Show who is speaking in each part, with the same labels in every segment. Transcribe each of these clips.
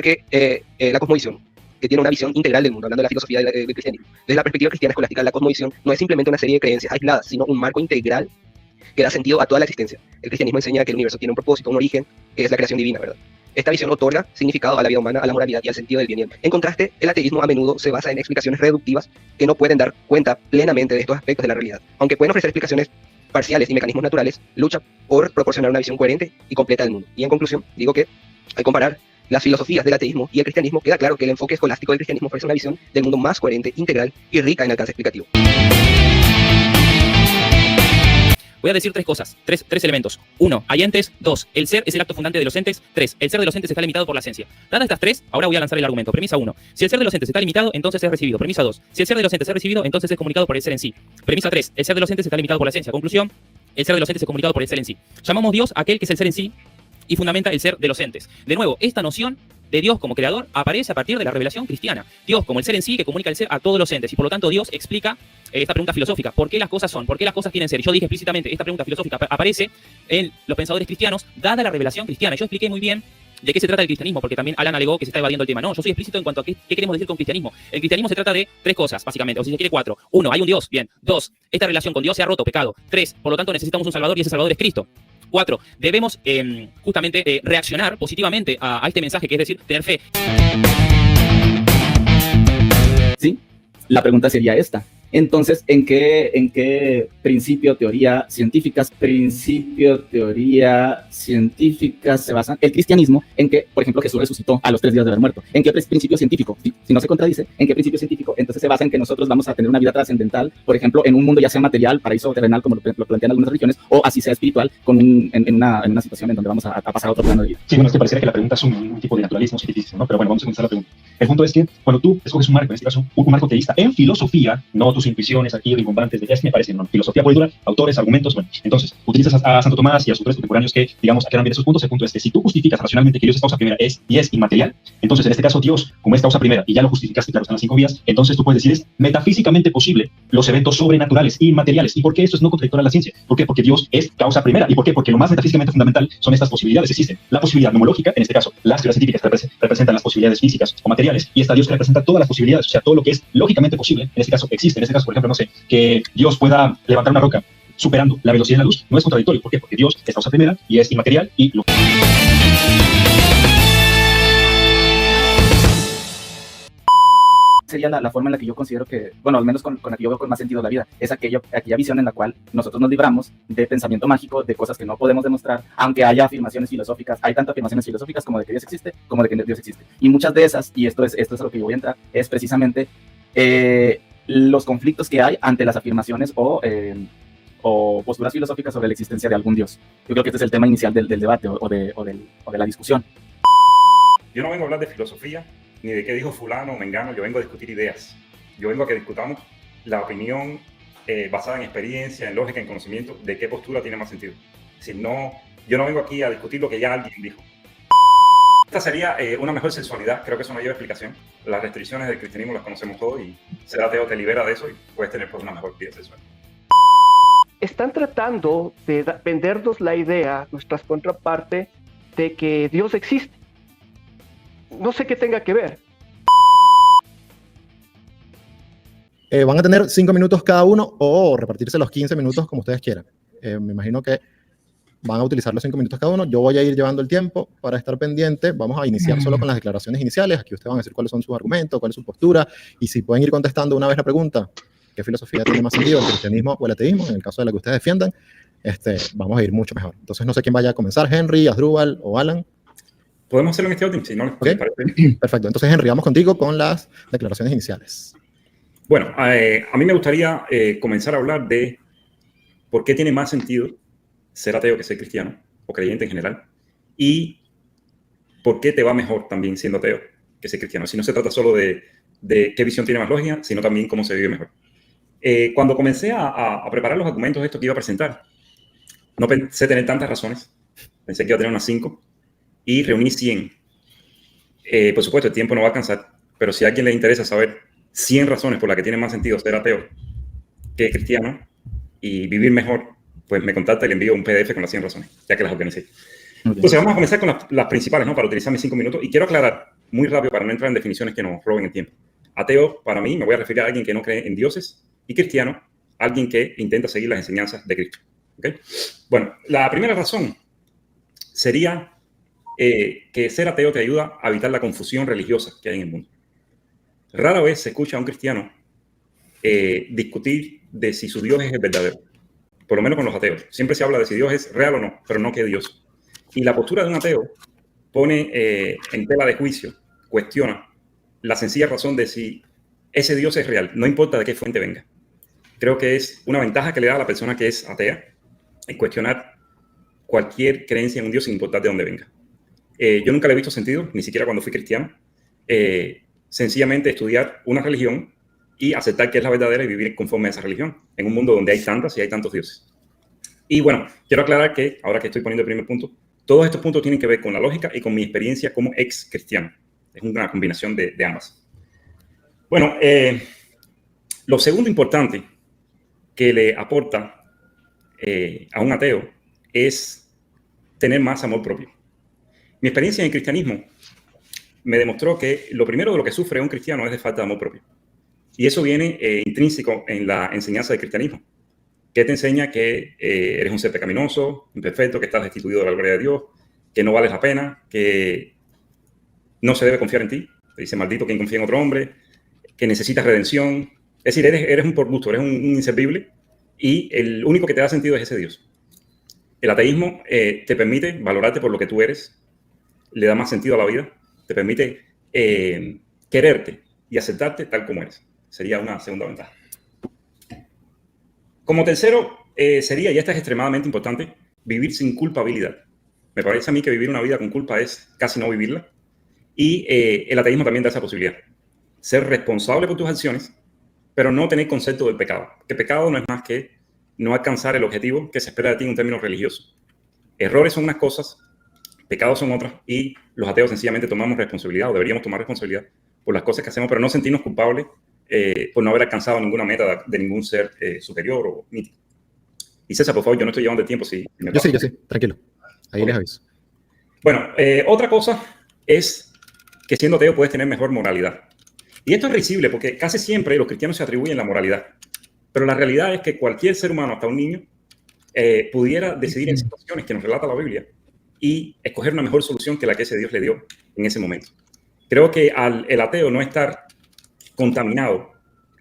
Speaker 1: decía que la cosmovisión, que tiene una visión integral del mundo, hablando de la filosofía del cristianismo. Desde la perspectiva cristiana escolástica, la cosmovisión no es simplemente una serie de creencias aisladas, sino un marco integral que da sentido a toda la existencia. El cristianismo enseña que el universo tiene un propósito, un origen, que es la creación divina, ¿verdad? Esta visión otorga significado a la vida humana, a la moralidad y al sentido del bien y el mal. En contraste, el ateísmo a menudo se basa en explicaciones reductivas que no pueden dar cuenta plenamente de estos aspectos de la realidad. Aunque pueden ofrecer explicaciones parciales y mecanismos naturales, lucha por proporcionar una visión coherente y completa del mundo. Y en conclusión, digo que al comparar las filosofías del ateísmo y el cristianismo, queda claro que el enfoque escolástico del cristianismo ofrece una visión del mundo más coherente, integral y rica en alcance explicativo.
Speaker 2: Voy a decir tres cosas, tres elementos. 1, hay entes. 2, el ser es el acto fundante de los entes. 3, el ser de los entes está limitado por la esencia. Dadas estas tres, ahora voy a lanzar el argumento. Premisa 1, si el ser de los entes está limitado, entonces es recibido. Premisa 2, si el ser de los entes es recibido, entonces es comunicado por el ser en sí. Premisa 3, el ser de los entes está limitado por la esencia. Conclusión, el ser de los entes es comunicado por el ser en sí. Llamamos Dios a aquel que es el ser en sí y fundamenta el ser de los entes. De nuevo, esta noción de Dios como creador aparece a partir de la revelación cristiana. Dios como el ser en sí que comunica el ser a todos los entes y por lo tanto Dios explica esta pregunta filosófica. ¿Por qué las cosas son? ¿Por qué las cosas tienen ser? Y yo dije explícitamente, esta pregunta filosófica aparece en los pensadores cristianos dada la revelación cristiana. Yo expliqué muy bien de qué se trata el cristianismo, porque también Alan alegó que se está evadiendo el tema. No, yo soy explícito en cuanto a qué queremos decir con cristianismo. El cristianismo se trata de tres cosas, básicamente, o si se quiere 4. 1, hay un Dios, bien. 2, esta relación con Dios se ha roto, pecado. 3, por lo tanto necesitamos un Salvador y ese Salvador es Cristo. 4, debemos justamente reaccionar positivamente a este mensaje, que es decir, tener fe.
Speaker 3: Sí, la pregunta sería esta. Entonces, ¿en qué principio, teoría científicas se basan el cristianismo? En que, por ejemplo, Jesús resucitó a los 3 días de haber muerto. ¿En qué principio científico? Si no se contradice, ¿en qué principio científico? Entonces se basa en que nosotros vamos a tener una vida trascendental, por ejemplo, en un mundo ya sea material, paraíso terrenal, como lo plantean algunas religiones, o así sea espiritual, en una situación en donde vamos a pasar a otro plano de vida.
Speaker 4: Sí, bueno, es que pareciera que la pregunta es un tipo de naturalismo científico, ¿no? Pero bueno, vamos a comenzar la pregunta. El punto es que cuando tú escoges un marco, en este caso un marco teísta, en filosofía, no tus intuiciones aquí rimbombantes de es que me parecen, no, filosofía pura y dura, autores, argumentos, bueno, entonces utilizas a Santo Tomás y a sus tres contemporáneos que, digamos, aclaran bien esos puntos. El punto es que si tú justificas racionalmente que Dios es causa primera y es inmaterial, entonces en este caso Dios, como es causa primera y ya lo justificaste, claro, están las 5 vías, entonces tú puedes decir es metafísicamente posible los eventos sobrenaturales, inmateriales. ¿Y por qué esto es no contradictorio a la ciencia? ¿Por qué? Porque Dios es causa primera. ¿Y por qué? Porque lo más metafísicamente fundamental son estas posibilidades. Existen la posibilidad nomológica, en este caso las teorías científicas representan las posibilidades físicas o materiales, y está Dios que representa todas las posibilidades, o sea, todo lo que es lógicamente posible, en este caso existe. En este caso, por ejemplo, no sé, que Dios pueda levantar una roca superando la velocidad de la luz, no es contradictorio. ¿Por qué? Porque Dios es causa primera y es inmaterial y lo...
Speaker 3: Sería la forma en la que yo considero que, bueno, al menos con la que yo veo con más sentido la vida, es aquella visión en la cual nosotros nos libramos de pensamiento mágico, de cosas que no podemos demostrar, aunque haya afirmaciones filosóficas. Hay tanto afirmaciones filosóficas como de que Dios existe, como de que Dios existe. Y muchas de esas, y esto es a lo que yo voy a entrar, es precisamente los conflictos que hay ante las afirmaciones o posturas filosóficas sobre la existencia de algún Dios. Yo creo que este es el tema inicial del debate o de la discusión.
Speaker 5: Yo no vengo a hablar de filosofía, ni de qué dijo fulano o mengano. Yo vengo a discutir ideas. Yo vengo a que discutamos la opinión basada en experiencia, en lógica, en conocimiento, de qué postura tiene más sentido. Si no, yo no vengo aquí a discutir lo que ya alguien dijo. Esta sería una mejor sexualidad. Creo que eso no lleva explicación. Las restricciones del cristianismo las conocemos todos y ser ateo te libera de eso y puedes tener pues, una mejor vida sexual.
Speaker 6: Están tratando de vendernos la idea, nuestras contrapartes, de que Dios existe. No sé qué tenga que ver.
Speaker 7: Van a tener 5 minutos cada uno o repartirse los 15 minutos como ustedes quieran. Me imagino que van a utilizar los 5 minutos cada uno. Yo voy a ir llevando el tiempo para estar pendiente. Vamos a iniciar solo con las declaraciones iniciales. Aquí ustedes van a decir cuáles son sus argumentos, cuál es su postura, y si pueden ir contestando una vez la pregunta, ¿qué filosofía tiene más sentido, el cristianismo o el ateísmo? En el caso de la que ustedes defiendan, vamos a ir mucho mejor. Entonces no sé quién vaya a comenzar, Henry, Asdrúbal o Alan.
Speaker 5: Podemos hacerlo en este orden, si no les
Speaker 7: ¿Okay?
Speaker 5: parece.
Speaker 7: Perfecto. Entonces, Henry, vamos contigo con las declaraciones iniciales.
Speaker 5: Bueno, a mí me gustaría comenzar a hablar de por qué tiene más sentido ser ateo que ser cristiano, o creyente en general, y por qué te va mejor también siendo ateo que ser cristiano. Si no se trata solo de qué visión tiene más lógica, sino también cómo se vive mejor. Cuando comencé a preparar los argumentos de esto que iba a presentar, no pensé tener tantas razones. Pensé que iba a tener unas 5 y reuní 100. Por supuesto, el tiempo no va a alcanzar, pero si a alguien le interesa saber 100 razones por las que tiene más sentido ser ateo que cristiano y vivir mejor, pues me contacta y le envío un PDF con las 100 razones, ya que las organicé. Entonces vamos a comenzar con las principales, ¿no? Para utilizar mis 5 minutos. Y quiero aclarar muy rápido para no entrar en definiciones que nos roben el tiempo. Ateo, para mí, me voy a referir a alguien que no cree en dioses, y cristiano, alguien que intenta seguir las enseñanzas de Cristo. ¿Okay? Bueno, la primera razón sería que ser ateo te ayuda a evitar la confusión religiosa que hay en el mundo. Rara vez se escucha a un cristiano discutir de si su Dios es el verdadero, por lo menos con los ateos. Siempre se habla de si Dios es real o no, pero no que Dios. Y la postura de un ateo pone en tela de juicio, cuestiona la sencilla razón de si ese Dios es real, no importa de qué fuente venga. Creo que es una ventaja que le da a la persona que es atea en cuestionar cualquier creencia en un Dios sin importar de dónde venga. Yo nunca le he visto sentido, ni siquiera cuando fui cristiano, sencillamente estudiar una religión y aceptar que es la verdadera y vivir conforme a esa religión, en un mundo donde hay tantas y hay tantos dioses. Y bueno, quiero aclarar que, ahora que estoy poniendo el primer punto, todos estos puntos tienen que ver con la lógica y con mi experiencia como ex cristiano. Es una combinación de ambas. Bueno, lo segundo importante que le aporta a un ateo es tener más amor propio. Mi experiencia en el cristianismo me demostró que lo primero de lo que sufre un cristiano es de falta de amor propio. Y eso viene intrínseco en la enseñanza del cristianismo, que te enseña que eres un ser pecaminoso, imperfecto, que estás destituido de la gloria de Dios, que no vales la pena, que no se debe confiar en ti. Te dice, maldito quien confía en otro hombre, que necesitas redención. Es decir, eres un por gusto, eres un inservible, y el único que te da sentido es ese Dios. El ateísmo te permite valorarte por lo que tú eres, le da más sentido a la vida, te permite quererte y aceptarte tal como eres. Sería una segunda ventaja. Como tercero, sería, y esta es extremadamente importante, vivir sin culpabilidad. Me parece a mí que vivir una vida con culpa es casi no vivirla. Y el ateísmo también da esa posibilidad. Ser responsable por tus acciones, pero no tener concepto del pecado. Que pecado no es más que no alcanzar el objetivo que se espera de ti en un término religioso. Errores son unas cosas, pecados son otras, y los ateos sencillamente tomamos responsabilidad, o deberíamos tomar responsabilidad por las cosas que hacemos, pero no sentirnos culpables por no haber alcanzado ninguna meta de ningún ser superior o mítico. Y César, por favor, yo no estoy llevando el tiempo. Yo
Speaker 7: sí, tranquilo. Ahí les aviso.
Speaker 5: Bueno, otra cosa es que siendo ateo puedes tener mejor moralidad. Y esto es risible porque casi siempre los cristianos se atribuyen la moralidad. Pero la realidad es que cualquier ser humano, hasta un niño, pudiera decidir en situaciones que nos relata la Biblia y escoger una mejor solución que la que ese Dios le dio en ese momento. Creo que al el ateo no estar contaminado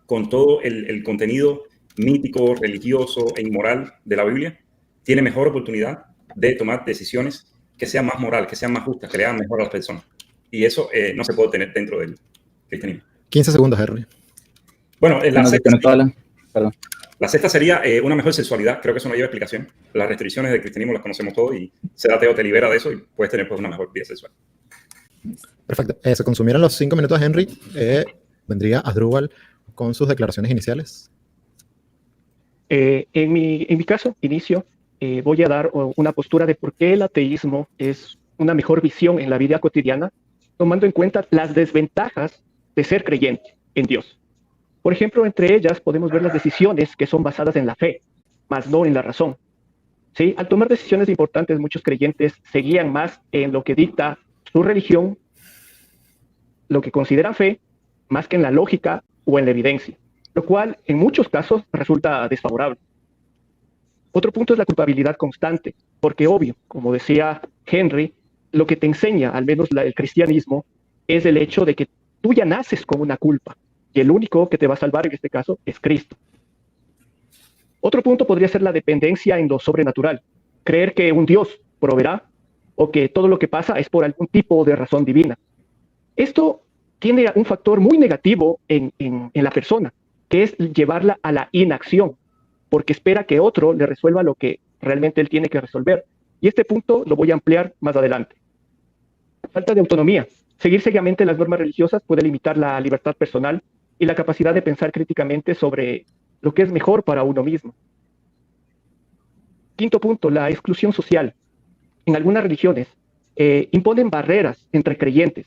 Speaker 5: con todo el contenido mítico, religioso e inmoral de la Biblia, tiene mejor oportunidad de tomar decisiones que sean más morales, que sean más justas, que le hagan mejor a las personas. Y eso no se puede tener dentro del cristianismo.
Speaker 7: 15 segundos, Henry.
Speaker 5: Bueno, la sexta sería una mejor sexualidad. Creo que eso no lleva explicación. Las restricciones del cristianismo las conocemos todos y ser ateo te libera de eso y puedes tener pues, una mejor vida sexual.
Speaker 7: Perfecto. Se consumieron los 5 minutos de Henry. Vendría Asdrúbal con sus declaraciones iniciales.
Speaker 6: En mi caso, inicio, voy a dar una postura de por qué el ateísmo es una mejor visión en la vida cotidiana, tomando en cuenta las desventajas de ser creyente en Dios. Por ejemplo, entre ellas podemos ver las decisiones que son basadas en la fe, más no en la razón. ¿Sí? Al tomar decisiones importantes, muchos creyentes se guían más en lo que dicta su religión, lo que consideran fe, más que en la lógica o en la evidencia, lo cual en muchos casos resulta desfavorable. Otro punto es la culpabilidad constante, porque obvio, como decía Henry, lo que te enseña, al menos el cristianismo, es el hecho de que tú ya naces con una culpa, y el único que te va a salvar en este caso es Cristo. Otro punto podría ser la dependencia en lo sobrenatural, creer que un Dios proveerá o que todo lo que pasa es por algún tipo de razón divina. Esto tiene un factor muy negativo en la persona, que es llevarla a la inacción, porque espera que otro le resuelva lo que realmente él tiene que resolver. Y este punto lo voy a ampliar más adelante. Falta de autonomía. Seguir ciegamente las normas religiosas puede limitar la libertad personal y la capacidad de pensar críticamente sobre lo que es mejor para uno mismo. Quinto punto, la exclusión social. En algunas religiones imponen barreras entre creyentes.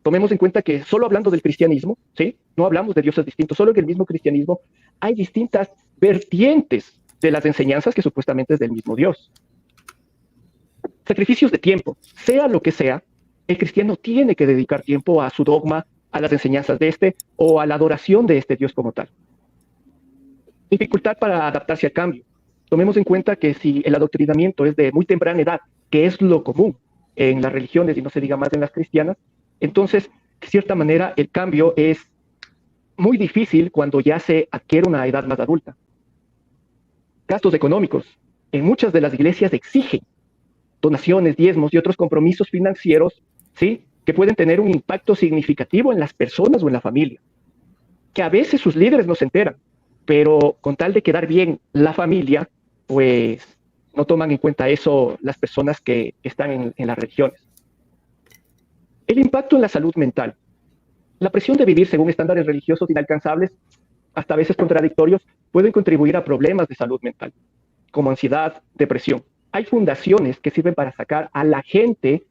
Speaker 6: Tomemos en cuenta que solo hablando del cristianismo, ¿sí? No hablamos de dioses distintos, solo en el mismo cristianismo hay distintas vertientes de las enseñanzas que supuestamente es del mismo Dios. Sacrificios de tiempo, sea lo que sea, el cristiano tiene que dedicar tiempo a su dogma, a las enseñanzas de este o a la adoración de este Dios como tal. Dificultad para adaptarse al cambio. Tomemos en cuenta que si el adoctrinamiento es de muy temprana edad, que es lo común en las religiones y no se diga más en las cristianas, entonces, de cierta manera, el cambio es muy difícil cuando ya se adquiere una edad más adulta. Gastos económicos. En muchas de las iglesias exigen donaciones, diezmos y otros compromisos financieros, ¿sí?, que pueden tener un impacto significativo en las personas o en la familia, que a veces sus líderes no se enteran, pero con tal de quedar bien la familia, pues no toman en cuenta eso las personas que están en las religiones. El impacto en la salud mental. La presión de vivir según estándares religiosos inalcanzables, hasta a veces contradictorios, pueden contribuir a problemas de salud mental, como ansiedad, depresión. Hay fundaciones que sirven para sacar a la gente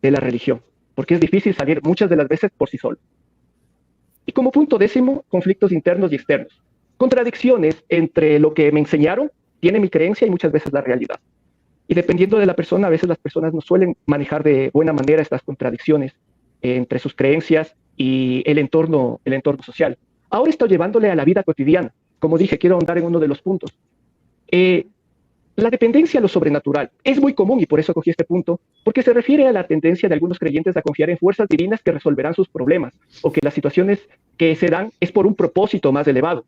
Speaker 6: de la religión, porque es difícil salir muchas de las veces por sí solo. Y como punto 10, conflictos internos y externos. Contradicciones entre lo que me enseñaron, tiene mi creencia y muchas veces la realidad. Y dependiendo de la persona, a veces las personas no suelen manejar de buena manera estas contradicciones entre sus creencias y el entorno social. Ahora estoy llevándole a la vida cotidiana. Como dije, quiero ahondar en uno de los puntos. La dependencia a lo sobrenatural es muy común y por eso cogí este punto, porque se refiere a la tendencia de algunos creyentes a confiar en fuerzas divinas que resolverán sus problemas o que las situaciones que se dan es por un propósito más elevado.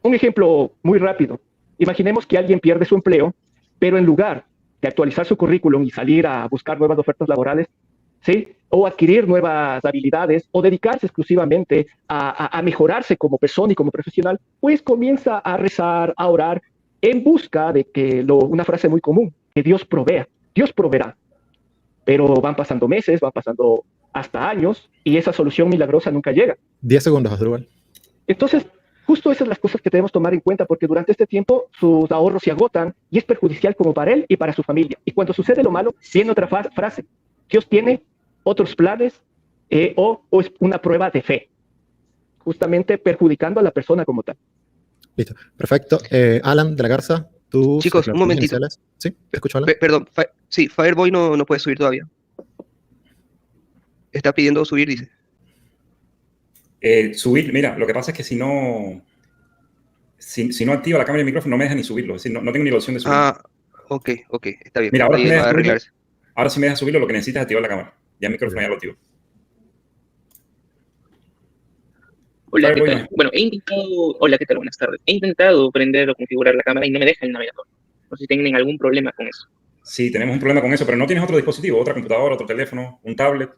Speaker 6: Un ejemplo muy rápido. Imaginemos que alguien pierde su empleo, pero en lugar de actualizar su currículum y salir a buscar nuevas ofertas laborales, ¿sí?, o adquirir nuevas habilidades o dedicarse exclusivamente a mejorarse como persona y como profesional, pues comienza a rezar, a orar, en busca de que una frase muy común, que Dios provea, Dios proveerá. Pero van pasando meses, van pasando hasta años y esa solución milagrosa nunca llega.
Speaker 7: 10 segundos, Asdrúbal.
Speaker 6: Entonces, justo esas son las cosas que debemos tomar en cuenta porque durante este tiempo sus ahorros se agotan y es perjudicial como para él y para su familia. Y cuando sucede lo malo, viene otra frase. Dios tiene otros planes o es una prueba de fe, justamente perjudicando a la persona como tal.
Speaker 7: Listo, perfecto. Alan de la Garza, tú.
Speaker 1: Chicos, un momentito.
Speaker 7: Sí, te escucho, Alan.
Speaker 1: Perdón, sí, Fireboy no puede subir todavía. Está pidiendo subir, dice.
Speaker 5: Subir, mira, lo que pasa es que si no activa la cámara y el micrófono no me deja ni subirlo, es decir, no tengo ni la opción de subirlo.
Speaker 1: Ah, ok, está bien.
Speaker 5: Mira, ahora,
Speaker 1: va a arreglarse.
Speaker 5: Ahora sí me deja subirlo, lo que necesitas es activar la cámara. Ya el micrófono ya lo activo.
Speaker 2: Hola, ¿qué tal? Bueno, hola, ¿qué tal? Buenas tardes. He intentado prender o configurar la cámara y no me deja el navegador. No sé si tienen algún problema con eso.
Speaker 5: Sí, tenemos un problema con eso, pero no tienes otro dispositivo, otra computadora, otro teléfono, un tablet.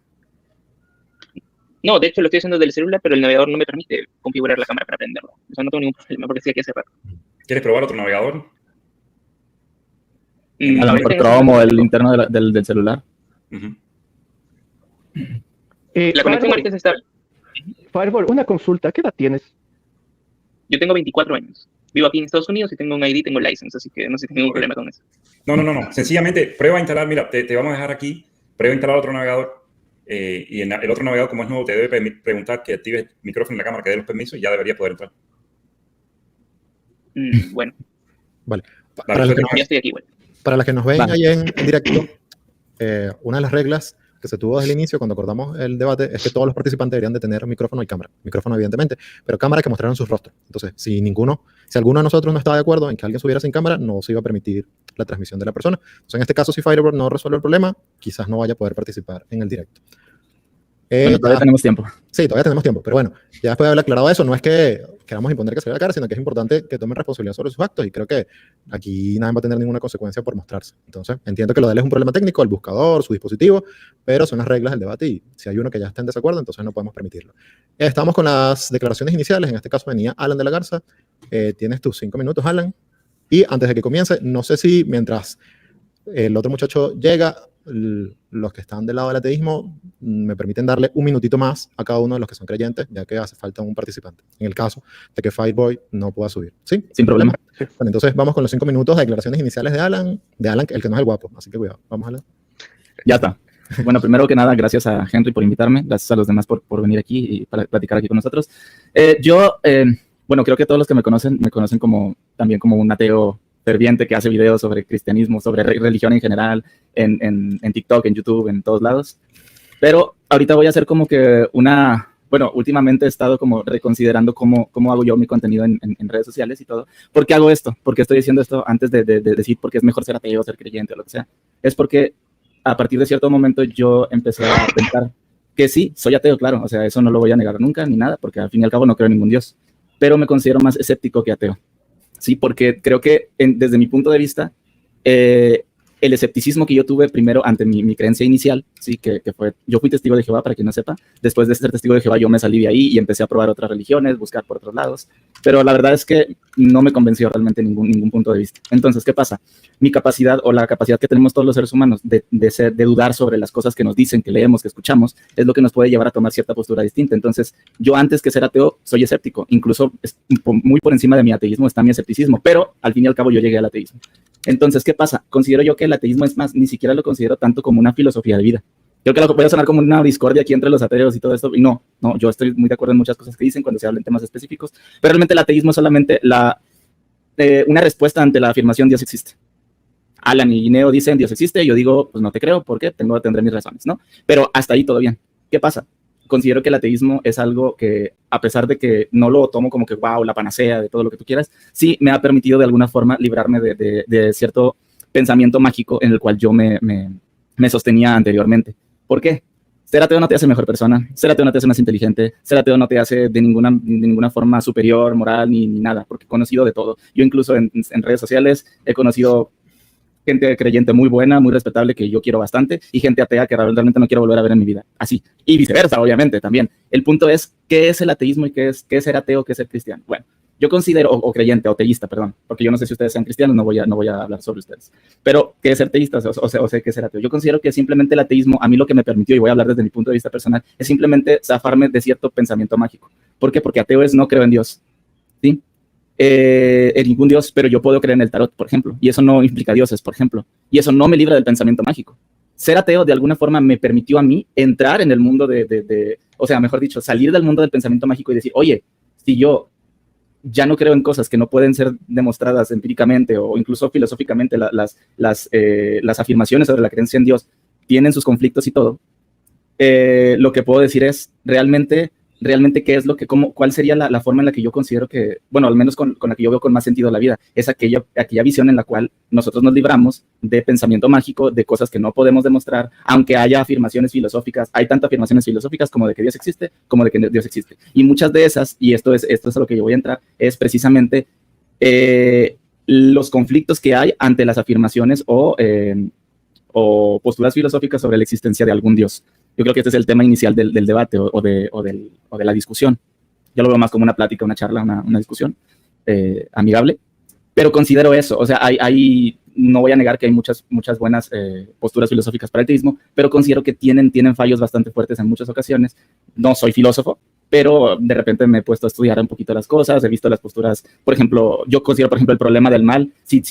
Speaker 2: No, de hecho lo estoy haciendo del celular, pero el navegador no me permite configurar la cámara para prenderlo. O sea, no tengo ningún problema, porque sí hay que cerrar.
Speaker 5: ¿Quieres probar otro navegador?
Speaker 3: A lo mejor Chrome o el interno del celular.
Speaker 2: La conexión ahorita es estable.
Speaker 6: Fireball, una consulta. ¿Qué edad tienes?
Speaker 2: Yo tengo 24 años. Vivo aquí en Estados Unidos y tengo un ID, tengo license, así que no sé si tengo ningún problema con eso.
Speaker 5: No. Sencillamente, prueba a instalar, mira, te vamos a dejar aquí, prueba a instalar otro navegador. Y en el otro navegador, como es nuevo, te debe preguntar que actives el micrófono en la cámara, que dé los permisos y ya debería poder entrar.
Speaker 2: Bueno.
Speaker 7: Vale.
Speaker 2: Ya estoy aquí, bueno.
Speaker 7: Para las que nos ven ahí en directo, una de las reglas que se tuvo desde el inicio cuando acordamos el debate es que todos los participantes deberían de tener micrófono y cámara. Micrófono, evidentemente, pero cámara que mostraran sus rostros. Entonces, si alguno de nosotros no estaba de acuerdo en que alguien subiera sin cámara, no se iba a permitir la transmisión de la persona. Entonces, en este caso, si Firebird no resuelve el problema, quizás no vaya a poder participar en el directo.
Speaker 3: Bueno, todavía tenemos tiempo.
Speaker 7: Sí, todavía tenemos tiempo, pero bueno, ya después de haber aclarado eso, no es que queramos imponer que se vea la cara, sino que es importante que tomen responsabilidad sobre sus actos y creo que aquí nadie va a tener ninguna consecuencia por mostrarse. Entonces, entiendo que lo de él es un problema técnico, el buscador, su dispositivo, pero son las reglas del debate y si hay uno que ya está en desacuerdo, entonces no podemos permitirlo. Estamos con las declaraciones iniciales, en este caso venía Alan de la Garza. Tienes tus 5 minutos, Alan, y antes de que comience, no sé si mientras el otro muchacho llega, los que están del lado del ateísmo me permiten darle un minutito más a cada uno de los que son creyentes, ya que hace falta un participante, en el caso de que Fireboy no pueda subir. ¿Sí?
Speaker 3: Sin problema.
Speaker 7: Bueno, entonces vamos con los 5 minutos de declaraciones iniciales de Alan, el que no es el guapo, así que cuidado. Vamos, Alan.
Speaker 3: Ya está. Bueno, primero que nada, gracias a Henry por invitarme, gracias a los demás por venir aquí y para platicar aquí con nosotros. Bueno, creo que todos los que me conocen también como un ateo ferviente que hace videos sobre cristianismo, sobre religión en general, en TikTok, en YouTube, en todos lados. Pero ahorita voy a hacer como que últimamente he estado como reconsiderando cómo hago yo mi contenido en redes sociales y todo. ¿Por qué hago esto? ¿Por qué estoy diciendo esto antes de decir por qué es mejor ser ateo, ser creyente o lo que sea? Es porque a partir de cierto momento yo empecé a pensar que sí, soy ateo, claro, o sea, eso no lo voy a negar nunca ni nada, porque al fin y al cabo no creo en ningún Dios, pero me considero más escéptico que ateo, ¿sí? Porque creo que desde mi punto de vista, el escepticismo que yo tuve primero ante mi creencia inicial, sí, que fue, yo fui testigo de Jehová, para quien no sepa. Después de ser testigo de Jehová, yo me salí de ahí y empecé a probar otras religiones, buscar por otros lados, pero la verdad es que no me convenció realmente ningún punto de vista. Entonces, ¿qué pasa? Mi capacidad, o la capacidad que tenemos todos los seres humanos de dudar sobre las cosas que nos dicen, que leemos, que escuchamos, es lo que nos puede llevar a tomar cierta postura distinta. Entonces, yo antes que ser ateo, soy escéptico. Incluso muy por encima de mi ateísmo está mi escepticismo, pero al fin y al cabo yo llegué al ateísmo. Entonces, ¿qué pasa? Considero yo que el ateísmo es más, ni siquiera lo considero tanto como una filosofía de vida. Creo que lo puede sonar como una discordia aquí entre los ateos y todo esto, y no, yo estoy muy de acuerdo en muchas cosas que dicen cuando se habla en temas específicos, pero realmente el ateísmo es solamente una respuesta ante la afirmación Dios existe. Alan y Neo dicen Dios existe, yo digo, pues no te creo, porque tendré mis razones, ¿no? Pero hasta ahí todo bien. ¿Qué pasa? Considero que el ateísmo es algo que, a pesar de que no lo tomo como que, wow, la panacea de todo lo que tú quieras, sí me ha permitido de alguna forma librarme de cierto pensamiento mágico en el cual yo me sostenía anteriormente. ¿Por qué? Ser ateo no te hace mejor persona, ser ateo no te hace más inteligente, ser ateo no te hace de ninguna forma superior, moral, ni nada, porque he conocido de todo. Yo incluso en redes sociales he conocido gente creyente muy buena, muy respetable, que yo quiero bastante, y gente atea que realmente no quiero volver a ver en mi vida. Así. Y viceversa, obviamente, también. El punto es, ¿qué es el ateísmo y qué es ser ateo, qué es ser cristiano? Bueno, yo considero, o creyente, o teísta, perdón, porque yo no sé si ustedes sean cristianos, no voy a hablar sobre ustedes. Pero, ¿qué es ser teísta? O sea, ¿qué es ser ateo? Yo considero que simplemente el ateísmo, a mí lo que me permitió, y voy a hablar desde mi punto de vista personal, es simplemente zafarme de cierto pensamiento mágico. ¿Por qué? Porque ateo es no creo en Dios, ¿sí? En ningún Dios, pero yo puedo creer en el tarot, por ejemplo, y eso no implica dioses, por ejemplo, y eso no me libra del pensamiento mágico. Ser ateo de alguna forma me permitió a mí entrar en el mundo o sea, mejor dicho, salir del mundo del pensamiento mágico y decir, oye, si yo ya no creo en cosas que no pueden ser demostradas empíricamente o incluso filosóficamente, las afirmaciones sobre la creencia en Dios tienen sus conflictos y todo, lo que puedo decir es realmente qué es cuál sería la forma en la que yo considero que, bueno, al menos con la que yo veo con más sentido la vida, es aquella visión en la cual nosotros nos libramos de pensamiento mágico, de cosas que no podemos demostrar, aunque haya afirmaciones filosóficas. Hay tantas afirmaciones filosóficas como de que Dios existe, como de que Dios existe. Y muchas de esas, y esto es a lo que yo voy a entrar, es precisamente los conflictos que hay ante las afirmaciones o posturas filosóficas sobre la existencia de algún Dios. Yo creo que este es el tema inicial del debate o de la discusión. Yo lo veo más como una plática, una charla, una discusión amigable, pero considero eso. O sea, no voy a negar que hay muchas buenas posturas filosóficas para el ateísmo, pero considero que tienen fallos bastante fuertes en muchas ocasiones. No soy filósofo, pero de repente me he puesto a estudiar un poquito las cosas, he visto las posturas. Por ejemplo, yo considero, por ejemplo, el problema del mal. Si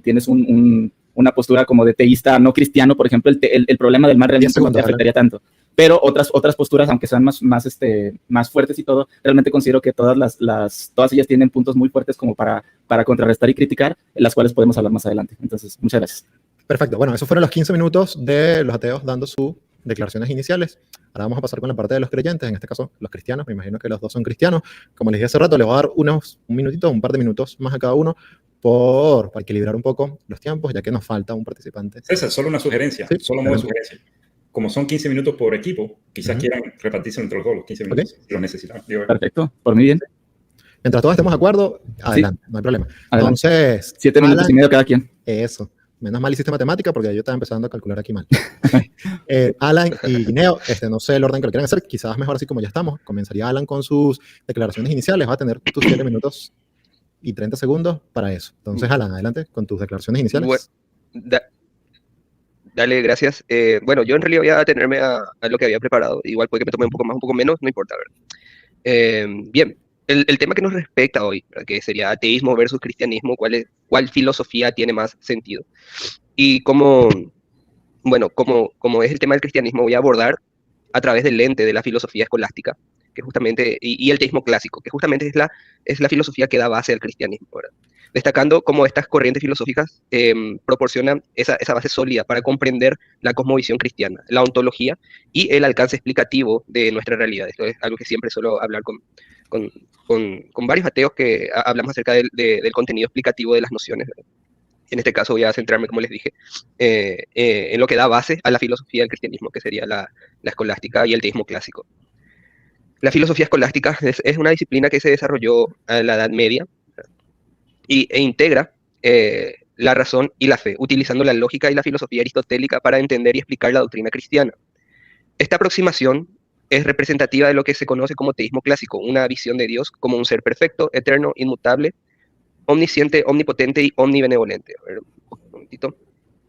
Speaker 3: tienes una postura como de teísta no cristiano, por ejemplo, el problema del mal realmente no te afectaría tanto. Pero otras posturas, aunque sean más fuertes y todo, realmente considero que todas ellas tienen puntos muy fuertes como para contrarrestar y criticar, en las cuales podemos hablar más adelante. Entonces, muchas gracias.
Speaker 7: Perfecto. Bueno, esos fueron los 15 minutos de los ateos dando sus declaraciones iniciales. Ahora vamos a pasar con la parte de los creyentes, en este caso los cristianos. Me imagino que los dos son cristianos. Como les dije hace rato, les voy a dar un par de minutos más a cada uno para equilibrar un poco los tiempos, ya que nos falta un participante.
Speaker 5: César, solo una sugerencia,
Speaker 7: Sí,
Speaker 5: solo una sugerencia. Como son 15 minutos por equipo, quizás quieran repartirse entre los dos los 15 minutos, si lo necesitan.
Speaker 3: Perfecto, por mí bien.
Speaker 7: Mientras todos estemos de acuerdo, adelante, no hay problema.
Speaker 3: Adelante.
Speaker 7: Entonces,
Speaker 3: 7 minutos y medio cada quien.
Speaker 7: Eso. Menos mal hiciste matemática porque yo estaba empezando a calcular aquí mal. Alan y Neo, no sé el orden que lo quieran hacer, quizás mejor así como ya estamos. Comenzaría Alan con sus declaraciones iniciales, va a tener tus 7 minutos y 30 segundos para eso. Entonces, Alan, adelante con tus declaraciones iniciales.
Speaker 1: Bueno, dale, gracias. Bueno, yo en realidad voy a atenerme a lo que había preparado. Igual puede que me tome un poco más, un poco menos, no importa, ¿verdad? Bien, el tema que nos respecta hoy, ¿verdad? Que sería ateísmo versus cristianismo, ¿cuál filosofía tiene más sentido? Y como es el tema del cristianismo, voy a abordar a través del lente de la filosofía escolástica, que justamente, y el teísmo clásico, que justamente es la filosofía que da base al cristianismo, ¿verdad? Destacando cómo estas corrientes filosóficas proporcionan esa base sólida para comprender la cosmovisión cristiana, la ontología y el alcance explicativo de nuestra realidad. Esto es algo que siempre suelo hablar con varios ateos que hablamos acerca del contenido explicativo de las nociones, ¿verdad? En este caso voy a centrarme, como les dije, en lo que da base a la filosofía del cristianismo, que sería la escolástica y el teísmo clásico. La filosofía escolástica es una disciplina que se desarrolló en la Edad Media e integra la razón y la fe, utilizando la lógica y la filosofía aristotélica para entender y explicar la doctrina cristiana. Esta aproximación es representativa de lo que se conoce como teísmo clásico, una visión de Dios como un ser perfecto, eterno, inmutable, omnisciente, omnipotente y omnibenevolente. A ver, un momentito.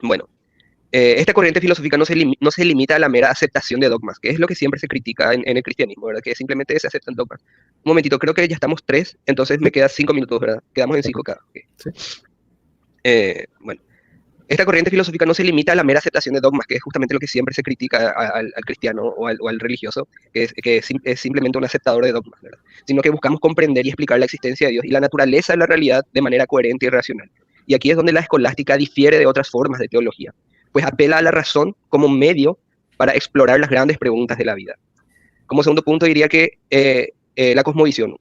Speaker 1: Bueno, esta corriente filosófica no se limita a la mera aceptación de dogmas, que es lo que siempre se critica en el cristianismo, ¿verdad? Que simplemente se aceptan dogmas. Un momentito, creo que ya estamos 3, entonces me quedan 5 minutos, ¿verdad? Quedamos en 5 cada. Okay.
Speaker 7: Sí.
Speaker 1: Bueno, esta corriente filosófica no se limita a la mera aceptación de dogmas, que es justamente lo que siempre se critica al cristiano o al religioso, que es simplemente un aceptador de dogmas, ¿verdad? Sino que buscamos comprender y explicar la existencia de Dios y la naturaleza de la realidad de manera coherente y racional. Y aquí es donde la escolástica difiere de otras formas de teología, pues apela a la razón como medio para explorar las grandes preguntas de la vida. Como segundo punto diría que la cosmovisión,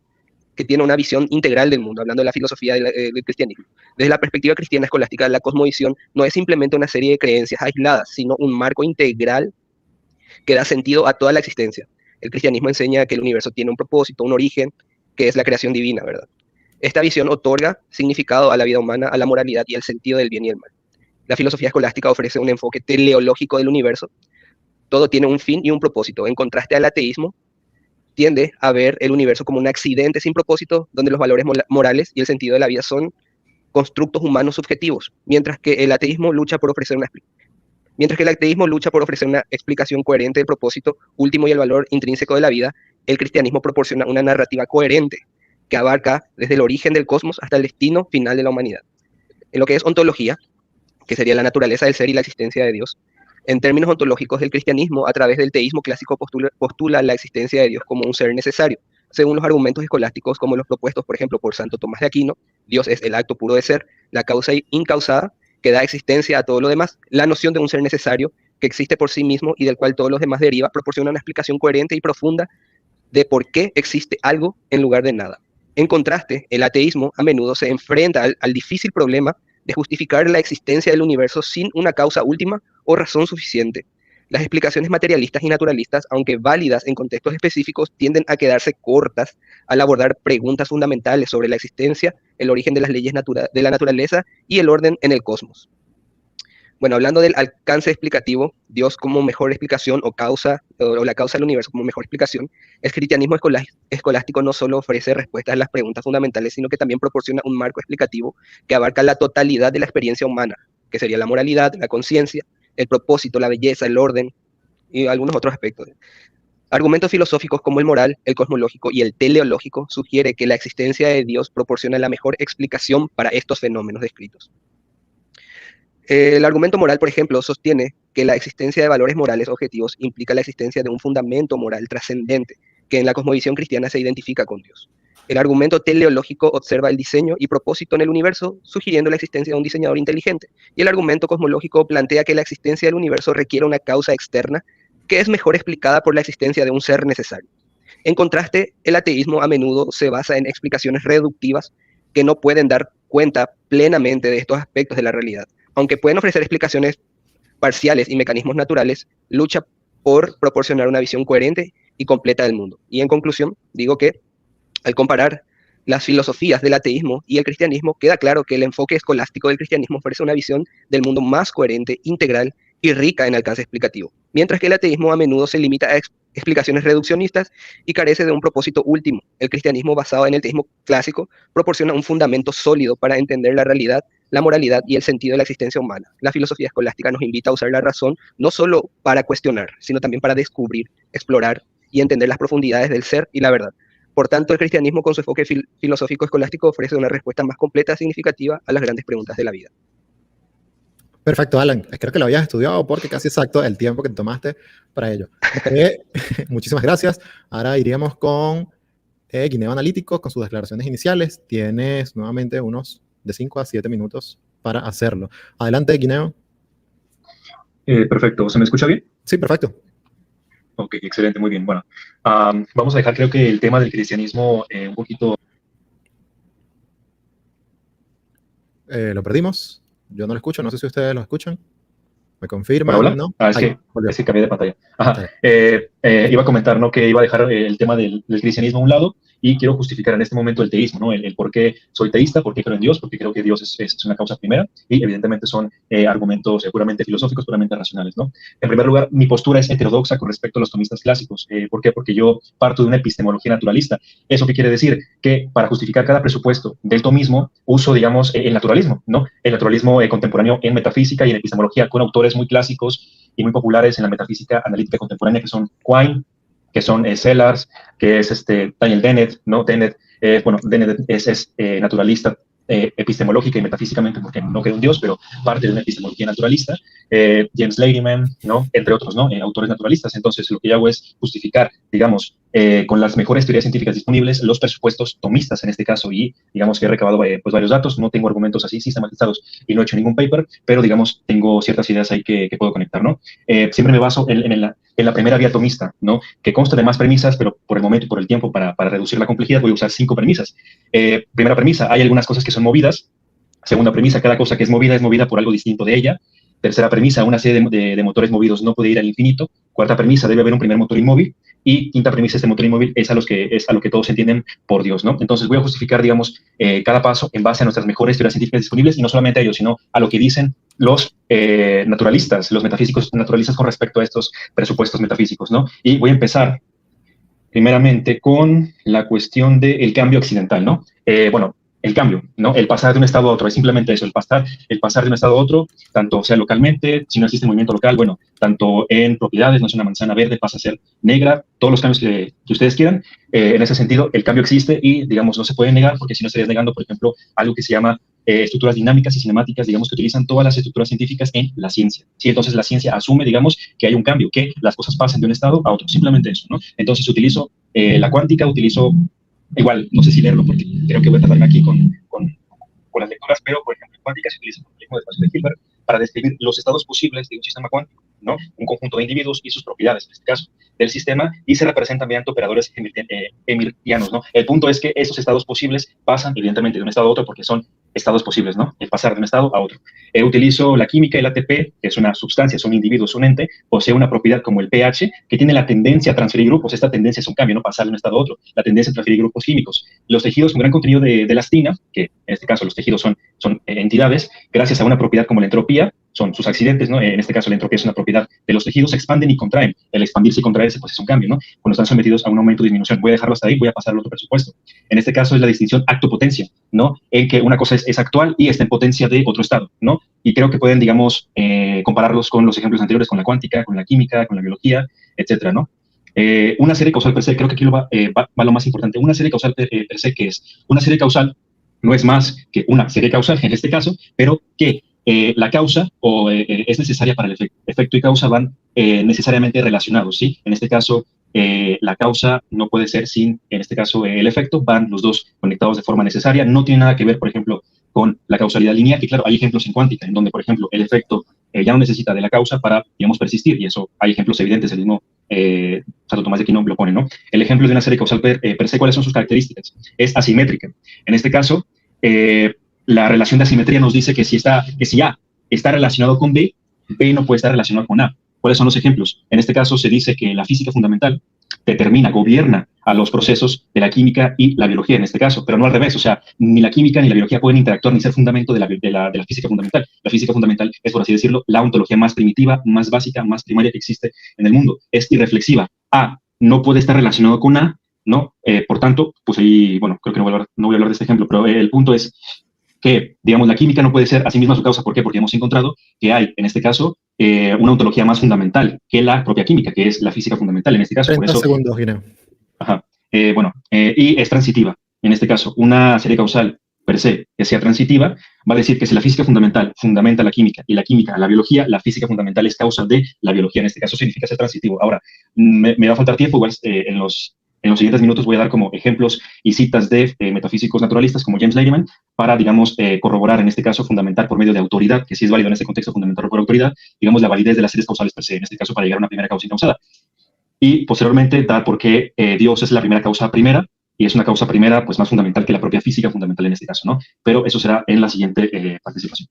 Speaker 1: que tiene una visión integral del mundo, hablando de la filosofía del cristianismo. Desde la perspectiva cristiana escolástica, la cosmovisión no es simplemente una serie de creencias aisladas, sino un marco integral que da sentido a toda la existencia. El cristianismo enseña que el universo tiene un propósito, un origen, que es la creación divina, ¿verdad? Esta visión otorga significado a la vida humana, a la moralidad y al sentido del bien y el mal. La filosofía escolástica ofrece un enfoque teleológico del universo. Todo tiene un fin y un propósito. En contraste al ateísmo, tiende a ver el universo como un accidente sin propósito, donde los valores morales y el sentido de la vida son constructos humanos subjetivos, mientras que el ateísmo lucha por ofrecer una explicación coherente del propósito último y el valor intrínseco de la vida. El cristianismo proporciona una narrativa coherente que abarca desde el origen del cosmos hasta el destino final de la humanidad. En lo que es ontología, que sería la naturaleza del ser y la existencia de Dios, en términos ontológicos, el cristianismo, a través del teísmo clásico, postula la existencia de Dios como un ser necesario. Según los argumentos escolásticos, como los propuestos, por ejemplo, por Santo Tomás de Aquino, Dios es el acto puro de ser, la causa incausada que da existencia a todo lo demás. La noción de un ser necesario que existe por sí mismo y del cual todos los demás deriva, proporciona una explicación coherente y profunda de por qué existe algo en lugar de nada. En contraste, el ateísmo a menudo se enfrenta al difícil problema de justificar la existencia del universo sin una causa última o razón suficiente. Las explicaciones materialistas y naturalistas, aunque válidas en contextos específicos, tienden a quedarse cortas al abordar preguntas fundamentales sobre la existencia, el origen de las leyes de la naturaleza y el orden en el cosmos. Bueno, hablando del alcance explicativo, Dios como mejor explicación o la causa del universo como mejor explicación, el cristianismo escolástico no solo ofrece respuestas a las preguntas fundamentales, sino que también proporciona un marco explicativo que abarca la totalidad de la experiencia humana, que sería la moralidad, la conciencia, el propósito, la belleza, el orden y algunos otros aspectos. Argumentos filosóficos como el moral, el cosmológico y el teleológico sugiere que la existencia de Dios proporciona la mejor explicación para estos fenómenos descritos. El argumento moral, por ejemplo, sostiene que la existencia de valores morales objetivos implica la existencia de un fundamento moral trascendente que en la cosmovisión cristiana se identifica con Dios. El argumento teleológico observa el diseño y propósito en el universo, sugiriendo la existencia de un diseñador inteligente. Y el argumento cosmológico plantea que la existencia del universo requiere una causa externa que es mejor explicada por la existencia de un ser necesario. En contraste, el ateísmo a menudo se basa en explicaciones reductivas que no pueden dar cuenta plenamente de estos aspectos de la realidad. Aunque pueden ofrecer explicaciones parciales y mecanismos naturales, lucha por proporcionar una visión coherente y completa del mundo. Y en conclusión, digo que al comparar las filosofías del ateísmo y el cristianismo, queda claro que el enfoque escolástico del cristianismo ofrece una visión del mundo más coherente, integral y rica en alcance explicativo, mientras que el ateísmo a menudo se limita a explicaciones reduccionistas y carece de un propósito último. El cristianismo, basado en el teísmo clásico, proporciona un fundamento sólido para entender la realidad, la moralidad y el sentido de la existencia humana. La filosofía escolástica nos invita a usar la razón no solo para cuestionar, sino también para descubrir, explorar y entender las profundidades del ser y la verdad. Por tanto, el cristianismo, con su enfoque filosófico escolástico, ofrece una respuesta más completa y significativa a las grandes preguntas de la vida.
Speaker 7: Perfecto, Alan. Creo que lo habías estudiado porque casi exacto el tiempo que te tomaste para ello. Muchísimas gracias. Ahora iríamos con Guineo Analítico con sus declaraciones iniciales. Tienes nuevamente unos de 5 a 7 minutos para hacerlo. Adelante, Guineo.
Speaker 4: Perfecto. ¿Se me escucha bien?
Speaker 7: Sí, perfecto.
Speaker 4: Ok, excelente, muy bien. Bueno, vamos a dejar, creo que el tema del cristianismo un poquito...
Speaker 7: Lo perdimos. Yo no lo escucho. No sé si ustedes lo escuchan. ¿Me confirman?
Speaker 4: ¿Para hablar?
Speaker 7: ¿No?
Speaker 4: Es
Speaker 7: Ahí,
Speaker 4: que cambié de pantalla. Ajá.
Speaker 7: Ahí.
Speaker 4: Iba a comentar, ¿no?, que iba a dejar el tema del cristianismo a un lado y quiero justificar en este momento el teísmo, ¿no? El por qué soy teísta, por qué creo en Dios, porque creo que Dios es una causa primera y evidentemente son argumentos puramente filosóficos, puramente racionales, ¿no? En primer lugar, mi postura es heterodoxa con respecto a los tomistas clásicos. ¿Por qué? Porque yo parto de una epistemología naturalista. ¿Eso qué quiere decir? Que para justificar cada presupuesto del tomismo uso, digamos, el naturalismo, ¿no? El naturalismo contemporáneo en metafísica y en epistemología con autores muy clásicos y muy populares en la metafísica analítica contemporánea, que son Quine, que son Sellars, que es Daniel Dennett, ¿no? Dennett es naturalista epistemológica y metafísicamente, porque no cree en Dios, pero parte de una epistemología naturalista. James Ladyman, ¿no? Entre otros, ¿no? Autores naturalistas. Entonces, lo que yo hago es justificar, digamos, con las mejores teorías científicas disponibles, los presupuestos tomistas en este caso, y digamos que he recabado pues varios datos, no tengo argumentos así sistematizados y no he hecho ningún paper, pero digamos, tengo ciertas ideas ahí que puedo conectar, ¿no? Siempre me baso en la primera vía tomista, ¿no? Que consta de más premisas, pero por el momento y por el tiempo, para reducir la complejidad, voy a usar 5 premisas. Primera premisa, hay algunas cosas que son movidas. Segunda premisa, cada cosa que es movida por algo distinto de ella. Tercera premisa, una serie de motores movidos no puede ir al infinito. Cuarta premisa, debe haber un primer motor inmóvil. Y quinta premisa, este motor inmóvil es a lo que todos entienden por Dios, ¿no? Entonces voy a justificar, digamos, cada paso en base a nuestras mejores teorías científicas disponibles, y no solamente a ellos, sino a lo que dicen los naturalistas, los metafísicos naturalistas con respecto a estos presupuestos metafísicos, ¿no? Y voy a empezar primeramente con la cuestión del cambio accidental, ¿no? El cambio, ¿no? El pasar de un estado a otro, es simplemente eso, el pasar de un estado a otro, tanto sea localmente, si no existe movimiento local, bueno, tanto en propiedades, no es una manzana verde, pasa a ser negra, todos los cambios que ustedes quieran. En ese sentido, el cambio existe y, digamos, no se puede negar, porque si no estarías negando, por ejemplo, algo que se llama estructuras dinámicas y cinemáticas, digamos, que utilizan todas las estructuras científicas en la ciencia, ¿sí? Entonces, la ciencia asume, digamos, que hay un cambio, que las cosas pasen de un estado a otro, simplemente eso, ¿no? Entonces, utilizo la cuántica, igual, no sé si leerlo, porque creo que voy a tratarme aquí con las lecturas, pero, por ejemplo, en cuántica se utiliza el formalismo de espacio de Hilbert para describir los estados posibles de un sistema cuántico, ¿no? Un conjunto de individuos y sus propiedades, en este caso, del sistema, y se representan mediante operadores hamiltonianos, ¿no? El punto es que esos estados posibles pasan, evidentemente, de un estado a otro, porque son estados posibles, ¿no? El pasar de un estado a otro. Utilizo la química, el ATP, que es una sustancia, es un individuo, es un ente, posee una propiedad como el pH, que tiene la tendencia a transferir grupos. Esta tendencia es un cambio, no pasar de un estado a otro, la tendencia a transferir grupos químicos. Los tejidos con gran contenido de elastina, que en este caso los tejidos son entidades, gracias a una propiedad como la entropía, son sus accidentes, ¿no? En este caso la entropía es una propiedad de los tejidos, se expanden y contraen. El expandirse y contraerse, pues es un cambio, ¿no? Cuando están sometidos a un aumento o disminución. Voy a dejarlo hasta ahí, voy a pasar al otro presupuesto. En este caso es la distinción acto-potencia, ¿no? En que una cosa es actual y está en potencia de otro estado, ¿no? Y creo que pueden, digamos, compararlos con los ejemplos anteriores, con la cuántica, con la química, con la biología, etcétera, ¿no? Una serie causal per se, creo que aquí va lo más importante. Una serie causal per se, ¿qué es? Una serie causal no es más que una serie causal, en este caso, pero que la causa es necesaria para el efecto. Efecto y causa van necesariamente relacionados, ¿sí? En este caso, la causa no puede ser sin, en este caso, el efecto. Van los dos conectados de forma necesaria. No tiene nada que ver, por ejemplo, con la causalidad lineal, que claro, hay ejemplos en cuántica, en donde, por ejemplo, el efecto ya no necesita de la causa para, digamos, persistir, y eso hay ejemplos evidentes, el mismo Santo Tomás de Aquino lo pone, ¿no? El ejemplo de una serie causal per se, ¿cuáles son sus características? Es asimétrica. En este caso, la relación de asimetría nos dice que si A está relacionado con B, B no puede estar relacionado con A. ¿Cuáles son los ejemplos? En este caso se dice que la física fundamental gobierna a los procesos de la química y la biología en este caso, pero no al revés. O sea, ni la química ni la biología pueden interactuar ni ser fundamento de la física fundamental. La física fundamental es, por así decirlo, la ontología más primitiva, más básica, más primaria que existe en el mundo. Es irreflexiva. A no puede estar relacionado con A, ¿no? Por tanto, pues ahí, bueno, creo que no voy a hablar de este ejemplo, pero el punto es que, digamos, la química no puede ser a sí misma su causa. ¿Por qué? Porque hemos encontrado que hay, en este caso, una ontología más fundamental que la propia química, que es la física fundamental, en este caso.
Speaker 7: 30
Speaker 4: por eso,
Speaker 7: segundos, Guineo.
Speaker 4: Ajá. Y es transitiva. En este caso, una serie causal per se es sea transitiva, va a decir que si la física fundamental fundamenta la química y la química la biología, la física fundamental es causa de la biología. En este caso significa ser transitivo. Ahora, me va a faltar tiempo, igual en los siguientes minutos voy a dar como ejemplos y citas de metafísicos naturalistas como James Lehman para, digamos, corroborar, en este caso, fundamentar por medio de autoridad, que sí es válido en este contexto fundamentar por autoridad, digamos, la validez de las series causales per se, en este caso, para llegar a una primera causa incausada. Y posteriormente dar por qué Dios es la primera causa primera, y es una causa primera pues más fundamental que la propia física fundamental en este caso, ¿no? Pero eso será en la siguiente participación.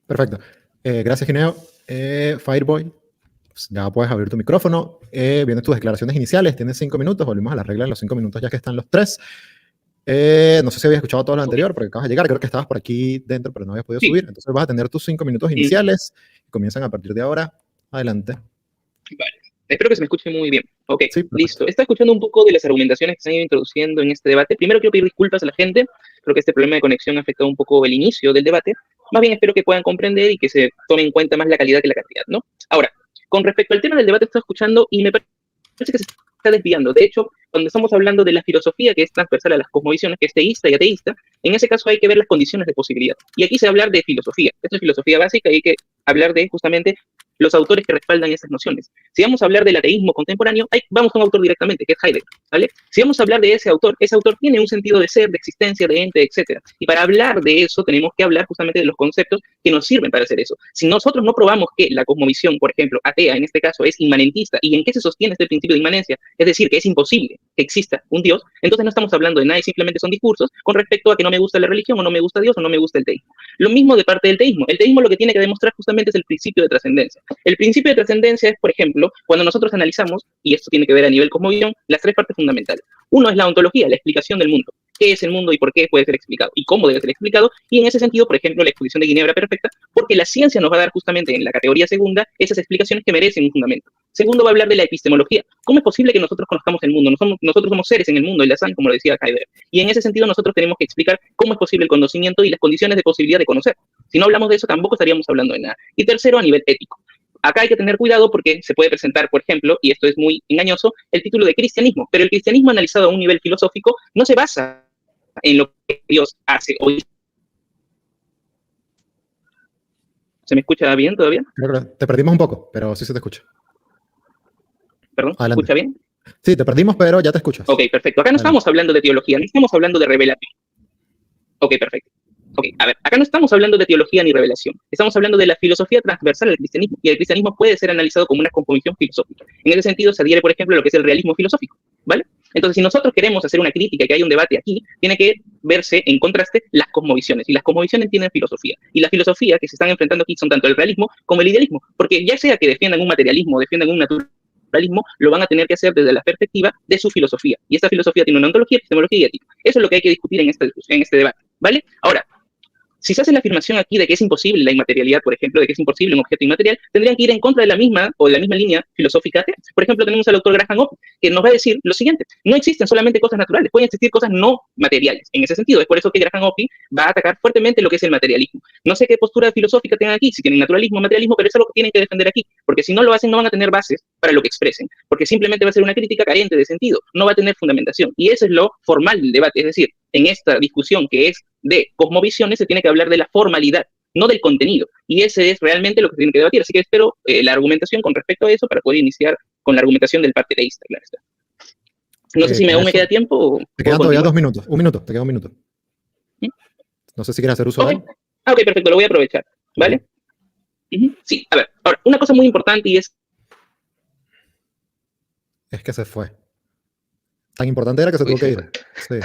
Speaker 7: Perfecto. Gracias, Gineo. Fireboy, pues ya puedes abrir tu micrófono. Vienen tus declaraciones iniciales. Tienes 5 minutos. Volvimos a la regla de los 5 minutos ya que están los 3. No sé si habías escuchado todo lo anterior porque acabas de llegar. Creo que estabas por aquí dentro, pero no habías podido subir. Entonces vas a tener tus 5 minutos iniciales. Comienzan a partir de ahora. Adelante.
Speaker 2: Vale. Espero que se me escuche muy bien. Ok,
Speaker 7: Sí,
Speaker 2: listo. Está escuchando un poco de las argumentaciones que se han ido introduciendo en este debate. Primero quiero pedir disculpas a la gente. Creo que este problema de conexión ha afectado un poco el inicio del debate. Más bien espero que puedan comprender y que se tome en cuenta más la calidad que la cantidad, ¿no? Ahora, con respecto al tema del debate, estoy escuchando y me parece que se está desviando. De hecho, cuando estamos hablando de la filosofía que es transversal a las cosmovisiones, que es teísta y ateísta, en ese caso hay que ver las condiciones de posibilidad. Y aquí se va a hablar de filosofía. Esto es filosofía básica y hay que hablar de justamente los autores que respaldan esas nociones. Si vamos a hablar del ateísmo contemporáneo, vamos a un autor directamente, que es Heidegger, ¿vale? Si vamos a hablar de ese autor tiene un sentido de ser, de existencia, de ente, etc. Y para hablar de eso tenemos que hablar justamente de los conceptos que nos sirven para hacer eso. Si nosotros no probamos que la cosmovisión, por ejemplo, atea en este caso, es inmanentista, y en qué se sostiene este principio de inmanencia, es decir, que es imposible que exista un Dios, entonces no estamos hablando de nada y simplemente son discursos con respecto a que no me gusta la religión, o no me gusta Dios, o no me gusta el teísmo. Lo mismo de parte del teísmo. El teísmo lo que tiene que demostrar justamente es el principio de trascendencia. El principio de trascendencia es, por ejemplo, cuando nosotros analizamos, y esto tiene que ver a nivel cosmovisión, las 3 partes fundamentales. Uno es la ontología, la explicación del mundo. ¿Qué es el mundo y por qué puede ser explicado? ¿Y cómo debe ser explicado? Y en ese sentido, por ejemplo, la exposición de Ginebra perfecta, porque la ciencia nos va a dar justamente en la categoría segunda esas explicaciones que merecen un fundamento. Segundo, va a hablar de la epistemología. ¿Cómo es posible que nosotros conozcamos el mundo? Nosotros somos seres en el mundo, el Lazán, como lo decía Heidegger. Y en ese sentido nosotros tenemos que explicar cómo es posible el conocimiento y las condiciones de posibilidad de conocer. Si no hablamos de eso, tampoco estaríamos hablando de nada. Y tercero, a nivel ético. Acá hay que tener cuidado porque se puede presentar, por ejemplo, y esto es muy engañoso, el título de cristianismo, pero el cristianismo analizado a un nivel filosófico no se basa en lo que Dios hace o dice. ¿Se me escucha bien todavía?
Speaker 7: Creo que te perdimos un poco, pero sí se te escucha.
Speaker 2: ¿Perdón? ¿Se
Speaker 7: Adelante.
Speaker 2: escucha bien?
Speaker 7: Sí, te perdimos, pero ya te escuchas.
Speaker 2: Ok, perfecto. Acá no estamos hablando de teología, no estamos hablando de revelación. Ok, perfecto. Ok, a ver, acá no estamos hablando de teología ni revelación, estamos hablando de la filosofía transversal al cristianismo, y el cristianismo puede ser analizado como una composición filosófica. En ese sentido se adhiere, por ejemplo, a lo que es el realismo filosófico, ¿vale? Entonces, si nosotros queremos hacer una crítica y que haya un debate aquí, tiene que verse en contraste las cosmovisiones, y las cosmovisiones tienen filosofía, y la filosofía que se están enfrentando aquí son tanto el realismo como el idealismo, porque ya sea que defiendan un materialismo o defiendan un naturalismo, lo van a tener que hacer desde la perspectiva de su filosofía, y esta filosofía tiene una ontología, epistemología y ética. Eso es lo que hay que discutir en este debate, ¿vale? Ahora, si se hace la afirmación aquí de que es imposible la inmaterialidad, por ejemplo, de que es imposible un objeto inmaterial, tendrían que ir en contra de la misma o de la misma línea filosófica atea. Por ejemplo, tenemos al autor Graham Oppy, que nos va a decir lo siguiente: no existen solamente cosas naturales, pueden existir cosas no materiales. En ese sentido, es por eso que Graham Oppy va a atacar fuertemente lo que es el materialismo. No sé qué postura filosófica tengan aquí, si tienen naturalismo o materialismo, pero eso es lo que tienen que defender aquí, porque si no lo hacen no van a tener bases para lo que expresen, porque simplemente va a ser una crítica carente de sentido, no va a tener fundamentación. Y eso es lo formal del debate, es decir, en esta discusión que es de cosmovisiones se tiene que hablar de la formalidad, no del contenido. Y ese es realmente lo que se tiene que debatir. Así que espero la argumentación con respecto a eso para poder iniciar con la argumentación del parte teísta, claro está. No sé si aún me queda tiempo o...
Speaker 7: Te quedan todavía 2 minutos. Un minuto, te queda un minuto.
Speaker 2: ¿Mm?
Speaker 7: No sé si quieres hacer uso de él.
Speaker 2: Ok, perfecto, lo voy a aprovechar, ¿vale? Sí, a ver, ahora, una cosa muy importante y es...
Speaker 7: Es que se fue. Tan importante era que se tuvo que ir. Sí.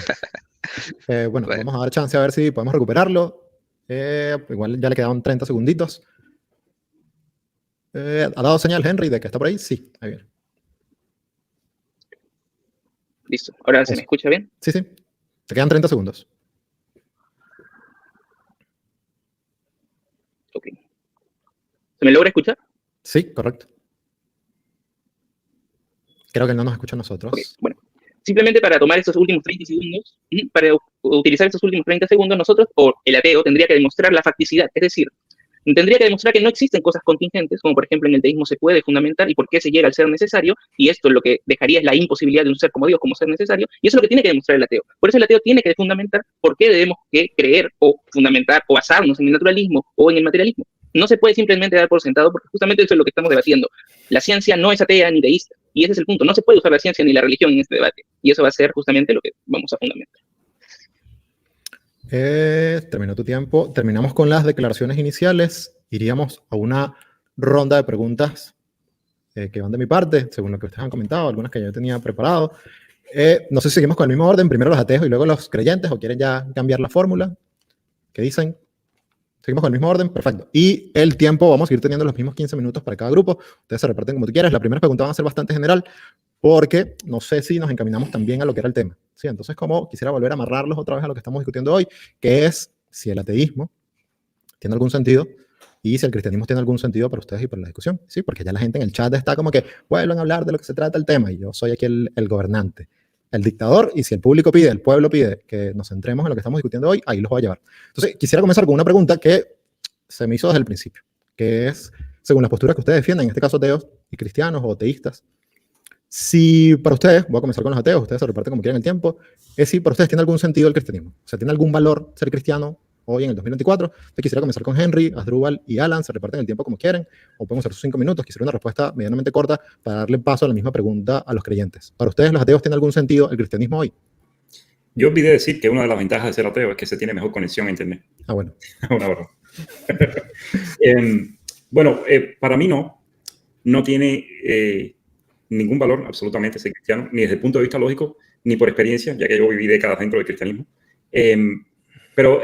Speaker 7: Bueno, vamos a dar chance a ver si podemos recuperarlo. Igual ya le quedaban 30 segunditos. ¿Ha dado señal Henry de que está por ahí? Sí, ahí viene.
Speaker 2: Listo. ¿Ahora se me escucha bien?
Speaker 7: Sí, sí. Te quedan 30 segundos.
Speaker 2: Ok. ¿Se me logra escuchar?
Speaker 7: Sí, correcto. Creo que no nos escucha a nosotros.
Speaker 2: Okay, bueno. Simplemente para tomar esos últimos 30 segundos, para utilizar esos últimos 30 segundos, nosotros, o el ateo, tendría que demostrar la facticidad. Es decir, Tendría que demostrar que no existen cosas contingentes, como por ejemplo en el teísmo se puede fundamentar y por qué se llega al ser necesario, y esto lo que dejaría es la imposibilidad de un ser como Dios como ser necesario, y eso es lo que tiene que demostrar el ateo. Por eso el ateo tiene que fundamentar por qué debemos que creer o fundamentar o basarnos en el naturalismo o en el materialismo. No se puede simplemente dar por sentado, porque justamente eso es lo que estamos debatiendo. La ciencia no es atea ni deísta, y ese es el punto. No se puede usar la ciencia ni la religión en este debate, y eso va a ser justamente lo que vamos a fundamentar.
Speaker 7: Terminó tu tiempo. Terminamos con las declaraciones iniciales. Iríamos a una ronda de preguntas que van de mi parte, según lo que ustedes han comentado, algunas que yo tenía preparado. No sé si seguimos con el mismo orden, primero los ateos y luego los creyentes, o quieren ya cambiar la fórmula. ¿Qué dicen? ¿Seguimos con el mismo orden? Perfecto. Y el tiempo, vamos a ir teniendo los mismos 15 minutos para cada grupo. Ustedes se reparten como tú quieras. La primera pregunta va a ser bastante general, porque no sé si nos encaminamos también a lo que era el tema. ¿Sí? Entonces, como quisiera volver a amarrarlos otra vez a lo que estamos discutiendo hoy, que es si el ateísmo tiene algún sentido y si el cristianismo tiene algún sentido para ustedes y para la discusión. Sí, porque ya la gente en el chat está como que vuelvan a hablar de lo que se trata el tema, y yo soy aquí el gobernante, el dictador, y si el público pide, el pueblo pide que nos centremos en lo que estamos discutiendo hoy, ahí los voy a llevar. Entonces, quisiera comenzar con una pregunta que se me hizo desde el principio, que es, según las posturas que ustedes defienden, en este caso ateos y cristianos o teístas, si para ustedes, voy a comenzar con los ateos, ustedes se reparten como quieran el tiempo, es si para ustedes tiene algún sentido el cristianismo. O sea, ¿tiene algún valor ser cristiano hoy en el 2024? Entonces quisiera comenzar con Henry, Asdrúbal y Alan, se reparten el tiempo como quieren, o podemos hacer sus 5 minutos. Quisiera una respuesta medianamente corta para darle paso a la misma pregunta a los creyentes. ¿Para ustedes los ateos tiene algún sentido el cristianismo hoy?
Speaker 5: Yo olvidé decir que una de las ventajas de ser ateo es que se tiene mejor conexión a Internet.
Speaker 7: Ah, bueno.
Speaker 5: Una broma. Bueno, para mí no tiene ningún valor absolutamente ser cristiano, ni desde el punto de vista lógico, ni por experiencia, ya que yo viví décadas dentro del cristianismo. Pero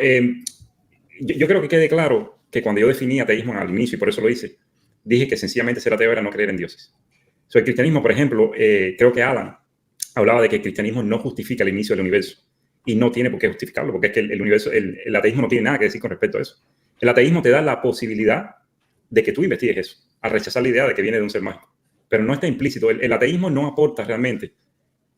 Speaker 5: yo creo que quede claro que cuando yo definí ateísmo al inicio, y por eso lo hice, dije que sencillamente ser ateo era no creer en dioses. El cristianismo, por ejemplo, creo que Alan hablaba de que el cristianismo no justifica el inicio del universo, y no tiene por qué justificarlo, porque es que el universo, el ateísmo no tiene nada que decir con respecto a eso. El ateísmo te da la posibilidad de que tú investigues eso, al rechazar la idea de que viene de un ser mágico. Pero no está implícito. El ateísmo no aporta realmente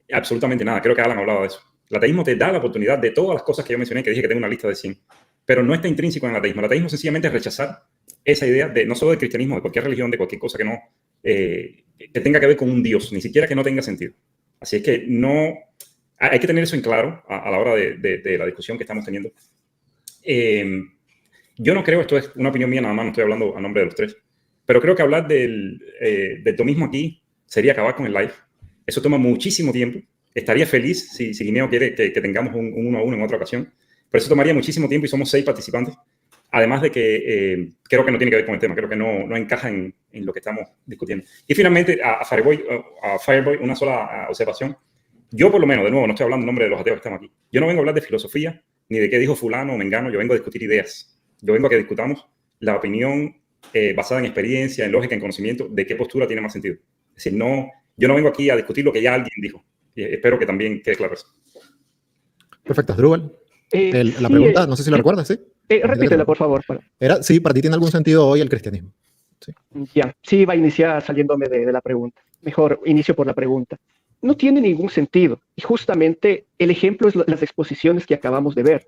Speaker 5: absolutamente nada. Creo que Alan hablaba de eso. El ateísmo te da la oportunidad de todas las cosas que yo mencioné, que dije que tengo una lista de 100, pero no está intrínseco en el ateísmo. El ateísmo sencillamente es rechazar esa idea de no solo del cristianismo, de cualquier religión, de cualquier cosa que no que tenga que ver con un Dios, ni siquiera que no tenga sentido. Así es que no hay que tener eso en claro a la hora de la discusión que estamos teniendo. Yo no creo, esto es una opinión mía nada más, no estoy hablando a nombre de los tres, pero creo que hablar del tomismo aquí sería acabar con el live. Eso toma muchísimo tiempo. Estaría feliz si Guineo quiere que tengamos un 1 a 1 en otra ocasión, pero eso tomaría muchísimo tiempo y somos 6 participantes. Además de que creo que no tiene que ver con el tema, creo que no encaja en lo que estamos discutiendo. Y finalmente, a Fireboy, una sola observación. Yo, por lo menos, de nuevo, no estoy hablando en nombre de los ateos que estamos aquí. Yo no vengo a hablar de filosofía, ni de qué dijo fulano o mengano. Yo vengo a discutir ideas. Yo vengo a que discutamos la opinión basada en experiencia, en lógica, en conocimiento, de qué postura tiene más sentido. Es decir, yo no vengo aquí a discutir lo que ya alguien dijo. Y espero que también quede claro eso.
Speaker 7: Perfecto, Asdrúbal. La pregunta, no sé si la recuerdas, ¿sí?
Speaker 6: Repítela, por favor.
Speaker 7: Sí, ¿para ti tiene algún sentido hoy el cristianismo?
Speaker 6: Sí. Ya, sí, va a iniciar saliéndome de la pregunta. Mejor inicio por la pregunta. No tiene ningún sentido. Y justamente el ejemplo es las exposiciones que acabamos de ver.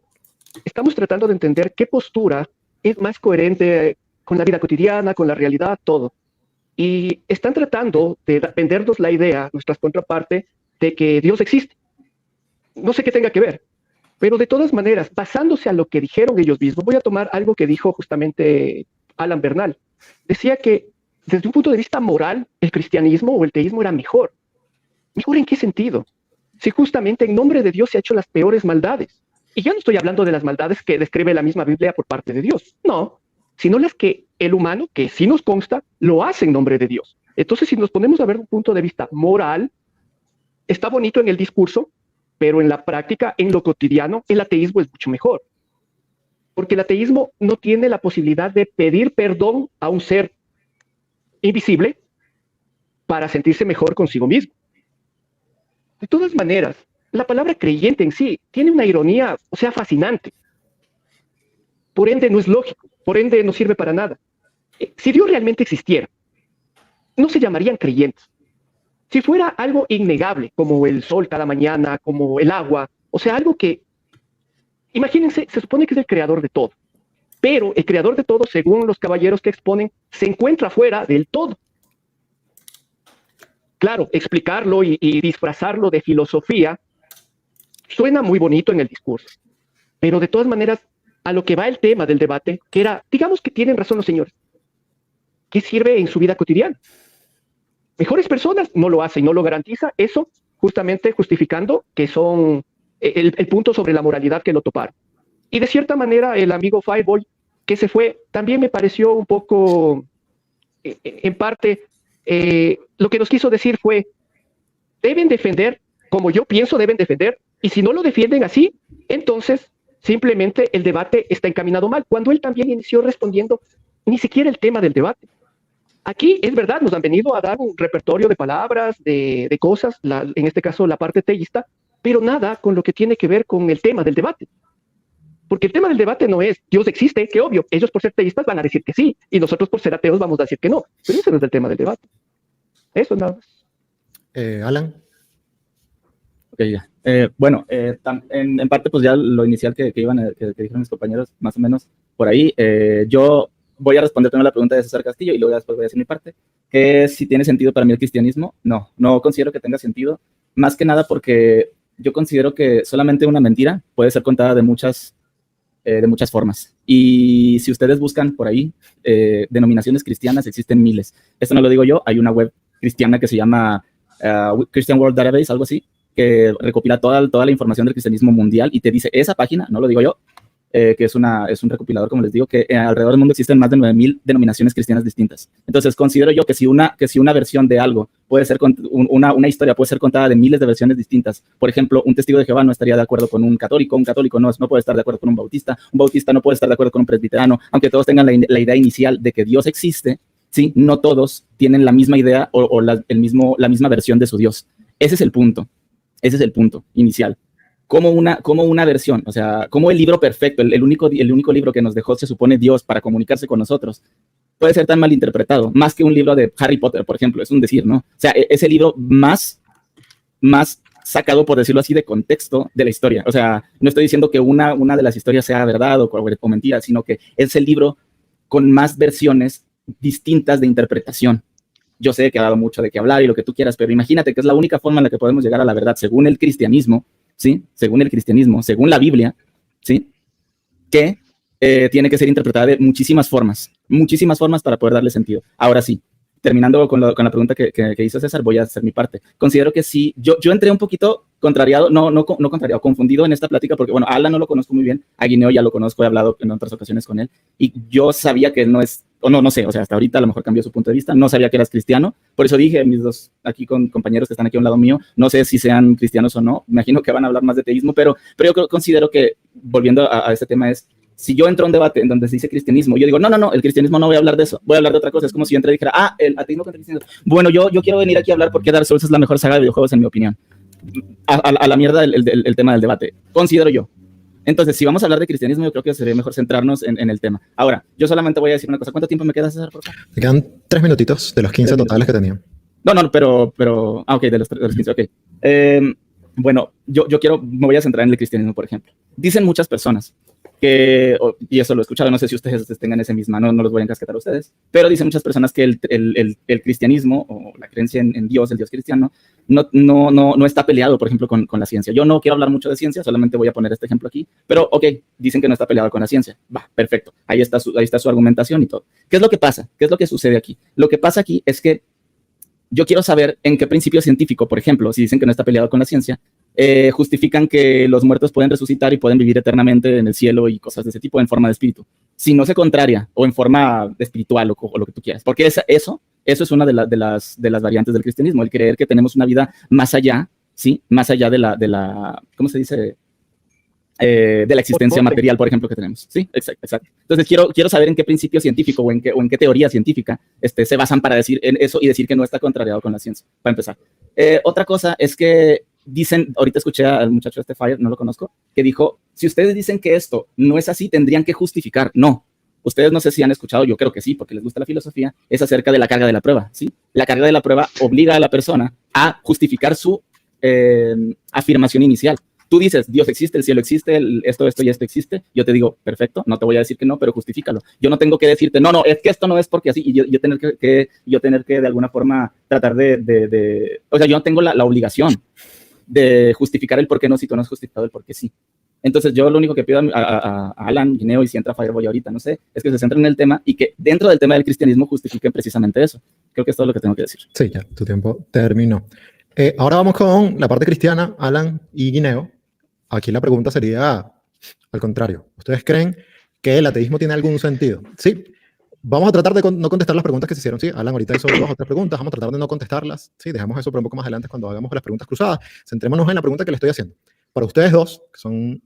Speaker 6: Estamos tratando de entender qué postura es más coherente con la vida cotidiana, con la realidad, todo. Y están tratando de vendernos la idea, nuestras contrapartes, de que Dios existe. No sé qué tenga que ver. Pero de todas maneras, basándose a lo que dijeron ellos mismos, voy a tomar algo que dijo justamente Alan Bernal. Decía que desde un punto de vista moral, el cristianismo o el teísmo era mejor. ¿Mejor en qué sentido? Si justamente en nombre de Dios se ha hecho las peores maldades. Y yo no estoy hablando de las maldades que describe la misma Biblia por parte de Dios. No, sino las que el humano, que sí nos consta, lo hace en nombre de Dios. Entonces, si nos ponemos a ver un punto de vista moral, está bonito en el discurso, pero en la práctica, en lo cotidiano, el ateísmo es mucho mejor. Porque el ateísmo no tiene la posibilidad de pedir perdón a un ser invisible para sentirse mejor consigo mismo. De todas maneras, la palabra creyente en sí tiene una ironía, o sea, fascinante. Por ende, no es lógico, por ende, no sirve para nada. Si Dios realmente existiera, no se llamarían creyentes. Si fuera algo innegable, como el sol cada mañana, como el agua, o sea, algo que, imagínense, se supone que es el creador de todo. pero el creador de todo, según los caballeros que exponen, se encuentra fuera del todo. Claro, explicarlo y disfrazarlo de filosofía suena muy bonito en el discurso, pero de todas maneras, a lo que va el tema del debate, que era, digamos que tienen razón los señores, ¿qué sirve en su vida cotidiana? Mejores personas no lo hacen, no lo garantiza, eso justamente justificando que son el punto sobre la moralidad que lo toparon. Y de cierta manera, el amigo Fireboy, que se fue, también me pareció un poco, en parte, lo que nos quiso decir fue, deben defender, como yo pienso deben defender, y si no lo defienden así, entonces simplemente el debate está encaminado mal, cuando él también inició respondiendo ni siquiera el tema del debate. Aquí, es verdad, nos han venido a dar un repertorio de palabras, de cosas, en este caso la parte teísta, pero nada con lo que tiene que ver con el tema del debate. Porque el tema del debate no es Dios existe, que obvio, ellos por ser teístas van a decir que sí, y nosotros por ser ateos vamos a decir que no. Pero ese no es el tema del debate. Eso nada más.
Speaker 7: Alan.
Speaker 3: Ok, ya. Bueno, en parte, pues ya lo inicial que dijeron mis compañeros, más o menos por ahí, yo voy a responder primero la pregunta de César Castillo y luego después voy a decir mi parte, que es si tiene sentido para mí el cristianismo. No considero que tenga sentido, más que nada porque yo considero que solamente una mentira puede ser contada de muchas formas. Y si ustedes buscan por ahí denominaciones cristianas, existen miles. Esto no lo digo yo, hay una web cristiana que se llama Christian World Database, algo así, que recopila toda la información del cristianismo mundial y te dice esa página, no lo digo yo, que es un recopilador, como les digo, que alrededor del mundo existen más de 9,000 denominaciones cristianas distintas. Entonces, considero yo que si una versión de algo puede ser, una historia puede ser contada de miles de versiones distintas. Por ejemplo, un testigo de Jehová no estaría de acuerdo con un católico no puede estar de acuerdo con un bautista no puede estar de acuerdo con un presbiterano, aunque todos tengan la idea inicial de que Dios existe, ¿sí? No todos tienen la misma idea o la misma versión de su Dios. Ese es el punto inicial. Como una versión, o sea, como el libro perfecto, el único libro que nos dejó, se supone, Dios para comunicarse con nosotros, puede ser tan mal interpretado, más que un libro de Harry Potter, por ejemplo, es un decir, ¿no? O sea, es el libro más sacado, por decirlo así, de contexto de la historia. O sea, no estoy diciendo que una de las historias sea verdad o mentira, sino que es el libro con más versiones distintas de interpretación. Yo sé que ha dado mucho de qué hablar y lo que tú quieras, pero imagínate que es la única forma en la que podemos llegar a la verdad, según el cristianismo, ¿sí? Según el cristianismo, según la Biblia, ¿sí? Que tiene que ser interpretada de muchísimas formas para poder darle sentido. Ahora sí, terminando con la pregunta que hizo César, voy a hacer mi parte. Considero que sí, yo entré un poquito contrariado, no contrariado, confundido en esta plática, porque bueno, a Alan no lo conozco muy bien, a Guineo ya lo conozco, he hablado en otras ocasiones con él, y yo sabía que él no es, o no sé, o sea, hasta ahorita a lo mejor cambió su punto de vista, no sabía que eras cristiano, por eso dije, mis dos aquí compañeros que están aquí a un lado mío, no sé si sean cristianos o no, me imagino que van a hablar más de teísmo, pero yo considero que, volviendo a este tema, es, si yo entro a un debate en donde se dice cristianismo, yo digo, no, el cristianismo no voy a hablar de eso, voy a hablar de otra cosa. Es como si yo entré y dijera, el ateísmo contra el cristianismo. Bueno, yo quiero venir aquí a hablar porque Dark Souls es la mejor saga de videojuegos, en mi opinión. A la mierda el tema del debate, considero yo. Entonces, si vamos a hablar de cristianismo, yo creo que sería mejor centrarnos en el tema. Ahora, yo solamente voy a decir una cosa. ¿Cuánto tiempo me queda, César, por favor?
Speaker 7: Me quedan 3 minutitos de los 15 totales que tenía.
Speaker 3: No, pero ok, de los 15, ok. Bueno, yo me voy a centrar en el cristianismo, por ejemplo. Dicen muchas personas y eso lo he escuchado, no sé si ustedes tengan ese mismo, no los voy a encasquetar a ustedes, pero dicen muchas personas que el cristianismo o la creencia en Dios, el Dios cristiano, no está peleado, por ejemplo, con la ciencia. Yo no quiero hablar mucho de ciencia, solamente voy a poner este ejemplo aquí, pero ok, dicen que no está peleado con la ciencia. Va, perfecto, ahí está su argumentación y todo. ¿Qué es lo que pasa? ¿Qué es lo que sucede aquí? Lo que pasa aquí es que yo quiero saber en qué principio científico, por ejemplo, si dicen que no está peleado con la ciencia, justifican que los muertos pueden resucitar y pueden vivir eternamente en el cielo y cosas de ese tipo en forma de espíritu. Si no se contraria o en forma espiritual o lo que tú quieras. Porque eso es una de las variantes del cristianismo, el creer que tenemos una vida más allá, ¿sí? Más allá de la ¿cómo se dice? De la existencia material, por ejemplo, que tenemos. Sí, exacto. Entonces, quiero saber en qué principio científico o en qué teoría científica se basan para decir en eso y decir que no está contrariado con la ciencia, para empezar. Otra cosa es que dicen, ahorita escuché al muchacho Fire, no lo conozco, que dijo, si ustedes dicen que esto no es así, tendrían que justificar. No. Ustedes no sé si han escuchado, yo creo que sí, porque les gusta la filosofía, es acerca de la carga de la prueba, ¿sí? La carga de la prueba obliga a la persona a justificar su afirmación inicial. tú dices, Dios existe, el cielo existe, esto y esto existe, yo te digo, perfecto, no te voy a decir que no, pero justifícalo. Yo no tengo que decirte, no, es que esto no es porque así, y yo tener que de alguna forma tratar o sea, yo no tengo la obligación de justificar el por qué no si tú no has justificado el por qué sí. Entonces yo lo único que pido a Alan, Guineo, y si entra Fireboy ahorita, no sé, es que se centren en el tema y que dentro del tema del cristianismo justifiquen precisamente eso. Creo que es todo lo que tengo que decir.
Speaker 7: Sí, ya, tu tiempo terminó. Ahora vamos con la parte cristiana, Alan y Guineo. Aquí la pregunta sería al contrario. ¿Ustedes creen que el ateísmo tiene algún sentido? Sí. Vamos a tratar de no contestar las preguntas que se hicieron. Sí, Alan ahorita hizo 2 o 3 preguntas. Vamos a tratar de no contestarlas. Sí, dejamos eso para un poco más adelante cuando hagamos las preguntas cruzadas. Centrémonos en la pregunta que le estoy haciendo. Para ustedes dos, que son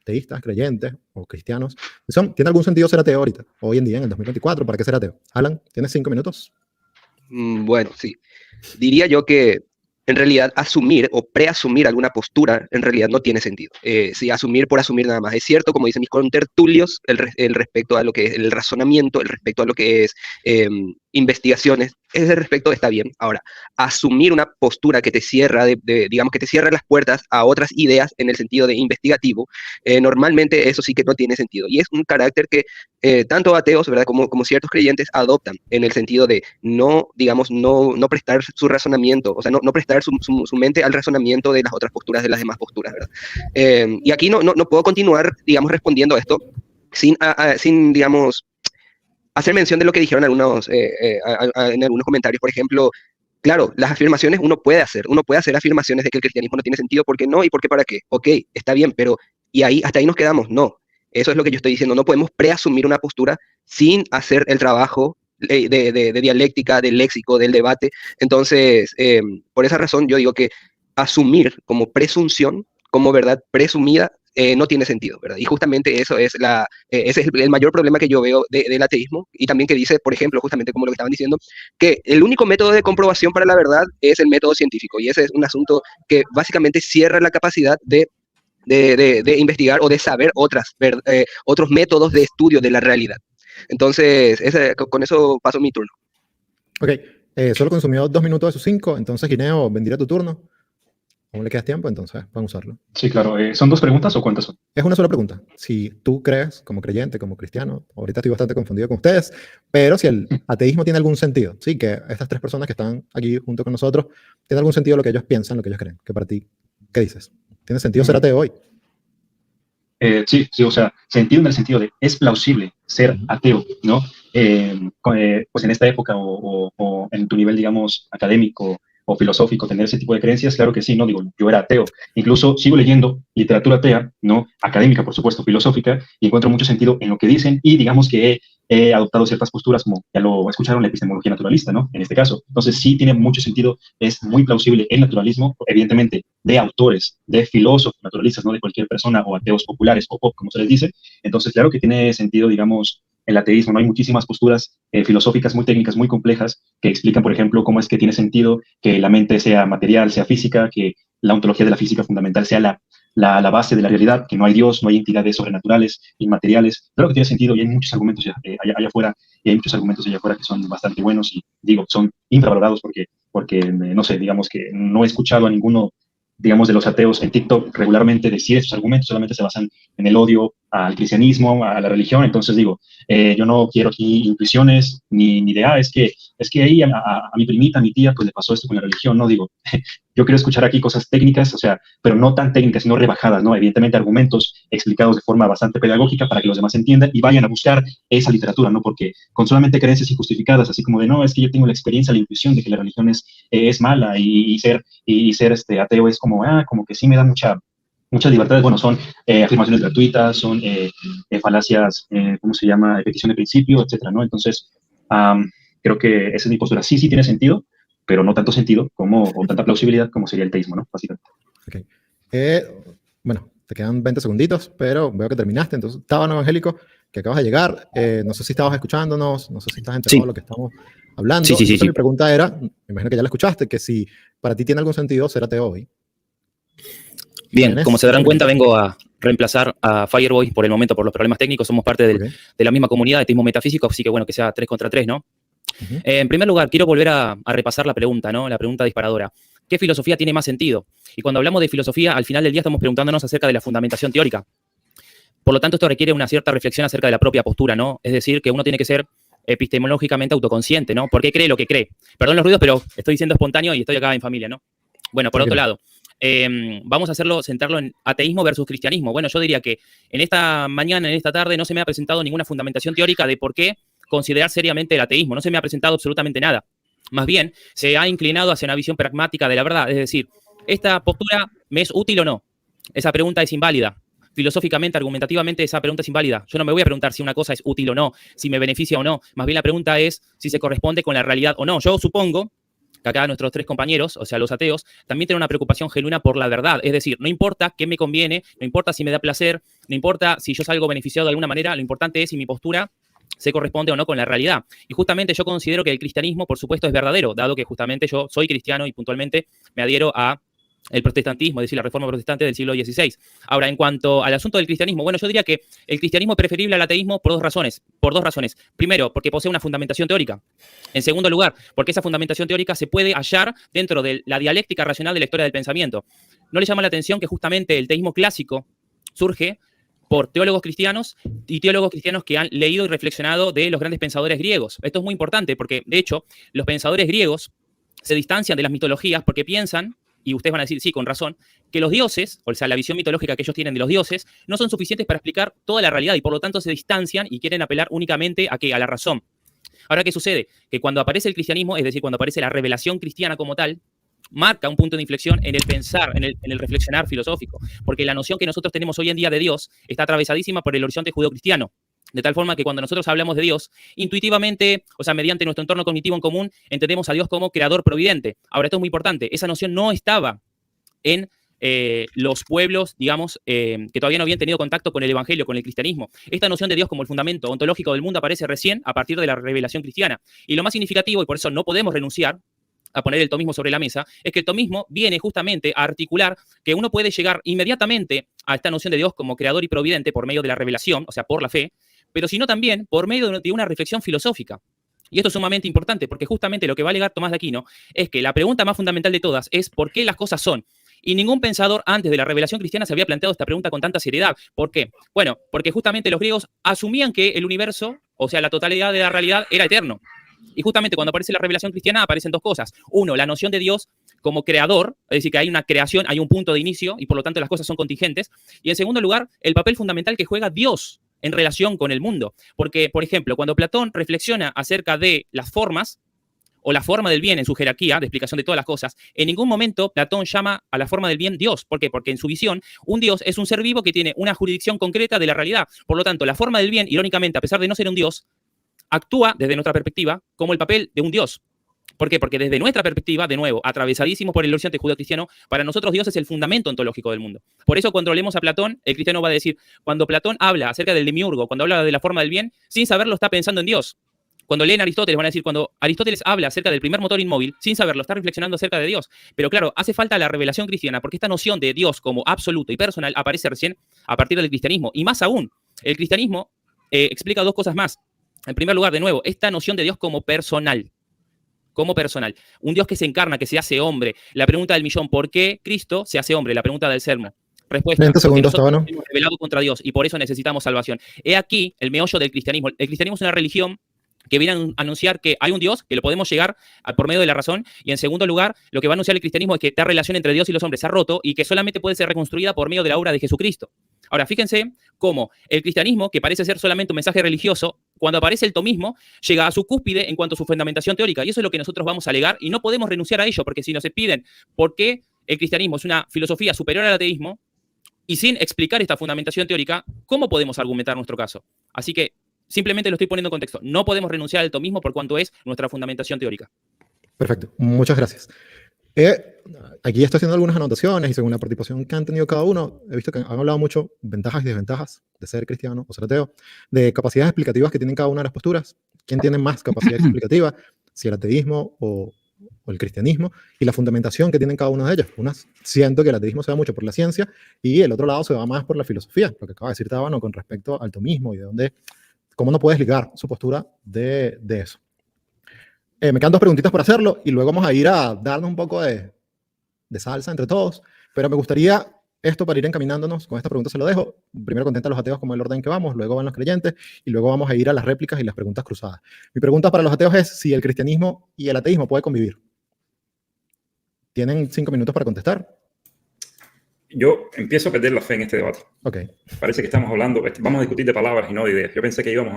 Speaker 7: teístas, creyentes o cristianos, ¿tiene algún sentido ser ateo ahorita? Hoy en día, en el 2024, ¿para qué ser ateo? Alan, ¿tienes 5 minutos?
Speaker 1: Bueno, sí. Diría yo que en realidad asumir o preasumir alguna postura en realidad no tiene sentido. Sí, asumir por asumir nada más. Es cierto, como dicen mis contertulios, el respecto a lo que es el razonamiento, el respecto a lo que es investigaciones, ese respecto está bien. Ahora, asumir una postura que te cierra, digamos que te cierra las puertas a otras ideas en el sentido de investigativo, normalmente eso sí que no tiene sentido. Y es un carácter que tanto ateos, ¿verdad?, como ciertos creyentes adoptan en el sentido de no, digamos, no prestar su razonamiento, o sea, no prestar su mente al razonamiento de las otras posturas, de las demás posturas, ¿verdad? Y aquí no puedo continuar, digamos, respondiendo a esto sin digamos, hacer mención de lo que dijeron en algunos comentarios. Por ejemplo, claro, las afirmaciones uno puede hacer afirmaciones de que el cristianismo no tiene sentido, ¿por qué no? ¿Y por qué para qué? Ok, está bien, pero y ahí, hasta ahí nos quedamos. No, eso es lo que yo estoy diciendo. No podemos preasumir una postura sin hacer el trabajo de dialéctica, del léxico, del debate. Entonces, por esa razón yo digo que asumir como presunción, como verdad presumida, no tiene sentido, ¿verdad? Y justamente eso es ese es el mayor problema que yo veo del ateísmo, y también que dice, por ejemplo, justamente como lo que estaban diciendo, que el único método de comprobación para la verdad es el método científico, y ese es un asunto que básicamente cierra la capacidad de investigar o de saber otros métodos de estudio de la realidad. Entonces, con eso paso mi turno.
Speaker 7: Ok, solo consumió 2 minutos de sus 5, entonces Guineo, vendría tu turno. ¿Cómo le queda tiempo? Entonces, vamos a usarlo.
Speaker 4: Sí, claro. ¿Son 2 preguntas o cuántas son?
Speaker 7: Es una sola pregunta. Si tú crees, como creyente, como cristiano, ahorita estoy bastante confundido con ustedes, pero si el ateísmo tiene algún sentido, sí, que estas 3 personas que están aquí junto con nosotros, tiene algún sentido lo que ellos piensan, lo que ellos creen, que para ti, ¿qué dices? ¿Tiene sentido ser ateo hoy?
Speaker 4: Sí, o sea, sentido en el sentido de es plausible ser ateo, ¿no? Pues en esta época o en tu nivel, digamos, académico o filosófico, tener ese tipo de creencias, claro que sí, ¿no? Digo, yo era ateo. Incluso sigo leyendo literatura atea, ¿no? Académica, por supuesto, filosófica, y encuentro mucho sentido en lo que dicen, y digamos que he adoptado ciertas posturas, como ya lo escucharon, la epistemología naturalista, ¿no? En este caso. Entonces, sí tiene mucho sentido, es muy plausible el naturalismo, evidentemente, de autores, de filósofos naturalistas, no de cualquier persona, o ateos populares, o pop, como se les dice. Entonces, claro que tiene sentido, digamos, el ateísmo, ¿no? Hay muchísimas posturas filosóficas muy técnicas, muy complejas, que explican, por ejemplo, cómo es que tiene sentido que la mente sea material, sea física, que la ontología de la física fundamental sea la base de la realidad, que no hay Dios, no hay entidades sobrenaturales, inmateriales. Claro que tiene sentido, y hay muchos argumentos allá afuera, y hay muchos argumentos allá afuera que son bastante buenos, y digo, son infravalorados porque no sé, digamos que no he escuchado a ninguno, digamos, de los ateos en TikTok regularmente decir esos argumentos, solamente se basan en el odio al cristianismo, a la religión. Entonces digo, yo no quiero aquí intuiciones ni de, es que ahí a mi primita, a mi tía, pues le pasó esto con la religión, no digo, yo quiero escuchar aquí cosas técnicas, o sea, pero no tan técnicas, sino rebajadas, ¿no? Evidentemente argumentos explicados de forma bastante pedagógica para que los demás entiendan y vayan a buscar esa literatura, ¿no? Porque con solamente creencias injustificadas, así como de, no, es que yo tengo la experiencia, la intuición de que la religión es mala y ser ateo es como que sí me da muchas libertades. Bueno, son afirmaciones gratuitas, son falacias, ¿cómo se llama? Petición de principio, etcétera, ¿no? Entonces, creo que esa es mi postura. Sí tiene sentido, pero no tanto sentido o tanta plausibilidad como sería el teísmo, ¿no? Básicamente.
Speaker 7: Okay. Bueno, te quedan 20 segunditos, pero veo que terminaste. Entonces, Tábano Evangélico, que acabas de llegar, no sé si estabas escuchándonos, no sé si estás enterado de lo que estamos hablando.
Speaker 2: Sí.
Speaker 7: Mi pregunta era, me imagino que ya la escuchaste, que si para ti tiene algún sentido ser ateo hoy.
Speaker 2: Bien, como se darán cuenta, vengo a reemplazar a Fireboy por el momento por los problemas técnicos. Somos parte de la misma comunidad de ateísmo metafísico, así que bueno, que sea 3 contra 3, ¿no? En primer lugar, quiero volver a repasar la pregunta, ¿no? La pregunta disparadora. ¿qué filosofía tiene más sentido? Y cuando hablamos de filosofía, al final del día estamos preguntándonos acerca de la fundamentación teórica. Por lo tanto, esto requiere una cierta reflexión acerca de la propia postura, ¿no? Es decir, que uno tiene que ser epistemológicamente autoconsciente, ¿no? ¿Por qué cree lo que cree? Perdón los ruidos, pero estoy siendo espontáneo y estoy acá en familia, ¿no? Bueno, por otro lado, vamos a centrarlo en ateísmo versus cristianismo. Bueno, yo diría que en esta mañana, en esta tarde, no se me ha presentado ninguna fundamentación teórica de por qué considerar seriamente el ateísmo. No se me ha presentado absolutamente nada. Más bien, se ha inclinado hacia una visión pragmática de la verdad. Es decir, ¿esta postura me es útil o no? Esa pregunta es inválida. Filosóficamente, argumentativamente, esa pregunta es inválida. Yo no me voy a preguntar si una cosa es útil o no, si me beneficia o no. Más bien la pregunta es si se corresponde con la realidad o no. Yo supongo que acá nuestros tres compañeros, o sea, los ateos, también tienen una preocupación genuina por la verdad. Es decir, no importa qué me conviene, no importa si me da placer, no importa si yo salgo beneficiado de alguna manera, lo importante es si mi postura se corresponde o no con la realidad. Y justamente yo considero que el cristianismo, por supuesto, es verdadero, dado que justamente yo soy cristiano y puntualmente me adhiero a el protestantismo, es decir, la reforma protestante del siglo XVI. Ahora, en cuanto al asunto del cristianismo, bueno, yo diría que el cristianismo es preferible al ateísmo por dos razones. Primero, porque posee una fundamentación teórica. En segundo lugar, porque esa fundamentación teórica se puede hallar dentro de la dialéctica racional de la historia del pensamiento. ¿No le llama la atención que justamente el teísmo clásico surge por teólogos cristianos y teólogos cristianos que han leído y reflexionado de los grandes pensadores griegos? Esto es muy importante porque, de hecho, los pensadores griegos se distancian de las mitologías porque piensan, y ustedes van a decir, sí, con razón, que los dioses, o sea, la visión mitológica que ellos tienen de los dioses, no son suficientes para explicar toda la realidad y por lo tanto se distancian y quieren apelar únicamente ¿a qué? A la razón. Ahora, ¿qué sucede? Que cuando aparece el cristianismo, es decir, cuando aparece la revelación cristiana como tal, marca un punto de inflexión en el pensar, en el reflexionar filosófico, porque la noción que nosotros tenemos hoy en día de Dios está atravesadísima por el horizonte judeocristiano. De tal forma que cuando nosotros hablamos de Dios, intuitivamente, o sea, mediante nuestro entorno cognitivo en común, entendemos a Dios como creador providente. Ahora, esto es muy importante. Esa noción no estaba en los pueblos, digamos, que todavía no habían tenido contacto con el evangelio, con el cristianismo. Esta noción de Dios como el fundamento ontológico del mundo aparece recién a partir de la revelación cristiana. Y lo más significativo, y por eso no podemos renunciar a poner el tomismo sobre la mesa, es que el tomismo viene justamente a articular que uno puede llegar inmediatamente a esta noción de Dios como creador y providente por medio de la revelación, o sea, por la fe, pero sino también por medio de una reflexión filosófica. Y esto es sumamente importante, porque justamente lo que va a alegar Tomás de Aquino es que la pregunta más fundamental de todas es ¿por qué las cosas son? Y ningún pensador antes de la revelación cristiana se había planteado esta pregunta con tanta seriedad. ¿Por qué? Bueno, porque justamente los griegos asumían que el universo, o sea, la totalidad de la realidad, era eterno. Y justamente cuando aparece la revelación cristiana aparecen dos cosas. Uno, la noción de Dios como creador, es decir, que hay una creación, hay un punto de inicio y por lo tanto las cosas son contingentes. Y en segundo lugar, el papel fundamental que juega Dios en relación con el mundo. Porque, por ejemplo, cuando Platón reflexiona acerca de las formas, o la forma del bien en su jerarquía de explicación de todas las cosas, en ningún momento Platón llama a la forma del bien Dios. ¿Por qué? Porque en su visión, un Dios es un ser vivo que tiene una jurisdicción concreta de la realidad. Por lo tanto, la forma del bien, irónicamente, a pesar de no ser un Dios, actúa, desde nuestra perspectiva, como el papel de un Dios. ¿Por qué? Porque desde nuestra perspectiva, de nuevo, atravesadísimos por el horizonte judeocristiano, para nosotros Dios es el fundamento ontológico del mundo. Por eso cuando leemos a Platón, el cristiano va a decir, cuando Platón habla acerca del demiurgo, cuando habla de la forma del bien, sin saberlo está pensando en Dios. Cuando leen a Aristóteles van a decir, cuando Aristóteles habla acerca del primer motor inmóvil, sin saberlo, está reflexionando acerca de Dios. Pero claro, hace falta la revelación cristiana, porque esta noción de Dios como absoluto y personal aparece recién a partir del cristianismo. Y más aún, el cristianismo explica dos cosas más. En primer lugar, de nuevo, esta noción de Dios como personal. Como personal. Un Dios que se encarna, que se hace hombre. La pregunta del millón, ¿por qué Cristo se hace hombre? La pregunta del sermo. Respuesta,
Speaker 7: 20 segundos,
Speaker 2: nosotros
Speaker 7: ¿no?
Speaker 2: hemos rebelado contra Dios y por eso necesitamos salvación. He aquí el meollo del cristianismo. El cristianismo es una religión que viene a anunciar que hay un Dios, que lo podemos llegar por medio de la razón, y en segundo lugar, lo que va a anunciar el cristianismo es que esta relación entre Dios y los hombres se ha roto y que solamente puede ser reconstruida por medio de la obra de Jesucristo. Ahora, fíjense cómo el cristianismo, que parece ser solamente un mensaje religioso, cuando aparece el tomismo, llega a su cúspide en cuanto a su fundamentación teórica, y eso es lo que nosotros vamos a alegar, y no podemos renunciar a ello, porque si nos piden por qué el cristianismo es una filosofía superior al ateísmo, y sin explicar esta fundamentación teórica, ¿cómo podemos argumentar nuestro caso? Así que simplemente lo estoy poniendo en contexto. No podemos renunciar al tomismo por cuanto es nuestra fundamentación teórica.
Speaker 7: Perfecto, muchas gracias. Aquí estoy haciendo algunas anotaciones y según la participación que han tenido cada uno, he visto que han hablado mucho ventajas y desventajas de ser cristiano o ser ateo, de capacidades explicativas que tienen cada una de las posturas. ¿Quién tiene más capacidad explicativa? Si el ateísmo o el cristianismo, y la fundamentación que tienen cada una de ellas. Unas siento que el ateísmo se va mucho por la ciencia y el otro lado se va más por la filosofía, lo que acaba de decir Tábano con respecto al tomismo y de dónde, cómo no puedes ligar su postura de eso. Me quedan dos preguntitas por hacerlo y luego vamos a ir a darnos un poco de de salsa entre todos, pero me gustaría esto para ir encaminándonos. Con esta pregunta se lo dejo. Primero contenta a los ateos como el orden que vamos, luego van los creyentes y luego vamos a ir a las réplicas y las preguntas cruzadas. Mi pregunta para los ateos es si el cristianismo y el ateísmo pueden convivir. ¿Tienen 5 minutos para contestar?
Speaker 5: Yo empiezo a perder la fe en este debate.
Speaker 7: Ok.
Speaker 5: Parece que estamos hablando, vamos a discutir de palabras y no de ideas. Yo pensé que íbamos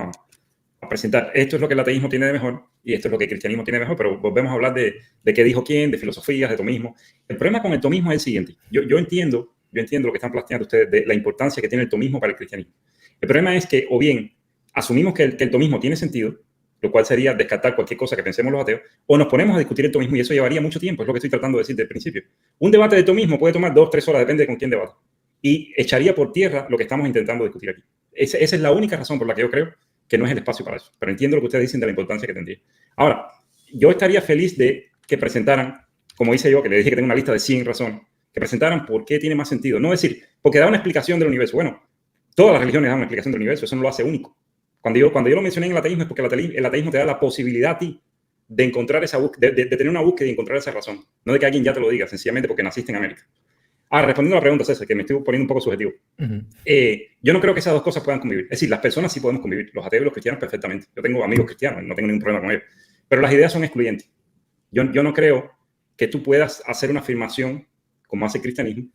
Speaker 5: a presentar, esto es lo que el ateísmo tiene de mejor y esto es lo que el cristianismo tiene de mejor, pero volvemos a hablar de qué dijo quién, de filosofías, de tomismo. El problema con el tomismo es el siguiente. Yo entiendo lo que están planteando ustedes de la importancia que tiene el tomismo para el cristianismo. El problema es que o bien asumimos que el tomismo tiene sentido, lo cual sería descartar cualquier cosa que pensemos los ateos, o nos ponemos a discutir el tomismo y eso llevaría mucho tiempo, es lo que estoy tratando de decir desde el principio. Un debate de tomismo puede tomar 2 o 3 horas, depende de con quién debate, y echaría por tierra lo que estamos intentando discutir aquí. Esa es la única razón por la que yo creo que no es el espacio para eso, pero entiendo lo que ustedes dicen de la importancia que tendría. Ahora, yo estaría feliz de que presentaran, como hice yo, que le dije que tengo una lista de 100 razones, que presentaran por qué tiene más sentido. No decir, porque da una explicación del universo. Bueno, todas las religiones dan una explicación del universo, eso no lo hace único. Cuando yo lo mencioné en el ateísmo es porque el ateísmo te da la posibilidad a ti de encontrar esa búsqueda, de tener una búsqueda y encontrar esa razón. No de que alguien ya te lo diga, sencillamente porque naciste en América. Ahora, respondiendo a la pregunta, César, que me estoy poniendo un poco subjetivo. Yo no creo que esas dos cosas puedan convivir. Es decir, las personas sí podemos convivir, los ateos y los cristianos perfectamente. Yo tengo amigos cristianos, no tengo ningún problema con ellos. Pero las ideas son excluyentes. Yo no creo que tú puedas hacer una afirmación, como hace el cristianismo,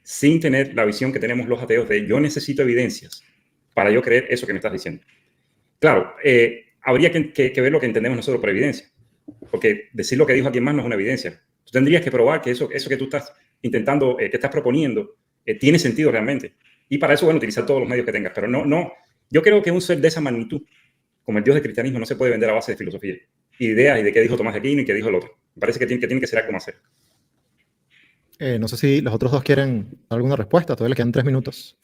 Speaker 5: sin tener la visión que tenemos los ateos de yo necesito evidencias para yo creer eso que me estás diciendo. Claro, habría que ver lo que entendemos nosotros por evidencia, porque decir lo que dijo alguien más no es una evidencia. Tú tendrías que probar que eso que tú estás intentando, que estás proponiendo, tiene sentido realmente. Y para eso, bueno, utilizar todos los medios que tengas. Pero no, yo creo que un ser de esa magnitud, como el Dios del cristianismo, no se puede vender a base de filosofía, ideas y de qué dijo Tomás de Aquino y qué dijo el otro. Me parece que tiene que ser algo más serio.
Speaker 7: No sé si los otros dos quieren alguna respuesta. Todavía le quedan 3 minutos.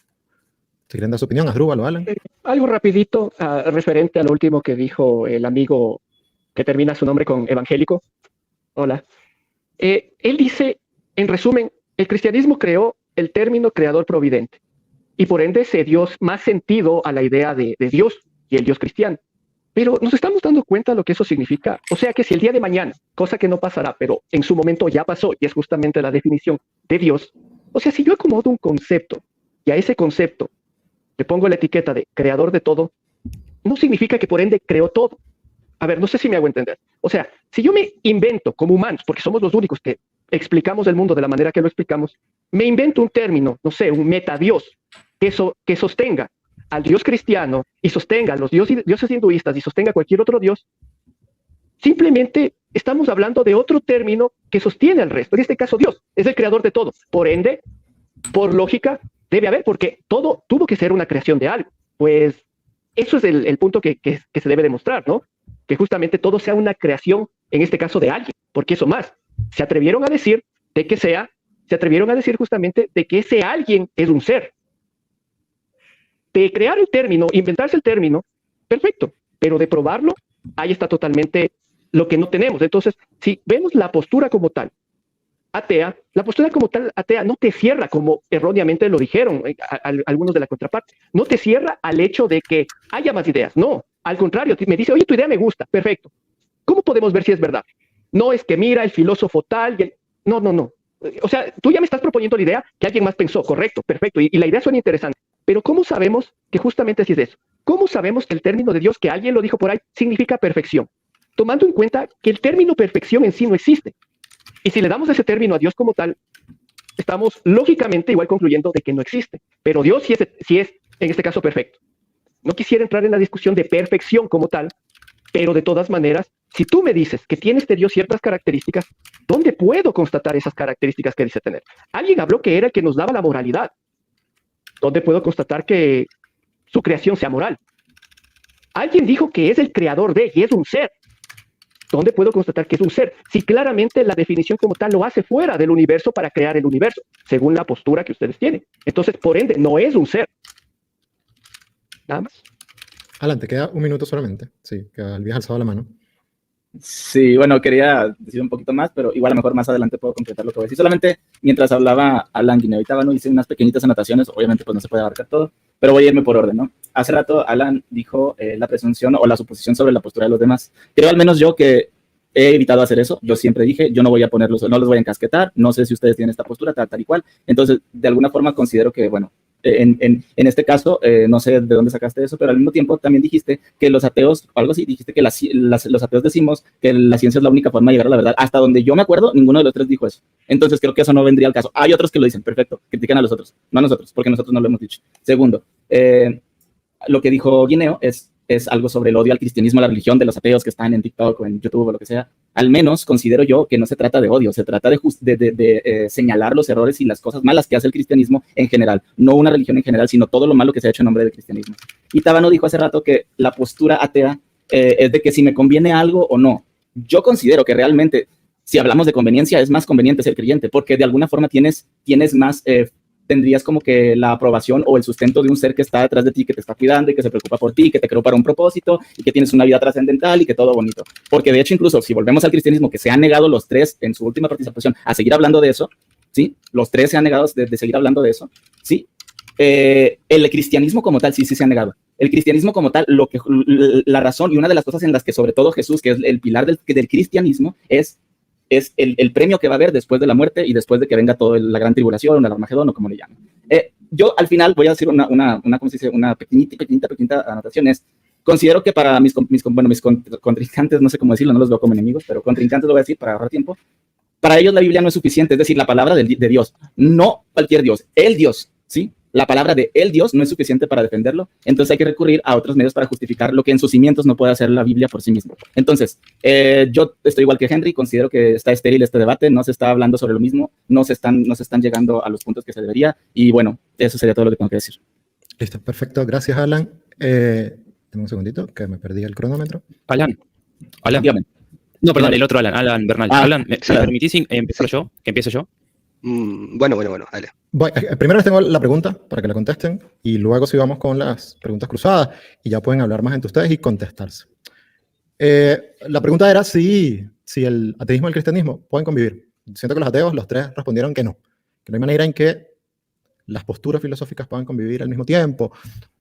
Speaker 7: Si quieren dar su opinión, Asdrúbal o Alan.
Speaker 6: Algo rapidito referente a lo último que dijo el amigo que termina su nombre con evangélico. Hola. Él dice, en resumen, el cristianismo creó el término creador providente y por ende se dio más sentido a la idea de Dios y el Dios cristiano. Pero nos estamos dando cuenta de lo que eso significa. O sea que si el día de mañana, cosa que no pasará, pero en su momento ya pasó y es justamente la definición de Dios, o sea, si yo acomodo un concepto y a ese concepto le pongo la etiqueta de creador de todo, no significa que por ende creó todo. A ver, no sé si me hago entender. O sea, si yo me invento como humanos, porque somos los únicos que explicamos el mundo de la manera que lo explicamos, me invento un término, no sé, un metadios, que sostenga al Dios cristiano y sostenga a los dioses hinduistas y sostenga cualquier otro Dios, simplemente estamos hablando de otro término que sostiene al resto. En este caso, Dios es el creador de todo. Por ende, por lógica, debe haber, porque todo tuvo que ser una creación de algo. Pues eso es el punto que se debe demostrar, ¿no? Que justamente todo sea una creación, en este caso de alguien, porque eso más, se atrevieron a decir justamente de que ese alguien es un ser. De crear el término, inventarse el término, perfecto, pero de probarlo, ahí está totalmente lo que no tenemos. Entonces, si vemos la postura como tal, atea, la postura como tal atea no te cierra, como erróneamente lo dijeron algunos de la contraparte, no te cierra al hecho de que haya más ideas, no, al contrario, me dice, oye, tu idea me gusta, perfecto. ¿Cómo podemos ver si es verdad? No es que mira el filósofo tal, no. O sea, tú ya me estás proponiendo la idea que alguien más pensó, correcto, perfecto, y la idea suena interesante, pero ¿cómo sabemos que justamente así es eso? ¿Cómo sabemos que el término de Dios, que alguien lo dijo por ahí, significa perfección? Tomando en cuenta que el término perfección en sí no existe. Y si le damos ese término a Dios como tal, estamos lógicamente igual concluyendo de que no existe. Pero Dios sí es en este caso perfecto. No quisiera entrar en la discusión de perfección como tal, pero de todas maneras, si tú me dices que tiene este Dios ciertas características, ¿dónde puedo constatar esas características que dice tener? Alguien habló que era el que nos daba la moralidad. ¿Dónde puedo constatar que su creación sea moral? Alguien dijo que es el creador de y es un ser. ¿Dónde puedo constatar que es un ser? Si claramente la definición como tal lo hace fuera del universo para crear el universo, según la postura que ustedes tienen. Entonces, por ende, no es un ser. Nada más.
Speaker 7: Alan, te queda 1 minuto solamente. Sí, que habías alzado la mano.
Speaker 3: Sí, bueno, quería decir un poquito más, pero igual a lo mejor más adelante puedo completar lo que voy a decir. Solamente mientras hablaba Alan Guineavita, hice unas pequeñitas anotaciones, obviamente pues no se puede abarcar todo, pero voy a irme por orden, ¿no? Hace rato Alan dijo la presunción o la suposición sobre la postura de los demás. Creo al menos yo que he evitado hacer eso. Yo siempre dije, yo no voy a ponerlos, no los voy a encasquetar, no sé si ustedes tienen esta postura, tal y cual. Entonces, de alguna forma considero que, bueno, en este caso, no sé de dónde sacaste eso, pero al mismo tiempo también dijiste que los ateos, o algo así, dijiste que los ateos decimos que la ciencia es la única forma de llegar a la verdad. Hasta donde yo me acuerdo, ninguno de los tres dijo eso. Entonces creo que eso no vendría al caso. Hay otros que lo dicen, perfecto, critican a los otros, no a nosotros, porque nosotros no lo hemos dicho. Segundo, lo que dijo Guineo es algo sobre el odio al cristianismo, a la religión de los ateos que están en TikTok o en YouTube o lo que sea. Al menos considero yo que no se trata de odio, se trata de señalar los errores y las cosas malas que hace el cristianismo en general, no una religión en general, sino todo lo malo que se ha hecho en nombre del cristianismo. Y Tábano dijo hace rato que la postura atea es de que si me conviene algo o no. Yo considero que realmente, si hablamos de conveniencia, es más conveniente ser creyente, porque de alguna forma tienes más... tendrías como que la aprobación o el sustento de un ser que está detrás de ti, que te está cuidando y que se preocupa por ti, que te creó para un propósito y que tienes una vida trascendental y que todo bonito. Porque de hecho, incluso si volvemos al cristianismo, que se han negado los tres en su última participación a seguir hablando de eso, ¿sí? Los tres se han negado de seguir hablando de eso, ¿sí? El cristianismo como tal, sí se ha negado. El cristianismo como tal, la razón y una de las cosas en las que sobre todo Jesús, que es el pilar del cristianismo, es el premio que va a haber después de la muerte y después de que venga toda la gran tribulación, el Armagedón o como le llaman. Yo al final voy a decir ¿cómo se dice? Una pequeñita anotación. Considero que para mis contrincantes, no sé cómo decirlo, no los veo como enemigos, pero contrincantes lo voy a decir para ahorrar tiempo. Para ellos la Biblia no es suficiente, es decir, la palabra de Dios, no cualquier Dios, el Dios, ¿sí? La palabra de el Dios no es suficiente para defenderlo, entonces hay que recurrir a otros medios para justificar lo que en sus cimientos no puede hacer la Biblia por sí mismo. Entonces, yo estoy igual que Henry, considero que está estéril este debate, no se está hablando sobre lo mismo, no se están llegando a los puntos que se debería, y bueno, eso sería todo lo que tengo que decir.
Speaker 7: Listo, perfecto, gracias Alan. Dame un segundito, que me perdí el cronómetro.
Speaker 2: Alan.
Speaker 3: Dígame.
Speaker 2: No, perdón, el otro Alan Bernal. Alan, ¿me
Speaker 1: claro.
Speaker 2: permitís empezar yo? ¿Que empiece yo?
Speaker 1: Bueno, dale.
Speaker 7: Primero les tengo la pregunta para que la contesten y luego si vamos con las preguntas cruzadas y ya pueden hablar más entre ustedes y contestarse. La pregunta era si el ateísmo y el cristianismo pueden convivir. Siento que los ateos, los tres, respondieron que no hay manera en que las posturas filosóficas puedan convivir al mismo tiempo,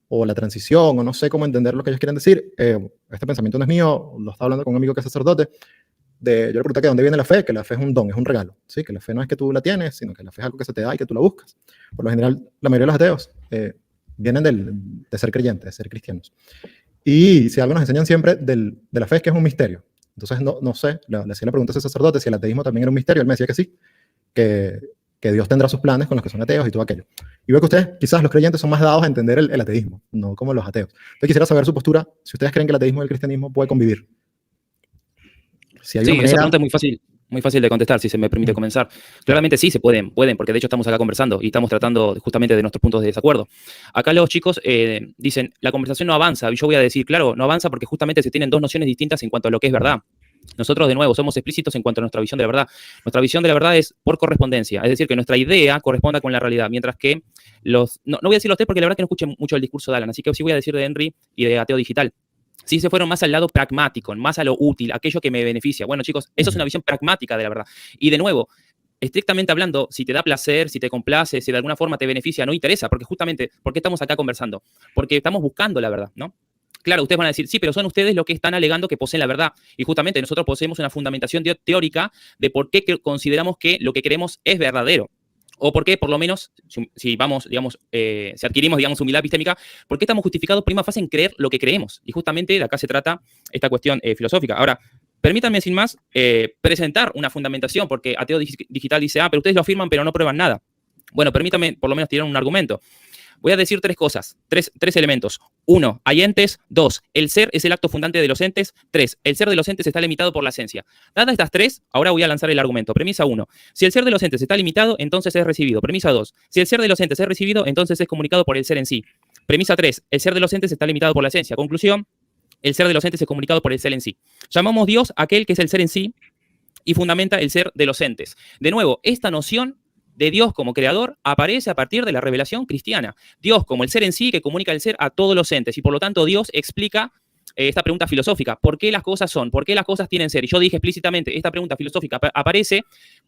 Speaker 7: o la transición, o no sé cómo entender lo que ellos quieren decir. Este pensamiento no es mío, lo estaba hablando con un amigo que es sacerdote. Yo le pregunté que de dónde viene la fe, que la fe es un don, es un regalo, ¿sí? Que la fe no es que tú la tienes, sino que la fe es algo que se te da y que tú la buscas. Por lo general, la mayoría de los ateos vienen de ser creyentes, de ser cristianos. Y si algo nos enseñan siempre de la fe es que es un misterio. Entonces, no sé, le hacía la pregunta a ese sacerdote si el ateísmo también era un misterio. Él me decía que sí, que Dios tendrá sus planes con los que son ateos y todo aquello. Y veo que ustedes, quizás los creyentes, son más dados a entender el ateísmo, no como los ateos. Entonces quisiera saber su postura, si ustedes creen que el ateísmo y el cristianismo pueden convivir. Si hay
Speaker 2: Sí,
Speaker 7: una
Speaker 2: esa
Speaker 7: manera...
Speaker 2: pregunta es muy fácil de contestar, si se me permite comenzar. Claramente sí se pueden, porque de hecho estamos acá conversando y estamos tratando justamente de nuestros puntos de desacuerdo. Acá los chicos dicen, la conversación no avanza, y yo voy a decir, claro, no avanza porque justamente se tienen dos nociones distintas en cuanto a lo que es verdad. Nosotros, de nuevo, somos explícitos en cuanto a nuestra visión de la verdad. Nuestra visión de la verdad es por correspondencia, es decir, que nuestra idea corresponda con la realidad, mientras que no voy a decir los tres porque la verdad que no escuché mucho el discurso de Alan, así que sí voy a decir de Henry y de Ateo Digital. Sí se fueron más al lado pragmático, más a lo útil, aquello que me beneficia. Bueno, chicos, eso es una visión pragmática de la verdad. Y de nuevo, estrictamente hablando, si te da placer, si te complace, si de alguna forma te beneficia, no interesa, porque justamente, ¿por qué estamos acá conversando? Porque estamos buscando la verdad, ¿no? Claro, ustedes van a decir, sí, pero son ustedes los que están alegando que poseen la verdad. Y justamente nosotros poseemos una fundamentación teórica de por qué consideramos que lo que queremos es verdadero. O por qué, por lo menos, si vamos, digamos, si adquirimos, digamos, humildad epistémica, ¿por qué estamos justificados prima facie en creer lo que creemos? Y justamente de acá se trata esta cuestión filosófica. Ahora, permítanme, sin más, presentar una fundamentación, porque Ateo Digital dice, pero ustedes lo afirman, pero no prueban nada. Bueno, permítanme, por lo menos, tirar un argumento. Voy a decir tres cosas, tres elementos. 1, hay entes. 2, el ser es el acto fundante de los entes. 3, el ser de los entes está limitado por la esencia. Dadas estas tres, ahora voy a lanzar el argumento. Premisa 1, si el ser de los entes está limitado, entonces es recibido. Premisa 2, si el ser de los entes es recibido, entonces es comunicado por el ser en sí. Premisa 3, el ser de los entes está limitado por la esencia. Conclusión, el ser de los entes es comunicado por el ser en sí. Llamamos Dios aquel que es el ser en sí y fundamenta el ser de los entes. De nuevo, esta noción de Dios como creador aparece a partir de la revelación cristiana. Dios como el ser en sí que comunica el ser a todos los entes y por lo tanto Dios explica esta pregunta filosófica, ¿por qué las cosas son? ¿Por qué las cosas tienen ser? Y yo dije explícitamente, esta pregunta filosófica aparece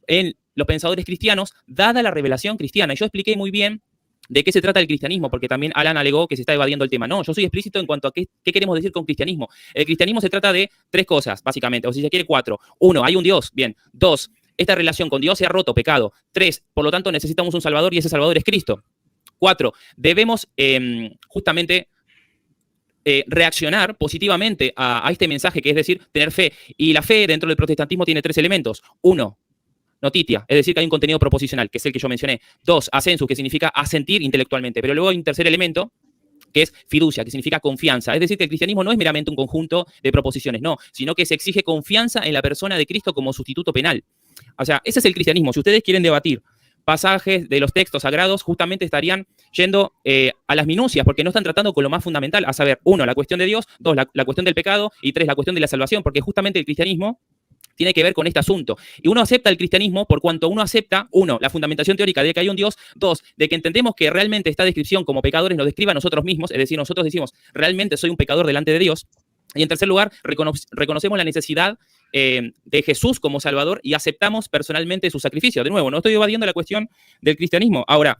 Speaker 2: en los pensadores cristianos dada la revelación cristiana. Y yo expliqué muy bien ¿de qué se trata el cristianismo? Porque también Alan alegó que se está evadiendo el tema. No, yo soy explícito en cuanto a qué queremos decir con cristianismo. El cristianismo se trata de 3 cosas, básicamente, o si se quiere 4. 1, hay un Dios, bien. 2, esta relación con Dios se ha roto, pecado. 3, por lo tanto necesitamos un Salvador y ese Salvador es Cristo. 4, debemos justamente reaccionar positivamente a este mensaje, que es decir, tener fe. Y la fe dentro del protestantismo tiene 3 elementos. 1, notitia, es decir, que hay un contenido proposicional, que es el que yo mencioné. 2, ascensus, que significa asentir intelectualmente. Pero luego hay un tercer elemento, que es fiducia, que significa confianza. Es decir, que el cristianismo no es meramente un conjunto de proposiciones, no, sino que se exige confianza en la persona de Cristo como sustituto penal. O sea, ese es el cristianismo. Si ustedes quieren debatir pasajes de los textos sagrados, justamente estarían yendo a las minucias, porque no están tratando con lo más fundamental, a saber, 1, la cuestión de Dios, 2, la cuestión del pecado, y 3, la cuestión de la salvación, porque justamente el cristianismo tiene que ver con este asunto. Y uno acepta el cristianismo por cuanto uno acepta, 1, la fundamentación teórica de que hay un Dios, 2, de que entendemos que realmente esta descripción como pecadores nos describe a nosotros mismos, es decir, nosotros decimos, realmente soy un pecador delante de Dios. Y en tercer lugar, reconocemos la necesidad de Jesús como Salvador y aceptamos personalmente su sacrificio. De nuevo, no estoy evadiendo la cuestión del cristianismo. Ahora,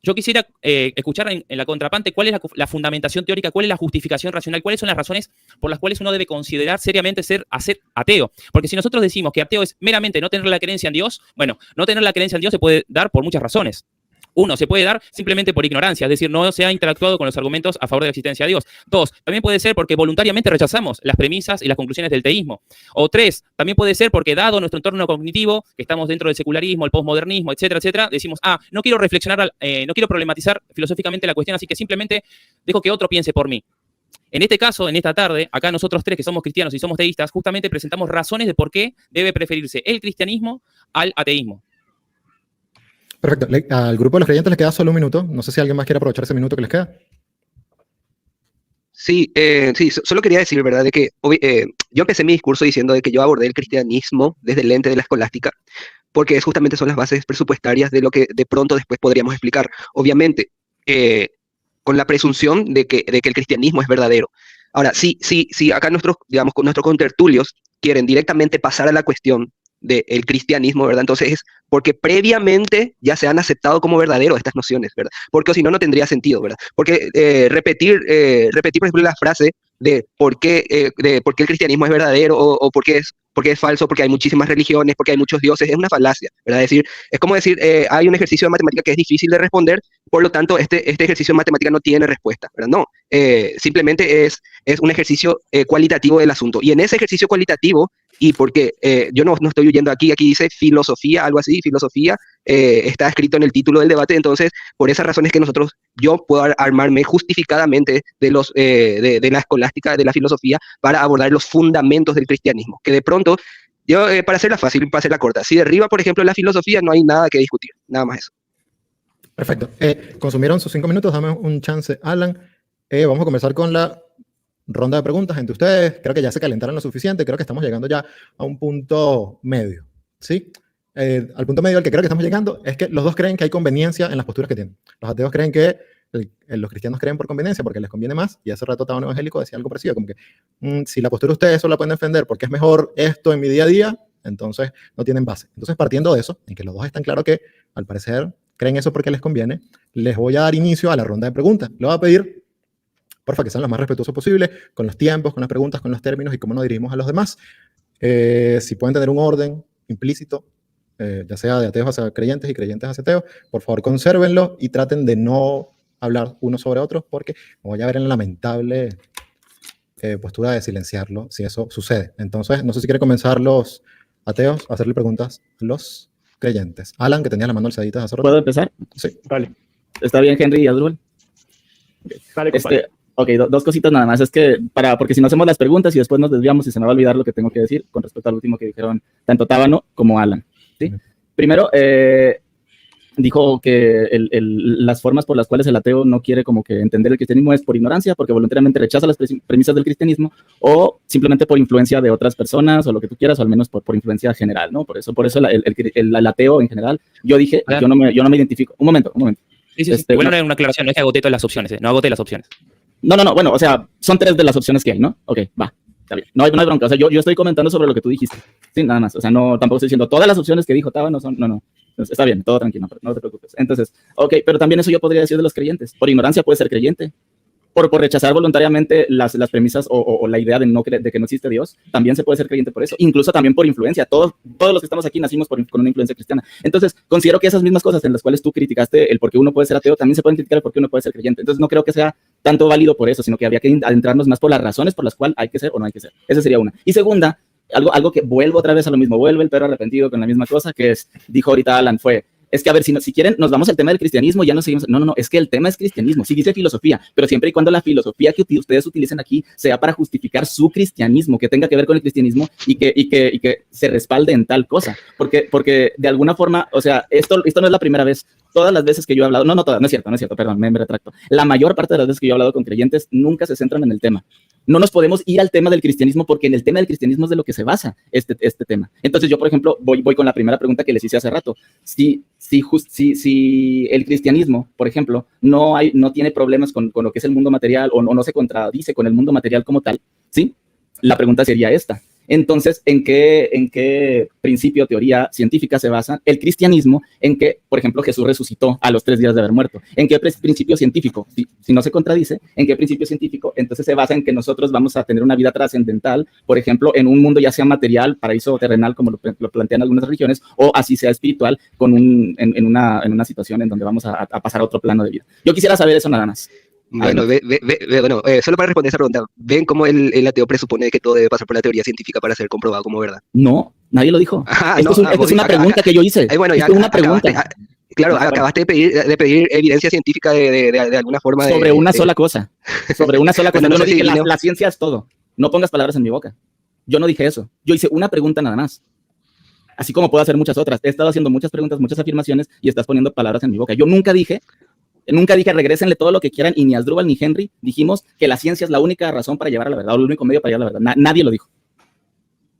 Speaker 2: yo quisiera escuchar en la contraparte cuál es la fundamentación teórica, cuál es la justificación racional, cuáles son las razones por las cuales uno debe considerar seriamente ser ateo. Porque si nosotros decimos que ateo es meramente no tener la creencia en Dios, bueno, no tener la creencia en Dios se puede dar por muchas razones. 1, se puede dar simplemente por ignorancia, es decir, no se ha interactuado con los argumentos a favor de la existencia de Dios. 2, también puede ser porque voluntariamente rechazamos las premisas y las conclusiones del teísmo. O 3, también puede ser porque dado nuestro entorno cognitivo, que estamos dentro del secularismo, el posmodernismo, etcétera, etcétera, decimos, no quiero reflexionar, no quiero problematizar filosóficamente la cuestión, así que simplemente dejo que otro piense por mí. En este caso, en esta tarde, acá nosotros 3 que somos cristianos y somos teístas, justamente presentamos razones de por qué debe preferirse el cristianismo al ateísmo.
Speaker 7: Perfecto. Al grupo de los creyentes les queda solo 1 minuto. No sé si alguien más quiere aprovechar ese minuto que les queda.
Speaker 1: Sí, solo quería decir, ¿verdad?, de que yo empecé mi discurso diciendo de que yo abordé el cristianismo desde el lente de la escolástica, porque justamente son las bases presupuestarias de lo que de pronto después podríamos explicar. Obviamente, con la presunción de que el cristianismo es verdadero. Ahora, sí, acá nuestros contertulios quieren directamente pasar a la cuestión del cristianismo, ¿verdad? Entonces es porque previamente ya se han aceptado como verdaderos estas nociones, ¿verdad? Porque si no, no tendría sentido, ¿verdad? Porque repetir, por ejemplo, la frase de por qué el cristianismo es verdadero o por qué es falso, porque hay muchísimas religiones, porque hay muchos dioses, es una falacia, ¿verdad? Es decir, es como decir, hay un ejercicio de matemática que es difícil de responder, por lo tanto, este ejercicio de matemática no tiene respuesta, ¿verdad? No, simplemente es un ejercicio cualitativo del asunto. Y en ese ejercicio cualitativo, y porque yo no estoy huyendo aquí dice filosofía, algo así, filosofía, está escrito en el título del debate, entonces por esas razones que yo puedo armarme justificadamente de la escolástica, de la filosofía, para abordar los fundamentos del cristianismo, que de pronto, yo para hacerla fácil, para hacerla corta, si derriba, por ejemplo, la filosofía, no hay nada que discutir, nada más eso.
Speaker 7: Perfecto. Consumieron sus 5 minutos, dame un chance, Alan. Vamos a comenzar con la ronda de preguntas entre ustedes. Creo que ya se calentaron lo suficiente, creo que estamos llegando ya a un punto medio, ¿sí? Al punto medio al que creo que estamos llegando es que los dos creen que hay conveniencia en las posturas que tienen. Los ateos creen que los cristianos creen por conveniencia porque les conviene más, y hace rato Tabano Evangélico decía algo parecido, como que si la postura de ustedes solo la pueden defender porque es mejor esto en mi día a día, entonces no tienen base. Entonces, partiendo de eso, en que los dos están claros que al parecer creen eso porque les conviene, les voy a dar inicio a la ronda de preguntas. Le voy a pedir, porfa, que sean lo más respetuosos posible con los tiempos, con las preguntas, con los términos y cómo nos dirigimos a los demás. Si pueden tener un orden implícito, ya sea de ateos hacia creyentes y creyentes hacia ateos, por favor consérvenlo y traten de no hablar unos sobre otros, porque me voy a ver en la lamentable postura de silenciarlo si eso sucede. Entonces, no sé si quiere comenzar los ateos a hacerle preguntas a los creyentes. Alan, que tenía la mano alzadita hace rato.
Speaker 3: ¿Puedo empezar?
Speaker 7: Sí.
Speaker 6: Vale,
Speaker 3: ¿Está bien, Henry y Adrubal?
Speaker 6: vale, compadre.
Speaker 3: Ok, dos cositas nada más. Es que porque si no hacemos las preguntas y después nos desviamos y se me va a olvidar lo que tengo que decir con respecto al último que dijeron tanto Tábano como Alan, ¿sí? Primero, dijo que las formas por las cuales el ateo no quiere como que entender el cristianismo es por ignorancia, porque voluntariamente rechaza las premisas del cristianismo, o simplemente por influencia de otras personas, o lo que tú quieras, o al menos por influencia general, ¿no? Por eso el ateo en general, yo dije, yo no me identifico. Un momento.
Speaker 2: Sí. Bueno, una aclaración, no es que agoté todas las opciones, no agoté las opciones.
Speaker 3: No, bueno, o sea, son 3 de las opciones que hay, ¿no? Ok, va, está bien. No hay bronca, o sea, yo estoy comentando sobre lo que tú dijiste, sí, nada más, o sea, no, tampoco estoy diciendo todas las opciones que dijo Taba, no. Entonces, está bien, todo tranquilo, no te preocupes. Entonces, ok, pero también eso yo podría decir de los creyentes. Por ignorancia puede ser creyente. Por rechazar voluntariamente las premisas o la idea de que no existe Dios, también se puede ser creyente por eso. Incluso también por influencia. Todos los que estamos aquí nacimos con una influencia cristiana. Entonces, considero que esas mismas cosas en las cuales tú criticaste el por qué uno puede ser ateo, también se pueden criticar el por qué uno puede ser creyente. Entonces, no creo que sea tanto válido por eso, sino que habría que adentrarnos más por las razones por las cuales hay que ser o no hay que ser. Esa sería una. Y segunda, algo que vuelvo otra vez a lo mismo, vuelve el perro arrepentido con la misma cosa, que dijo ahorita Alan, es que, a ver, si quieren, nos vamos al tema del cristianismo, ya no seguimos. No, es que el tema es cristianismo. Sí dice filosofía, pero siempre y cuando la filosofía que ustedes utilicen aquí sea para justificar su cristianismo, que tenga que ver con el cristianismo y que se respalde en tal cosa. Porque de alguna forma, o sea, esto no es la primera vez. Todas las veces que yo he hablado, no todas, no es cierto, perdón, me retracto. La mayor parte de las veces que yo he hablado con creyentes nunca se centran en el tema. No nos podemos ir al tema del cristianismo porque en el tema del cristianismo es de lo que se basa este tema. Entonces yo, por ejemplo, voy con la primera pregunta que les hice hace rato. Si el cristianismo, por ejemplo, no tiene problemas con lo que es el mundo material o no se contradice con el mundo material como tal, ¿sí? La pregunta sería esta. Entonces, ¿en qué principio, teoría científica se basa el cristianismo? En que, por ejemplo, Jesús resucitó a los 3 días de haber muerto. ¿En qué principio científico? Si no se contradice, ¿en qué principio científico? Entonces se basa en que nosotros vamos a tener una vida trascendental, por ejemplo, en un mundo ya sea material, paraíso terrenal, como lo plantean algunas religiones, o así sea espiritual, en una situación en donde vamos a pasar a otro plano de vida. Yo quisiera saber eso nada más.
Speaker 1: Bueno, solo para responder esa pregunta, ¿ven cómo el ateo presupone que todo debe pasar por la teoría científica para ser comprobado como verdad?
Speaker 3: No, nadie lo dijo. Esto es una pregunta que yo hice.
Speaker 1: Bueno, ya
Speaker 3: es una pregunta.
Speaker 1: Claro, acabaste de pedir evidencia científica de alguna forma.
Speaker 3: Sobre una sola cosa. Sobre una sola cosa.
Speaker 1: No
Speaker 3: Yo no
Speaker 1: sé
Speaker 3: dije
Speaker 1: si
Speaker 3: la ciencia es todo. No pongas palabras en mi boca. Yo no dije eso. Yo hice una pregunta nada más. Así como puedo hacer muchas otras. He estado haciendo muchas preguntas, muchas afirmaciones y estás poniendo palabras en mi boca. Yo nunca dije regrésenle todo lo que quieran y ni Asdrúbal ni Henry dijimos que la ciencia es la única razón para llevar a la verdad o el único medio para llevar a la verdad. Nadie lo dijo.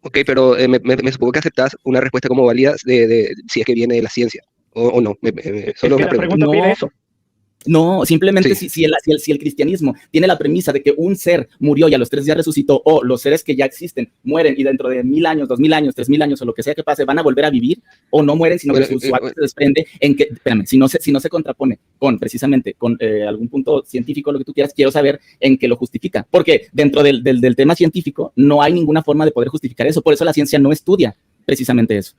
Speaker 1: Ok, pero me supongo que aceptas una respuesta como válida de si es que viene de la ciencia o no. Solo
Speaker 6: es que
Speaker 1: una
Speaker 6: la pregunta
Speaker 3: No.
Speaker 6: pide eso.
Speaker 3: No, simplemente
Speaker 1: Sí.
Speaker 3: si el cristianismo tiene la premisa de que un ser murió y a los 3 días resucitó, o los seres que ya existen mueren y dentro de 1000 años, 2000 años, 3000 años o lo que sea que pase van a volver a vivir, o no mueren, sino que su alma se desprende en que, espérame, si no se contrapone precisamente con algún punto científico, lo que tú quieras, quiero saber en qué lo justifica, porque dentro del tema científico no hay ninguna forma de poder justificar eso, por eso la ciencia no estudia precisamente eso.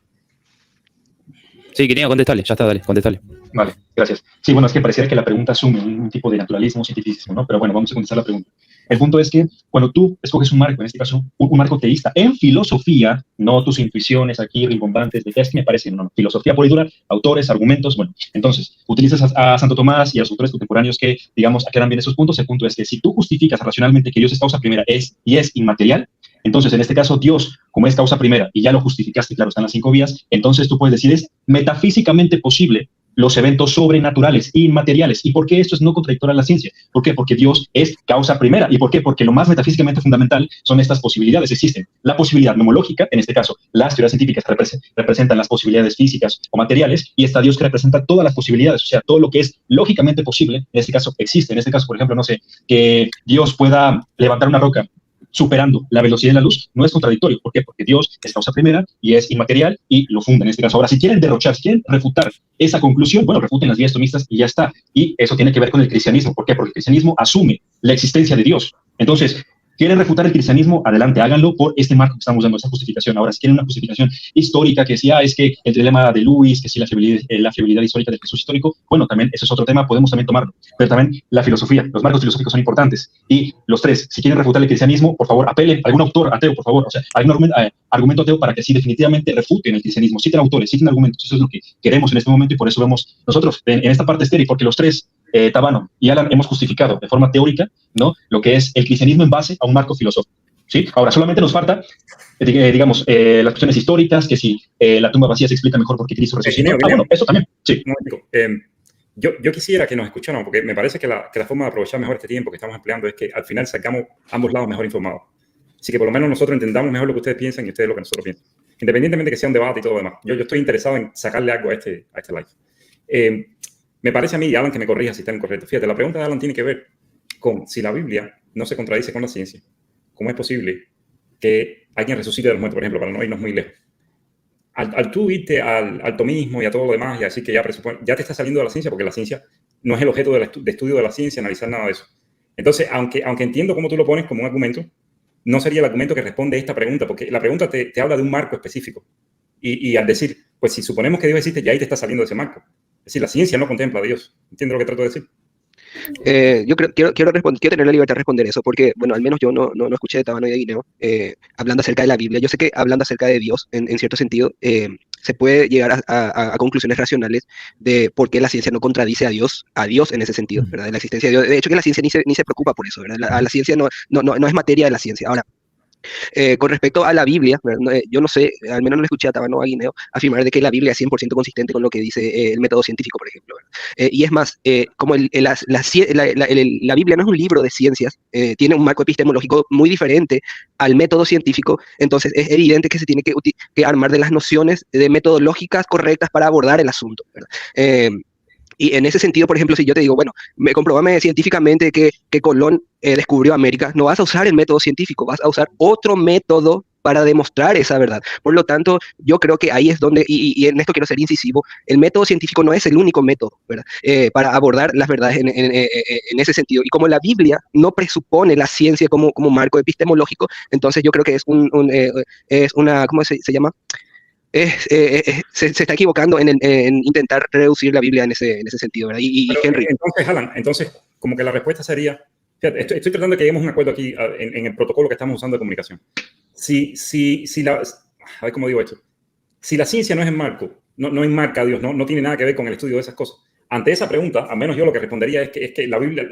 Speaker 2: Sí, quería contestarle, ya está, dale, contestale.
Speaker 4: Vale, gracias. Sí, bueno, es que pareciera que la pregunta asume un tipo de naturalismo, cientificismo, ¿no? Pero bueno, vamos a contestar la pregunta. El punto es que cuando tú escoges un marco, en este caso un marco teísta, en filosofía, no tus intuiciones aquí rimbombantes de que es que me parece, no, filosofía pura y dura, autores, argumentos, bueno, entonces utilizas a Santo Tomás y a los autores contemporáneos que, digamos, aclaran bien esos puntos. El punto es que si tú justificas racionalmente que Dios es causa primera es inmaterial, entonces en este caso Dios, como es causa primera y ya lo justificaste, claro, están las 5 vías, entonces tú puedes decir es metafísicamente posible los eventos sobrenaturales, inmateriales. ¿Y por qué esto es no contradictorio a la ciencia? ¿Por qué? Porque Dios es causa primera. ¿Y por qué? Porque lo más metafísicamente fundamental son estas posibilidades. Existen la posibilidad nomológica, en este caso, las teorías científicas representan las posibilidades físicas o materiales, y está Dios que representa todas las posibilidades, o sea, todo lo que es lógicamente posible, en este caso existe. En este caso, por ejemplo, no sé, que Dios pueda levantar una roca superando la velocidad de la luz, no es contradictorio. ¿Por qué? Porque Dios es causa primera y es inmaterial y lo funda en este caso. Ahora, si quieren derrochar, si quieren refutar esa conclusión, bueno, refuten las guías tomistas y ya está. Y eso tiene que ver con el cristianismo. ¿Por qué? Porque el cristianismo asume la existencia de Dios. Entonces, ¿quieren refutar el cristianismo? Adelante, háganlo por este marco que estamos dando, esa justificación. Ahora, si quieren una justificación histórica, que decía, es que el dilema de Lewis, que sí, la fiabilidad histórica del Jesús histórico, bueno, también eso es otro tema, podemos también tomarlo. Pero también la filosofía, los marcos filosóficos son importantes. Y los 3, si quieren refutar el cristianismo, por favor, apelen a algún autor ateo, por favor, o sea, algún argumento ateo para que sí definitivamente refuten el cristianismo. Citen autores, citen argumentos, eso es lo que queremos en este momento y por eso vemos nosotros en esta parte estéril, porque los 3, Tabano y Alan, hemos justificado de forma teórica, ¿no?, lo que es el cristianismo en base a un marco filosófico, ¿sí? Ahora, solamente nos falta, digamos, las cuestiones históricas, que si la tumba vacía se explica mejor porque Cristo resucitó. Bueno, eso también, sí.
Speaker 5: Yo quisiera que nos escucharan, porque me parece que la forma de aprovechar mejor este tiempo que estamos empleando es que al final sacamos ambos lados mejor informados. Así que por lo menos nosotros entendamos mejor lo que ustedes piensan y ustedes lo que nosotros piensan. Independientemente de que sea un debate y todo lo demás. Yo estoy interesado en sacarle algo a este live. Me parece a mí, Alan, que me corrija si está incorrecto. Fíjate, la pregunta de Alan tiene que ver con si la Biblia no se contradice con la ciencia. ¿Cómo es posible que alguien resucite de los muertos, por ejemplo, para no irnos muy lejos? al tú irte al tomismo y a todo lo demás y así que ya te está saliendo de la ciencia, porque la ciencia no es el objeto de estudio de la ciencia, analizar nada de eso. Entonces, aunque entiendo cómo tú lo pones como un argumento, no sería el argumento que responde esta pregunta, porque la pregunta te habla de un marco específico. Y al decir, pues si suponemos que Dios existe, ya ahí te está saliendo de ese marco. Es decir, la ciencia no contempla a Dios. ¿Entiendes lo que trato de decir?
Speaker 1: Yo quiero tener la libertad de responder eso, porque, bueno, al menos yo no escuché de Tabano y de Guineo hablando acerca de la Biblia. Yo sé que hablando acerca de Dios, en cierto sentido, se puede llegar a conclusiones racionales de por qué la ciencia no contradice a Dios en ese sentido, ¿verdad? De la existencia de Dios. De hecho, que la ciencia ni se preocupa por eso, ¿verdad? La ciencia no es materia de la ciencia. Ahora, con respecto a la Biblia, yo no sé, al menos no le escuché a Tabano o a Guineo afirmar de que la Biblia es 100% consistente con lo que dice el método científico, por ejemplo. Y es más, como la Biblia no es un libro de ciencias, tiene un marco epistemológico muy diferente al método científico, entonces es evidente que se tiene que armar de las nociones de metodológicas correctas para abordar el asunto, ¿verdad? Y en ese sentido, por ejemplo, si yo te digo, bueno, comprobame científicamente que Colón descubrió América, no vas a usar el método científico, vas a usar otro método para demostrar esa verdad. Por lo tanto, yo creo que ahí es donde, y en esto quiero ser incisivo, el método científico no es el único método, ¿verdad? Para abordar las verdades en ese sentido. Y como la Biblia no presupone la ciencia como marco epistemológico, entonces yo creo que es una, ¿cómo se llama? Se está equivocando en intentar reducir la Biblia en ese sentido, ¿verdad? Y Henry.
Speaker 5: Entonces, Alan, como que la respuesta sería, fíjate, estoy tratando de que lleguemos a un acuerdo aquí en el protocolo que estamos usando de comunicación. A ver cómo digo esto. Si la ciencia no es el marco, no enmarca a Dios, no tiene nada que ver con el estudio de esas cosas. Ante esa pregunta, al menos yo lo que respondería es que la Biblia,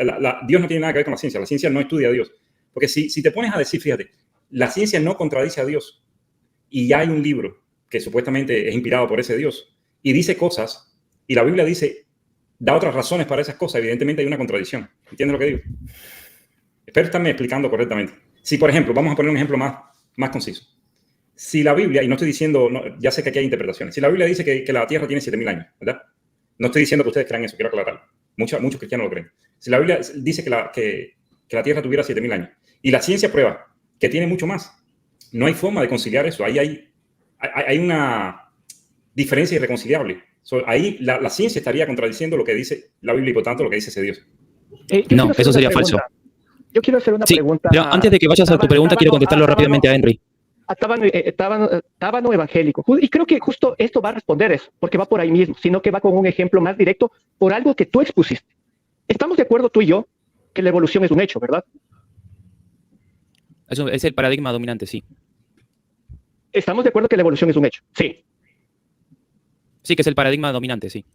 Speaker 5: Dios no tiene nada que ver con la ciencia no estudia a Dios. Porque si te pones a decir, fíjate, la ciencia no contradice a Dios y ya hay un libro que supuestamente es inspirado por ese Dios, y dice cosas, y la Biblia da otras razones para esas cosas, evidentemente hay una contradicción. ¿Entiendes lo que digo? Espero estarme explicando correctamente. Si, por ejemplo, vamos a poner un ejemplo más conciso. Si la Biblia, y no estoy diciendo, ya sé que aquí hay interpretaciones, si la Biblia dice que la Tierra tiene 7.000 años, ¿verdad? No estoy diciendo que ustedes crean eso, quiero aclararlo. Muchos cristianos lo creen. Si la Biblia dice que la Tierra tuviera 7.000 años, y la ciencia prueba que tiene mucho más, no hay forma de conciliar eso. Ahí hay una diferencia irreconciliable. Ahí la ciencia estaría contradiciendo lo que dice la Biblia y por tanto lo que dice ese Dios.
Speaker 2: No, eso sería falso.
Speaker 6: Yo quiero hacer una pregunta.
Speaker 2: Pero antes de que vayas a tu pregunta, quiero contestarlo rápidamente a Henry.
Speaker 6: Tábano evangélico. Y creo que justo esto va a responder eso, porque va por ahí mismo, sino que va con un ejemplo más directo por algo que tú expusiste. Estamos de acuerdo tú y yo que la evolución es un hecho, ¿verdad?
Speaker 2: Eso es el paradigma dominante, sí.
Speaker 6: ¿Estamos de acuerdo que la evolución es un hecho? Sí.
Speaker 2: Sí, que es el paradigma dominante, sí.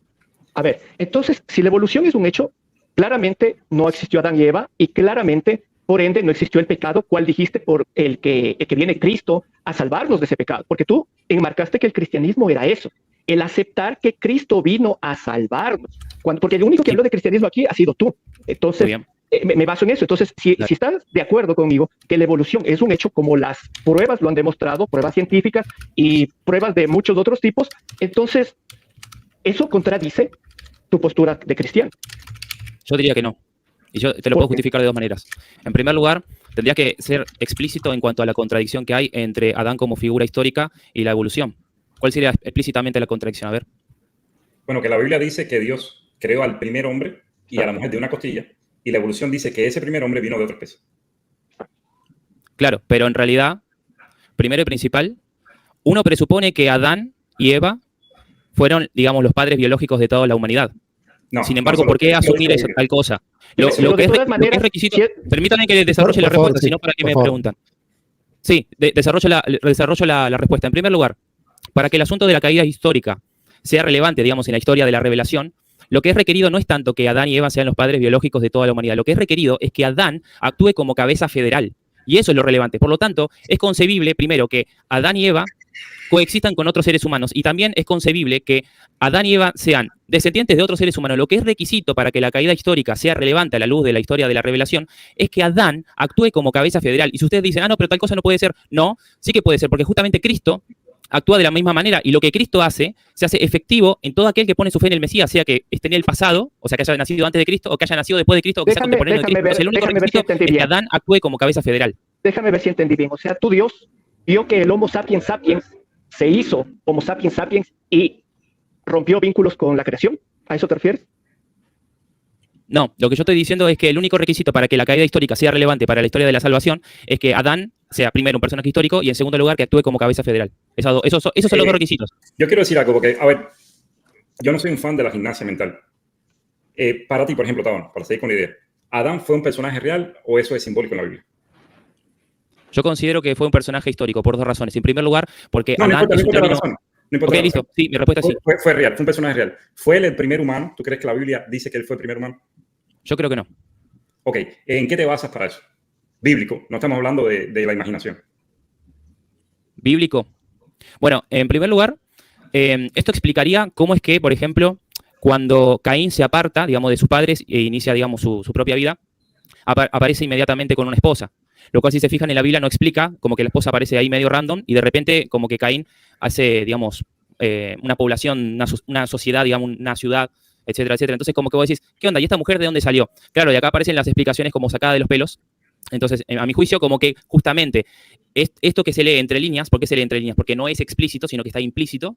Speaker 6: A ver, entonces, si la evolución es un hecho, claramente no existió Adán y Eva y claramente, por ende, no existió el pecado, cual dijiste por el que viene Cristo a salvarnos de ese pecado. Porque tú enmarcaste que el cristianismo era eso, el aceptar que Cristo vino a salvarnos. Porque el único que habló de cristianismo aquí ha sido tú. Entonces, me baso en eso. Entonces, si estás de acuerdo conmigo que la evolución es un hecho, como las pruebas lo han demostrado, pruebas científicas y pruebas de muchos otros tipos, entonces eso contradice tu postura de cristiano.
Speaker 2: Yo diría que no. Y yo te lo puedo justificar de dos maneras. En primer lugar, tendría que ser explícito en cuanto a la contradicción que hay entre Adán como figura histórica y la evolución. ¿Cuál sería explícitamente la contradicción? A ver.
Speaker 5: Bueno, que la Biblia dice que Dios creó al primer hombre y a la mujer de una costilla, y la evolución dice que ese primer hombre vino de otra especie.
Speaker 2: Claro, pero en realidad, primero y principal, uno presupone que Adán y Eva fueron, digamos, los padres biológicos de toda la humanidad. No, sin embargo, ¿por qué asumir esa tal cosa? Lo que es requisito... Permítanme que desarrolle la respuesta, si no, ¿para qué me preguntan? Sí, desarrollo la respuesta. En primer lugar, para que el asunto de la caída histórica sea relevante, digamos, en la historia de la revelación, lo que es requerido no es tanto que Adán y Eva sean los padres biológicos de toda la humanidad. Lo que es requerido es que Adán actúe como cabeza federal. Y eso es lo relevante. Por lo tanto, es concebible, primero, que Adán y Eva coexistan con otros seres humanos. Y también es concebible que Adán y Eva sean descendientes de otros seres humanos. Lo que es requisito para que la caída histórica sea relevante a la luz de la historia de la revelación es que Adán actúe como cabeza federal. Y si ustedes dicen, no, pero tal cosa no puede ser. No, sí que puede ser, porque justamente Cristo actúa de la misma manera, y lo que Cristo hace, se hace efectivo en todo aquel que pone su fe en el Mesías, sea que esté en el pasado, o sea, que haya nacido antes de Cristo, o que haya nacido después de Cristo, o que sea contemporáneo de Cristo. Entonces, el único requisito es que Adán actúe como cabeza federal.
Speaker 6: Déjame ver si entendí bien. O sea, tu Dios vio que el Homo sapiens sapiens se hizo Homo sapiens sapiens y rompió vínculos con la creación. ¿A eso te refieres?
Speaker 2: No, lo que yo estoy diciendo es que el único requisito para que la caída histórica sea relevante para la historia de la salvación es que Adán sea primero un personaje histórico y en segundo lugar que actúe como cabeza federal. Esos son los dos requisitos.
Speaker 5: Yo quiero decir algo, porque, a ver, yo no soy un fan de la gimnasia mental. Para ti, por ejemplo, Tabano, para seguir con la idea, ¿Adán fue un personaje real o eso es simbólico en la Biblia?
Speaker 2: Yo considero que fue un personaje histórico por dos razones. En primer lugar, porque
Speaker 5: No,
Speaker 2: Adán
Speaker 5: no importa la razón. No importa
Speaker 2: Ok,
Speaker 5: la
Speaker 2: listo.
Speaker 5: razón.
Speaker 2: Sí, mi respuesta es sí.
Speaker 5: Fue real, fue un personaje real. ¿Fue él el primer humano? ¿Tú crees que la Biblia dice que él fue el primer humano?
Speaker 2: Yo creo que no.
Speaker 5: Ok, ¿en qué te basas para eso? Bíblico, no estamos hablando de la imaginación.
Speaker 2: Bíblico. Bueno, en primer lugar, esto explicaría cómo es que, por ejemplo, cuando Caín se aparta, digamos, de sus padres e inicia, digamos, su propia vida, aparece inmediatamente con una esposa. Lo cual, si se fijan en la Biblia, no explica, como que la esposa aparece ahí medio random y de repente como que Caín hace, digamos, una población, una sociedad, digamos, una ciudad, etcétera, etcétera. Entonces, como que vos decís, ¿qué onda? ¿Y esta mujer de dónde salió? Claro, y acá aparecen las explicaciones como sacadas de los pelos. Entonces, a mi juicio, como que justamente esto que se lee entre líneas, ¿por qué se lee entre líneas? Porque no es explícito, sino que está implícito.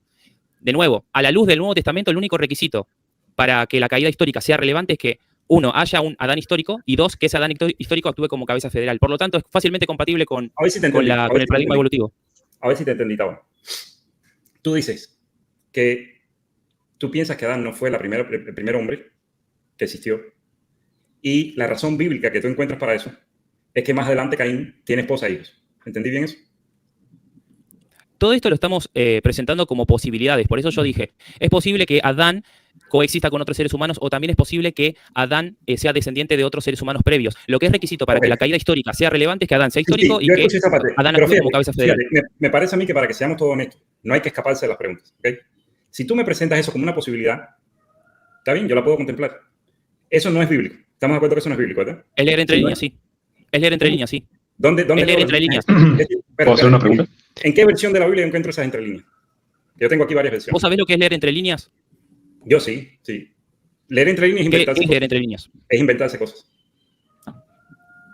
Speaker 2: De nuevo, a la luz del Nuevo Testamento, el único requisito para que la caída histórica sea relevante es que, uno, haya un Adán histórico, y dos, que ese Adán histórico actúe como cabeza federal. Por lo tanto, es fácilmente compatible con el paradigma evolutivo.
Speaker 5: A ver si te entendí, Tabano. Tú dices que tú piensas que Adán no fue el primer hombre que existió, y la razón bíblica que tú encuentras para eso es que más adelante Caín tiene esposa e hijos. ¿Entendí bien eso?
Speaker 2: Todo esto lo estamos presentando como posibilidades. Por eso yo dije, es posible que Adán coexista con otros seres humanos o también es posible que Adán sea descendiente de otros seres humanos previos. Lo que es requisito para que la caída histórica sea relevante es que Adán sea histórico y que Adán actúe como cabeza federal.
Speaker 5: Me parece a mí que para que seamos todos honestos, no hay que escaparse de las preguntas. ¿Okay? Si tú me presentas eso como una posibilidad, está bien, yo la puedo contemplar. Eso no es bíblico. Estamos de acuerdo que eso no es bíblico, ¿verdad?
Speaker 2: Es leer entre líneas, sí. Es leer entre líneas, sí.
Speaker 5: ¿Dónde
Speaker 2: es leer entre líneas.
Speaker 4: ¿Puedo hacer una pregunta?
Speaker 5: ¿En qué versión de la Biblia encuentro esas entre líneas? Yo tengo aquí varias versiones.
Speaker 2: ¿Vos sabés lo que es leer entre líneas?
Speaker 5: Yo sí, sí. Leer entre líneas es inventarse
Speaker 2: ¿Qué es leer entre líneas?
Speaker 5: Es inventarse cosas.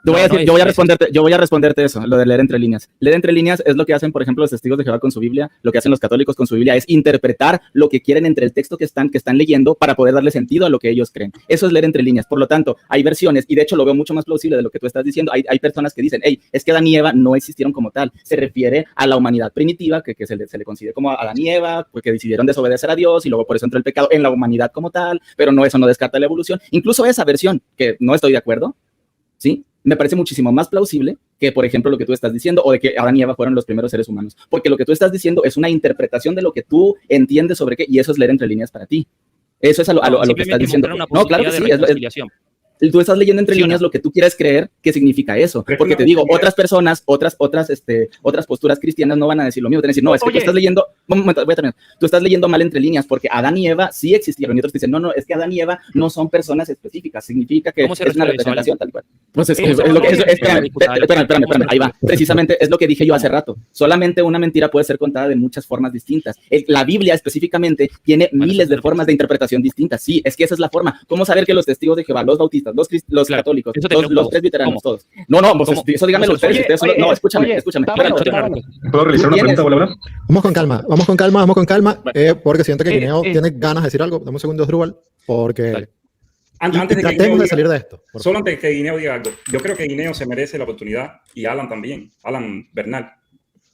Speaker 3: Yo voy a responderte eso, lo de leer entre líneas. Leer entre líneas es lo que hacen, por ejemplo, los testigos de Jehová con su Biblia, lo que hacen los católicos con su Biblia es interpretar lo que quieren entre el texto que están leyendo para poder darle sentido a lo que ellos creen. Eso es leer entre líneas. Por lo tanto, hay versiones, y de hecho lo veo mucho más plausible de lo que tú estás diciendo. Hay personas que dicen, hey, es que Adán y Eva no existieron como tal. Se refiere a la humanidad primitiva, que se le considera como Adán y Eva, porque decidieron desobedecer a Dios y luego por eso entró el pecado en la humanidad como tal, pero no, eso no descarta la evolución. Incluso esa versión, que no estoy de acuerdo, ¿sí? Me parece muchísimo más plausible que, por ejemplo, lo que tú estás diciendo o de que Adán y Eva fueron los primeros seres humanos. Porque lo que tú estás diciendo es una interpretación de lo que tú entiendes sobre qué, y eso es leer entre líneas para ti. Eso es a lo que estás diciendo. No, claro que sí. Tú estás leyendo entre líneas lo que tú quieres creer que significa eso. Porque te digo, otras personas, otras posturas cristianas no van a decir lo mismo. Te van a decir, no, es que tú estás leyendo, un momento, voy a terminar. Tú estás leyendo mal entre líneas porque Adán y Eva sí existieron. Y otros dicen, no, es que Adán y Eva no son personas específicas. Significa que es una representación tal cual. Pues espérame, ahí va. Precisamente es lo que dije yo hace rato. Solamente una mentira puede ser contada de muchas formas distintas. La Biblia específicamente tiene miles de formas de interpretación distintas. Sí, es que esa es la forma. ¿Cómo saber que los testigos de Jehová, los bautistas, los católicos, los presbiteranos, todos? No, pues eso díganmelo ustedes. No, escúchame.
Speaker 4: ¿Puedo realizar una pregunta, Laura?
Speaker 7: Vamos con calma, porque siento que Guineo tiene ganas de decir algo. Dame un segundo, Drubal, porque
Speaker 5: antes de que
Speaker 7: tratemos de salir de esto.
Speaker 5: Solo antes de que Guineo diga algo, yo creo que Guineo se merece la oportunidad, y Alan también, Alan Bernal,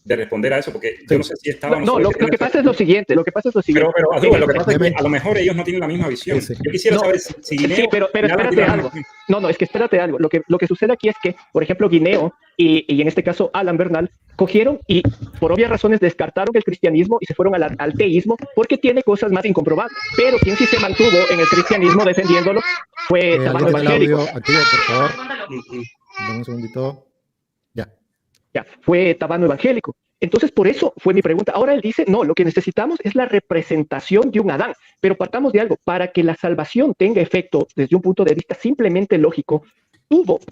Speaker 5: de responder a eso, porque yo no sé si estaban...
Speaker 6: No, lo que pasa es lo siguiente,
Speaker 5: Pero lo que pasa es que a lo mejor ellos no tienen la misma visión. Sí. Yo quisiera saber si Guineo...
Speaker 6: Sí, pero espérate algo. No, es que espérate algo. Lo que sucede aquí es que, por ejemplo, Guineo y en este caso Alan Bernal cogieron y por obvias razones descartaron el cristianismo y se fueron al teísmo porque tiene cosas más incomprobables. Pero quien sí se mantuvo en el cristianismo defendiéndolo fue Tabano Evangélico.
Speaker 7: Activo, por favor. Dame un segundito.
Speaker 6: Ya, fue Tabano Evangélico. Entonces, por eso fue mi pregunta. Ahora él dice, no, lo que necesitamos es la representación de un Adán. Pero partamos de algo, para que la salvación tenga efecto desde un punto de vista simplemente lógico,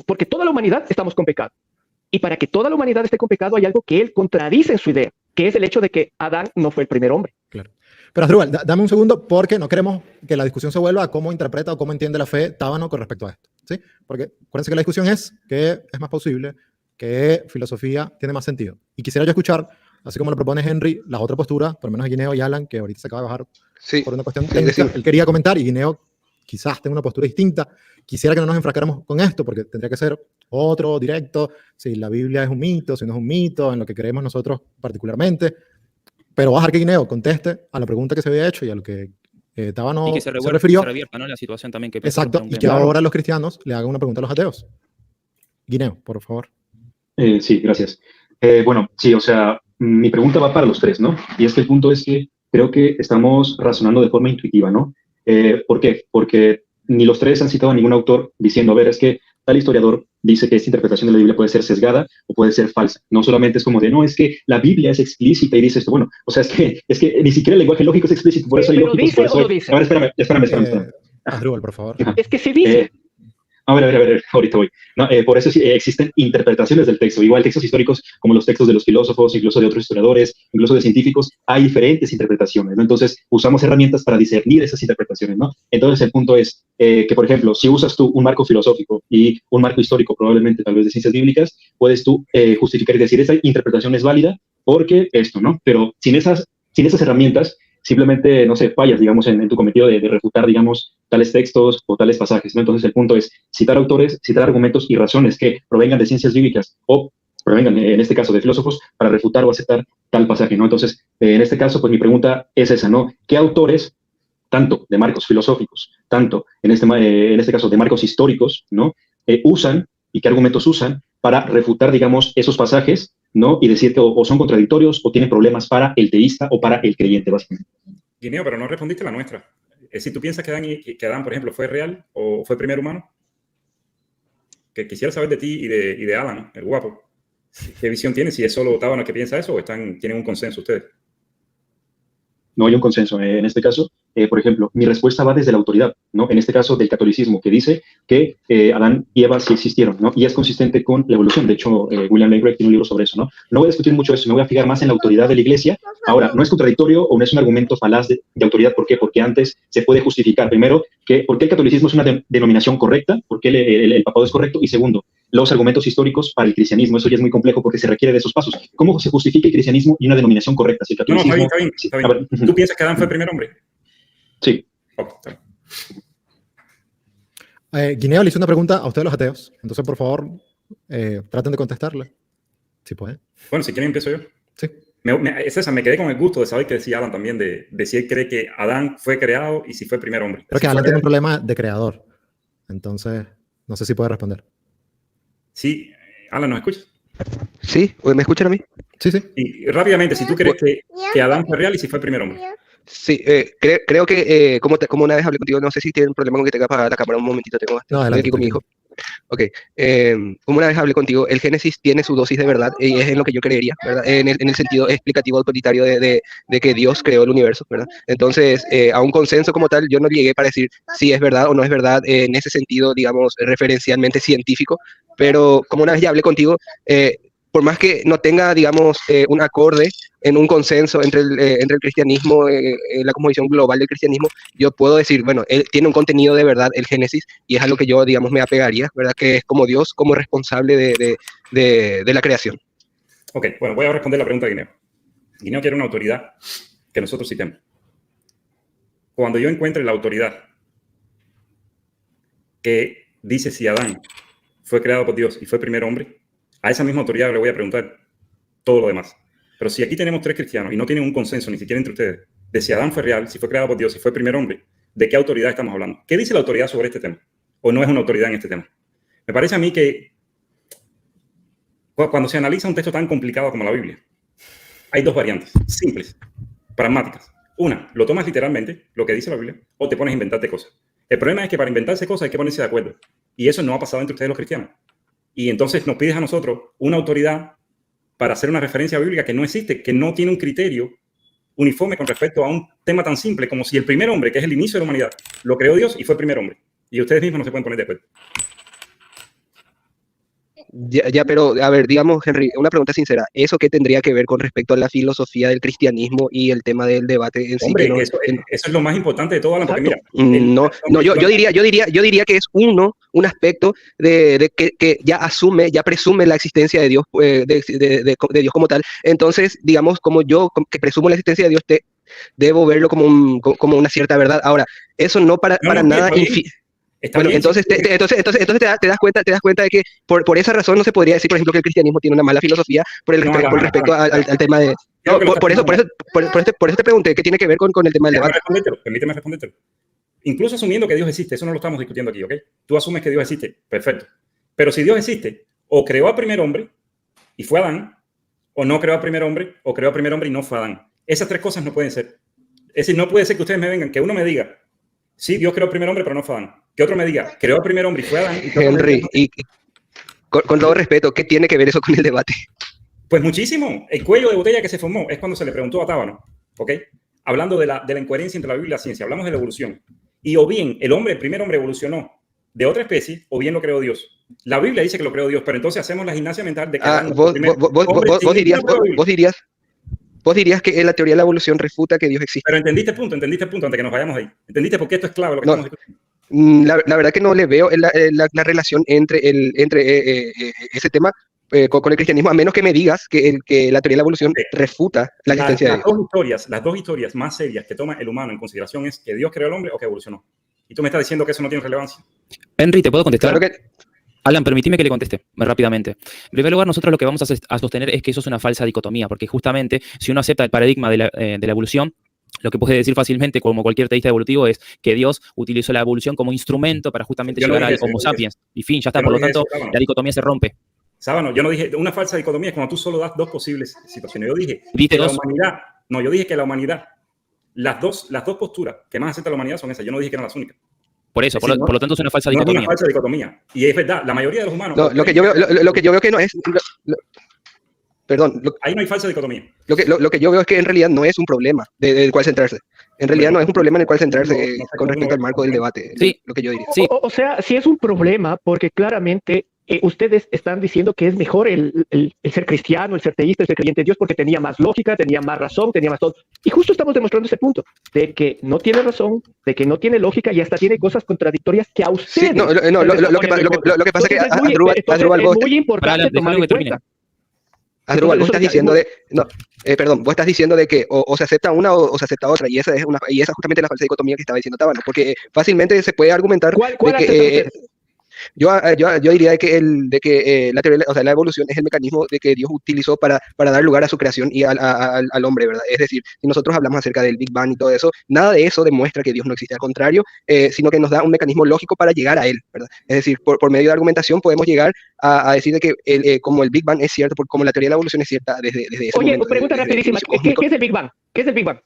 Speaker 6: porque toda la humanidad estamos con pecado. Y para que toda la humanidad esté con pecado hay algo que él contradice en su idea, que es el hecho de que Adán no fue el primer hombre.
Speaker 7: Claro. Pero Asdrúbal, dame un segundo porque no queremos que la discusión se vuelva a cómo interpreta o cómo entiende la fe Tábano con respecto a esto, ¿sí? Porque acuérdense que la discusión es que es más posible, que filosofía tiene más sentido. Y quisiera yo escuchar así como lo propone Henry, la otra postura, por lo menos Guineo y Alan, que ahorita se acaba de bajar
Speaker 1: Sí,
Speaker 7: por una cuestión
Speaker 1: sí,
Speaker 7: técnica,
Speaker 1: decime.
Speaker 7: él quería comentar y Guineo quizás tenga una postura distinta. Quisiera que no nos enfrascáramos con esto porque tendría que ser otro directo, si la Biblia es un mito, si no es un mito, en lo que creemos nosotros particularmente. Pero voy a dejar que Guineo conteste a la pregunta que se había hecho y a lo que Tábano
Speaker 2: Y que se
Speaker 7: se refirió.
Speaker 2: revierta, ¿no? La situación también que
Speaker 7: Exacto, y que
Speaker 2: preguntemos.
Speaker 7: ahora los cristianos le hagan una pregunta a los ateos. Guineo, por favor.
Speaker 4: Sí, gracias. Bueno, sí, o sea, mi pregunta va para los tres, ¿no? Y es que el punto es que creo que estamos razonando de forma intuitiva, ¿no? ¿Por qué? Porque ni los tres han citado a ningún autor diciendo, a ver, es que tal historiador dice que esta interpretación de la Biblia puede ser sesgada o puede ser falsa. No solamente es como de, no, es que la Biblia es explícita y dice esto. Bueno, o sea, es que ni siquiera el lenguaje lógico es explícito, por eso hay
Speaker 6: Pero
Speaker 4: lógicos, por
Speaker 6: dice
Speaker 4: eso
Speaker 6: o no
Speaker 4: hay...
Speaker 6: dice.
Speaker 4: A ver, espérame.
Speaker 7: Asdrúbal, por favor.
Speaker 6: Es que sí dice.
Speaker 4: A ver, ahorita voy. No, por eso sí, existen interpretaciones del texto. Igual textos históricos como los textos de los filósofos, incluso de otros historiadores, incluso de científicos, hay diferentes interpretaciones, ¿no? Entonces, usamos herramientas para discernir esas interpretaciones, ¿no? Entonces, el punto es que, por ejemplo, si usas tú un marco filosófico y un marco histórico, probablemente tal vez de ciencias bíblicas, puedes tú justificar y decir, esa interpretación es válida porque esto, ¿no? Pero sin esas herramientas, simplemente, no sé, fallas, digamos, en tu cometido de refutar, digamos, tales textos o tales pasajes, ¿no? Entonces, el punto es citar autores, citar argumentos y razones que provengan de ciencias bíblicas o provengan, en este caso, de filósofos para refutar o aceptar tal pasaje, ¿no? Entonces, en este caso, pues mi pregunta es esa, ¿no? ¿Qué autores, tanto de marcos filosóficos, tanto, en este caso, de marcos históricos, ¿no? Usan y qué argumentos usan para refutar, digamos, esos pasajes, ¿no? Y decir que o son contradictorios o tienen problemas para el teísta o para el creyente, básicamente.
Speaker 5: Guineo, pero no respondiste la nuestra. Si tú piensas que Adán, por ejemplo, fue real o fue primer humano, que quisiera saber de ti y de Alan, el guapo. ¿Qué visión tienes? Si es solo Tábano que piensa eso o tienen un consenso ustedes.
Speaker 4: No hay un consenso en este caso. Por ejemplo, mi respuesta va desde la autoridad, ¿no? En este caso del catolicismo, que dice que Adán y Eva sí existieron, ¿no? Y es consistente con la evolución. De hecho, William Lane Craig tiene un libro sobre eso, ¿no? No voy a discutir mucho eso, me voy a fijar más en la autoridad de la Iglesia. Ahora, no es contradictorio o no es un argumento falaz de autoridad. ¿Por qué? Porque antes se puede justificar, primero, por qué el catolicismo es una denominación correcta, por qué el papado es correcto, y segundo, los argumentos históricos para el cristianismo. Eso ya es muy complejo porque se requiere de esos pasos. ¿Cómo se justifica el cristianismo y una denominación correcta? Si el catolicismo...
Speaker 5: No, está bien.
Speaker 4: Sí,
Speaker 5: Está bien. ¿Tú piensas que Adán fue el primer hombre?
Speaker 4: Sí.
Speaker 5: Okay, está bien.
Speaker 7: Guineo le hizo una pregunta a ustedes los ateos, entonces por favor traten de contestarle, si pueden.
Speaker 5: Bueno, si quieren empiezo yo.
Speaker 7: Sí.
Speaker 5: César, me quedé con el gusto de saber que decía Alan también, de si él cree que Adán fue creado y si fue el primer hombre.
Speaker 7: Creo
Speaker 5: Si
Speaker 7: que
Speaker 5: fue
Speaker 7: Alan tiene un
Speaker 5: creado.
Speaker 7: problema de creador, entonces no sé si puede responder.
Speaker 5: Sí, Alan, ¿nos escuchas?
Speaker 1: ¿Sí? ¿Me escuchan a mí?
Speaker 7: Sí, sí.
Speaker 5: Y rápidamente, si tú crees que Adán fue real y si fue el primer hombre.
Speaker 1: Sí, creo que como una vez hablé contigo, no sé si tienen problema con que tenga apagada la cámara un momentito,
Speaker 7: No,
Speaker 1: estoy
Speaker 7: adelante,
Speaker 1: aquí con mi hijo.
Speaker 7: tranquilo.
Speaker 1: Ok, como una vez hablé contigo, el Génesis tiene su dosis de verdad y es en lo que yo creería, ¿verdad? En el sentido explicativo autoritario de que Dios creó el universo, ¿verdad? Entonces, a un consenso como tal, yo no llegué para decir si es verdad o no es verdad en ese sentido, digamos, referencialmente científico, pero como una vez ya hablé contigo, por más que no tenga, digamos, un acorde en un consenso entre el cristianismo, la cosmovisión global del cristianismo, yo puedo decir, bueno, él tiene un contenido de verdad, el Génesis, y es a lo que yo, digamos, me apegaría, ¿verdad? Que es como Dios, como responsable de la creación.
Speaker 5: Ok, bueno, voy a responder la pregunta de Guineo. Guineo quiere una autoridad que nosotros citemos. Cuando yo encuentre la autoridad que dice si Adán fue creado por Dios y fue el primer hombre, a esa misma autoridad le voy a preguntar todo lo demás. Pero si aquí tenemos tres cristianos y no tienen un consenso ni siquiera entre ustedes de si Adán fue real, si fue creado por Dios, si fue el primer hombre, ¿de qué autoridad estamos hablando? ¿Qué dice la autoridad sobre este tema? ¿O no es una autoridad en este tema? Me parece a mí que cuando se analiza un texto tan complicado como la Biblia, hay dos variantes simples, pragmáticas. Una, lo tomas literalmente, lo que dice la Biblia, o te pones a inventarte cosas. El problema es que para inventarse cosas hay que ponerse de acuerdo. Y eso no ha pasado entre ustedes los cristianos. Y entonces nos pides a nosotros una autoridad para hacer una referencia bíblica que no existe, que no tiene un criterio uniforme con respecto a un tema tan simple como si el primer hombre, que es el inicio de la humanidad, lo creó Dios y fue el primer hombre. Y ustedes mismos no se pueden poner de acuerdo.
Speaker 1: Ya, pero a ver, digamos, Henry, una pregunta sincera. ¿Eso qué tendría que ver con respecto a la filosofía del cristianismo y el tema del debate en sí?
Speaker 5: Hombre,
Speaker 1: Que no,
Speaker 5: eso es lo más importante de todo, Alan, porque mira,
Speaker 1: no, yo diría que es un aspecto que ya asume, ya presume la existencia de Dios, de Dios como tal. Entonces, digamos, que presumo la existencia de Dios, debo verlo como una cierta verdad. Ahora, eso no para nada.
Speaker 5: Está
Speaker 1: Bueno,
Speaker 5: bien,
Speaker 1: entonces,
Speaker 5: sí,
Speaker 1: te das cuenta de que por esa razón no se podría decir, por ejemplo, que el cristianismo tiene una mala filosofía con respecto al tema de... No, por eso te pregunté, ¿qué tiene que ver con el tema del debate?
Speaker 5: Permíteme respondértelo. Incluso asumiendo que Dios existe, eso no lo estamos discutiendo aquí, ¿ok? Tú asumes que Dios existe, perfecto. Pero si Dios existe, o creó al primer hombre y fue Adán, o no creó al primer hombre, o creó al primer hombre y no fue Adán. Esas tres cosas no pueden ser. Es decir, no puede ser que ustedes me vengan, que uno me diga, sí, Dios creó al primer hombre, pero no fue Adán. Que otro me diga, creó al primer hombre y fue Adán.
Speaker 1: Henry, y con todo respeto, ¿qué tiene que ver eso con el debate?
Speaker 5: Pues muchísimo. El cuello de botella que se formó es cuando se le preguntó a Tábano, ¿ok? Hablando de la incoherencia entre la Biblia y la ciencia, hablamos de la evolución. Y o bien el primer hombre evolucionó de otra especie, o bien lo creó Dios. La Biblia dice que lo creó Dios, pero entonces hacemos la gimnasia mental de que...
Speaker 1: Vos dirías que la teoría de la evolución refuta que Dios existe.
Speaker 5: Pero entendiste el punto antes que nos vayamos ahí. ¿Entendiste por qué esto es clave lo que estamos discutiendo?
Speaker 1: La verdad que no le veo la relación entre ese tema con el cristianismo, a menos que me digas que la teoría de la evolución refuta la existencia de Dios.
Speaker 5: Las dos historias más serias que toma el humano en consideración es que Dios creó al hombre o que evolucionó. Y tú me estás diciendo que eso no tiene relevancia.
Speaker 2: Henry, ¿te puedo contestar?
Speaker 1: Claro que...
Speaker 2: Alan, permíteme que le conteste rápidamente. En primer lugar, nosotros lo que vamos a sostener es que eso es una falsa dicotomía, porque justamente si uno acepta el paradigma de la evolución, lo que puede decir fácilmente, como cualquier teísta evolutivo, es que Dios utilizó la evolución como instrumento para justamente llegar al Homo sapiens. Y fin, ya está. Por lo tanto, la dicotomía se rompe.
Speaker 5: Sábano, yo no dije, una falsa dicotomía es cuando tú solo das dos posibles situaciones. Yo dije
Speaker 2: que
Speaker 5: la humanidad, yo dije que la humanidad, las dos posturas que más acepta la humanidad son esas. Yo no dije que eran las únicas.
Speaker 2: Por eso, por lo tanto es una falsa dicotomía.
Speaker 5: No es una falsa dicotomía. Y es verdad, la mayoría de los humanos...
Speaker 1: No, lo que yo veo que no es... Perdón.
Speaker 5: Ahí no hay falsa dicotomía.
Speaker 1: Lo que yo veo es que en realidad no es un problema del cual centrarse. En realidad no es un problema en el cual centrarse con respecto al marco del debate.
Speaker 2: Sí.
Speaker 1: Lo que yo diría.
Speaker 2: Sí.
Speaker 6: O sea, sí es un problema porque claramente ustedes están diciendo que es mejor el ser cristiano, el ser teísta, el ser creyente en Dios porque tenía más lógica, tenía más razón, tenía más todo. Y justo estamos demostrando ese punto de que no tiene razón, de que no tiene lógica y hasta tiene cosas contradictorias que a ustedes...
Speaker 1: Sí, lo que pasa es que Adrúbal,
Speaker 6: es muy importante tomar en cuenta.
Speaker 1: Adrúbal, vos estás diciendo vos estás diciendo de que o se acepta una o se acepta otra, y esa es justamente la falsa dicotomía que estaba diciendo Tábano, porque fácilmente se puede argumentar de que yo diría de que la teoría, o sea, la evolución es el mecanismo de que Dios utilizó para dar lugar a su creación y al hombre, ¿verdad? Es decir, si nosotros hablamos acerca del Big Bang y todo eso, nada de eso demuestra que Dios no existe, al contrario, sino que nos da un mecanismo lógico para llegar a él, ¿verdad? Es decir, por medio de argumentación podemos llegar a decir de que como el Big Bang es cierto, como la teoría de la evolución es cierta desde ese
Speaker 6: Oye,
Speaker 1: momento.
Speaker 6: Pregunta rapidísima, ¿qué es el Big Bang? ¿Qué es el Big Bang?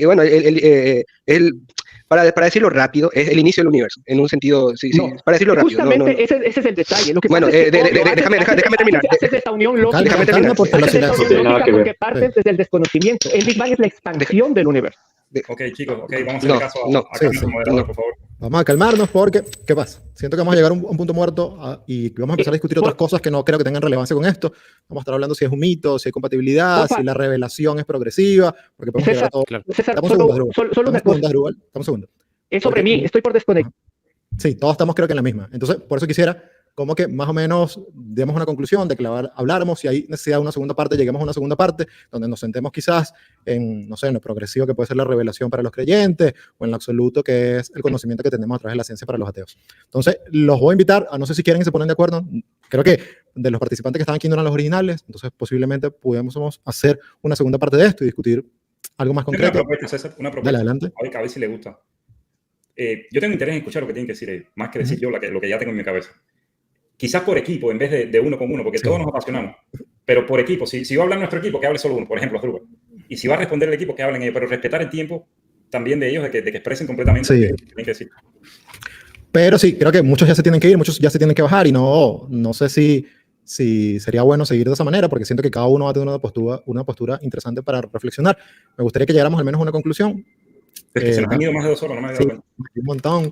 Speaker 1: Bueno, para decirlo rápido, es el inicio del universo, en un sentido, sí, para decirlo rápido.
Speaker 6: Justamente ese es el detalle. Lo que
Speaker 1: bueno, déjame terminar.
Speaker 6: Haces esta unión lógica.
Speaker 1: Déjame terminar.
Speaker 6: Porque partes desde el desconocimiento. El Big Bang es la expansión del universo.
Speaker 5: Ok, chicos, vamos a hacer caso a Carlos, moderador, por favor.
Speaker 7: Vamos a calmarnos porque, ¿qué pasa? Siento que vamos a llegar a un punto muerto y vamos a empezar a discutir otras cosas que no creo que tengan relevancia con esto. Vamos a estar hablando si es un mito, si hay compatibilidad, si la revelación es progresiva, porque podemos llegar a todo.
Speaker 6: César, solo una cosa.
Speaker 7: Dame un segundo.
Speaker 6: Es sobre mí, estoy por desconectar.
Speaker 7: Sí, todos estamos creo que en la misma. Entonces, por eso quisiera como que más o menos demos una conclusión de que habláramos, si hay necesidad de una segunda parte, lleguemos a una segunda parte donde nos sentemos quizás en, no sé, en lo progresivo que puede ser la revelación para los creyentes o en lo absoluto que es el conocimiento que tenemos a través de la ciencia para los ateos. Entonces, los voy a invitar a, no sé si quieren y se ponen de acuerdo, creo que de los participantes que estaban aquí no eran los originales, entonces posiblemente pudiéramos hacer una segunda parte de esto y discutir algo más concreto.
Speaker 5: Una propuesta, César, una propuesta.
Speaker 7: Dale, adelante.
Speaker 5: A ver si le gusta. Yo tengo interés en escuchar lo que tienen que decir ellos, más que decir yo lo que ya tengo en mi cabeza. Quizás por equipo, en vez de uno con uno, porque todos nos apasionamos. Pero por equipo, si va a hablar nuestro equipo, que hable solo uno, por ejemplo, Asdrúbal. Y si va a responder el equipo, que hablen ellos, pero respetar el tiempo también de ellos, de que expresen completamente lo que tienen que decir.
Speaker 7: Pero sí, creo que muchos ya se tienen que ir, muchos ya se tienen que bajar y no sé si sería bueno seguir de esa manera, porque siento que cada uno va a tener una postura interesante para reflexionar. Me gustaría que llegáramos al menos a una conclusión.
Speaker 5: Es que se nos han ido más de 2 horas, no me he dado cuenta.
Speaker 7: Un montón.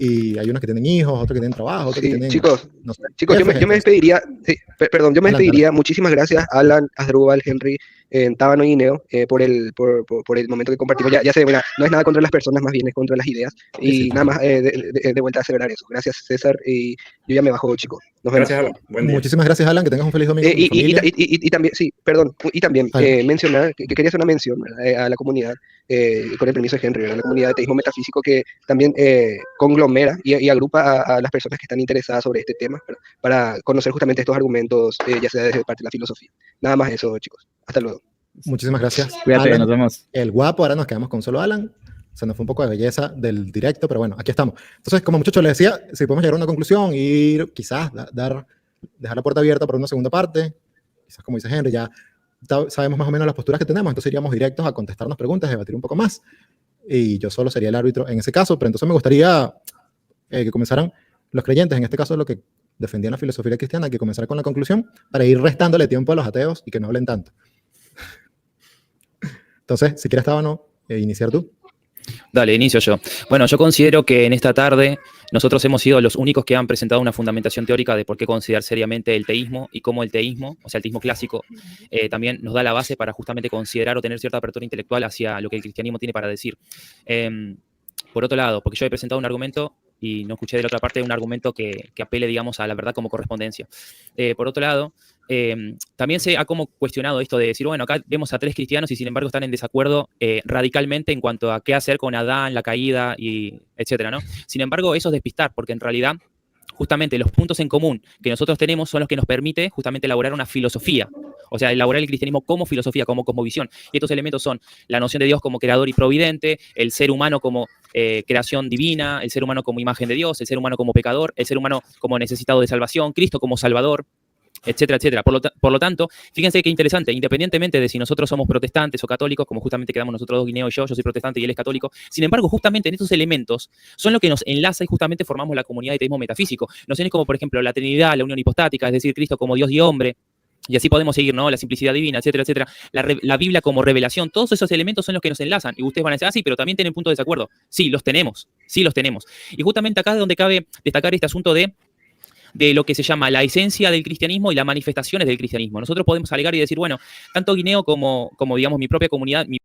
Speaker 7: y hay unos que tienen hijos, otros que tienen trabajo, otros que
Speaker 1: Sí,
Speaker 7: tienen...
Speaker 1: chicos,
Speaker 7: no sé,
Speaker 1: chicos, yo me
Speaker 7: jefes.
Speaker 1: despediría, sí, perdón, yo me
Speaker 7: Adelante,
Speaker 1: despediría. Muchísimas gracias, Alan, Asdrúbal, Henry, Tábano y Neo, por el momento que compartimos. Ya sé, mira, no es nada contra las personas, más bien es contra las ideas.
Speaker 7: Sí, sí,
Speaker 1: Y nada más de vuelta a aseverar eso. Gracias, César, y yo ya me bajo, chicos. Nos vemos.
Speaker 5: Gracias, Alan. Buen día.
Speaker 7: Muchísimas gracias, Alan, que tengas un feliz domingo con tu familia.
Speaker 1: Y también, sí, perdón, y también
Speaker 7: Adelante.
Speaker 1: mencionar que quería hacer una mención, ¿verdad? A la comunidad, con el permiso de Henry, ¿verdad? La comunidad de teísmo metafísico que también conglomera y agrupa a las personas que están interesadas sobre este tema, ¿verdad? Para conocer justamente estos argumentos, ya sea desde parte de la filosofía. Nada más eso, chicos. Hasta luego.
Speaker 7: Muchísimas gracias,
Speaker 3: Cuídate,
Speaker 7: Alan,
Speaker 3: nos vemos.
Speaker 7: el guapo. Ahora nos quedamos con solo Alan. Se nos fue un poco de belleza del directo, pero bueno, aquí estamos. Entonces, como muchachos les decía, si podemos llegar a una conclusión y quizás dejar la puerta abierta para una segunda parte, quizás como dice Henry, ya sabemos más o menos las posturas que tenemos, entonces iríamos directos a contestarnos preguntas, debatir un poco más, y yo solo sería el árbitro en ese caso, pero entonces me gustaría que comenzaran los creyentes, en este caso lo que defendían la filosofía cristiana, que comenzara con la conclusión para ir restándole tiempo a los ateos y que no hablen tanto. Entonces, si quieres, Tábano, iniciar tú.
Speaker 2: Dale, inicio yo. Bueno, yo considero que en esta tarde nosotros hemos sido los únicos que han presentado una fundamentación teórica de por qué considerar seriamente el teísmo y cómo el teísmo, o sea, el teísmo clásico, también nos da la base para justamente considerar o tener cierta apertura intelectual hacia lo que el cristianismo tiene para decir. Por otro lado, porque yo he presentado un argumento y no escuché de la otra parte un argumento que apele, digamos, a la verdad como correspondencia. Por otro lado, también se ha como cuestionado esto de decir, bueno, acá vemos a 3 cristianos y sin embargo están en desacuerdo radicalmente en cuanto a qué hacer con Adán, la caída, y etcétera, ¿no? Sin embargo, eso es despistar, porque en realidad justamente los puntos en común que nosotros tenemos son los que nos permite justamente elaborar una filosofía, o sea, elaborar el cristianismo como filosofía, como cosmovisión. Y estos elementos son la noción de Dios como creador y providente, el ser humano como creación divina, el ser humano como imagen de Dios, el ser humano como pecador, el ser humano como necesitado de salvación, Cristo como salvador, etcétera, etcétera. Por lo tanto, fíjense qué interesante, independientemente de si nosotros somos protestantes o católicos, como justamente quedamos nosotros dos, Guineo y yo soy protestante y él es católico, sin embargo, justamente en estos elementos son lo que nos enlaza y justamente formamos la comunidad de teísmo metafísico. Nociones como, por ejemplo, la Trinidad, la unión hipostática, es decir, Cristo como Dios y hombre, y así podemos seguir, ¿no? La simplicidad divina, etcétera, etcétera. La Biblia como revelación, todos esos elementos son los que nos enlazan. Y ustedes van a decir, sí, pero también tienen puntos de desacuerdo. Sí, los tenemos. Sí, los tenemos. Y justamente acá es donde cabe destacar este asunto de lo que se llama la esencia del cristianismo y las manifestaciones del cristianismo. Nosotros podemos alegar y decir, bueno, tanto Guineo como digamos, mi propia comunidad,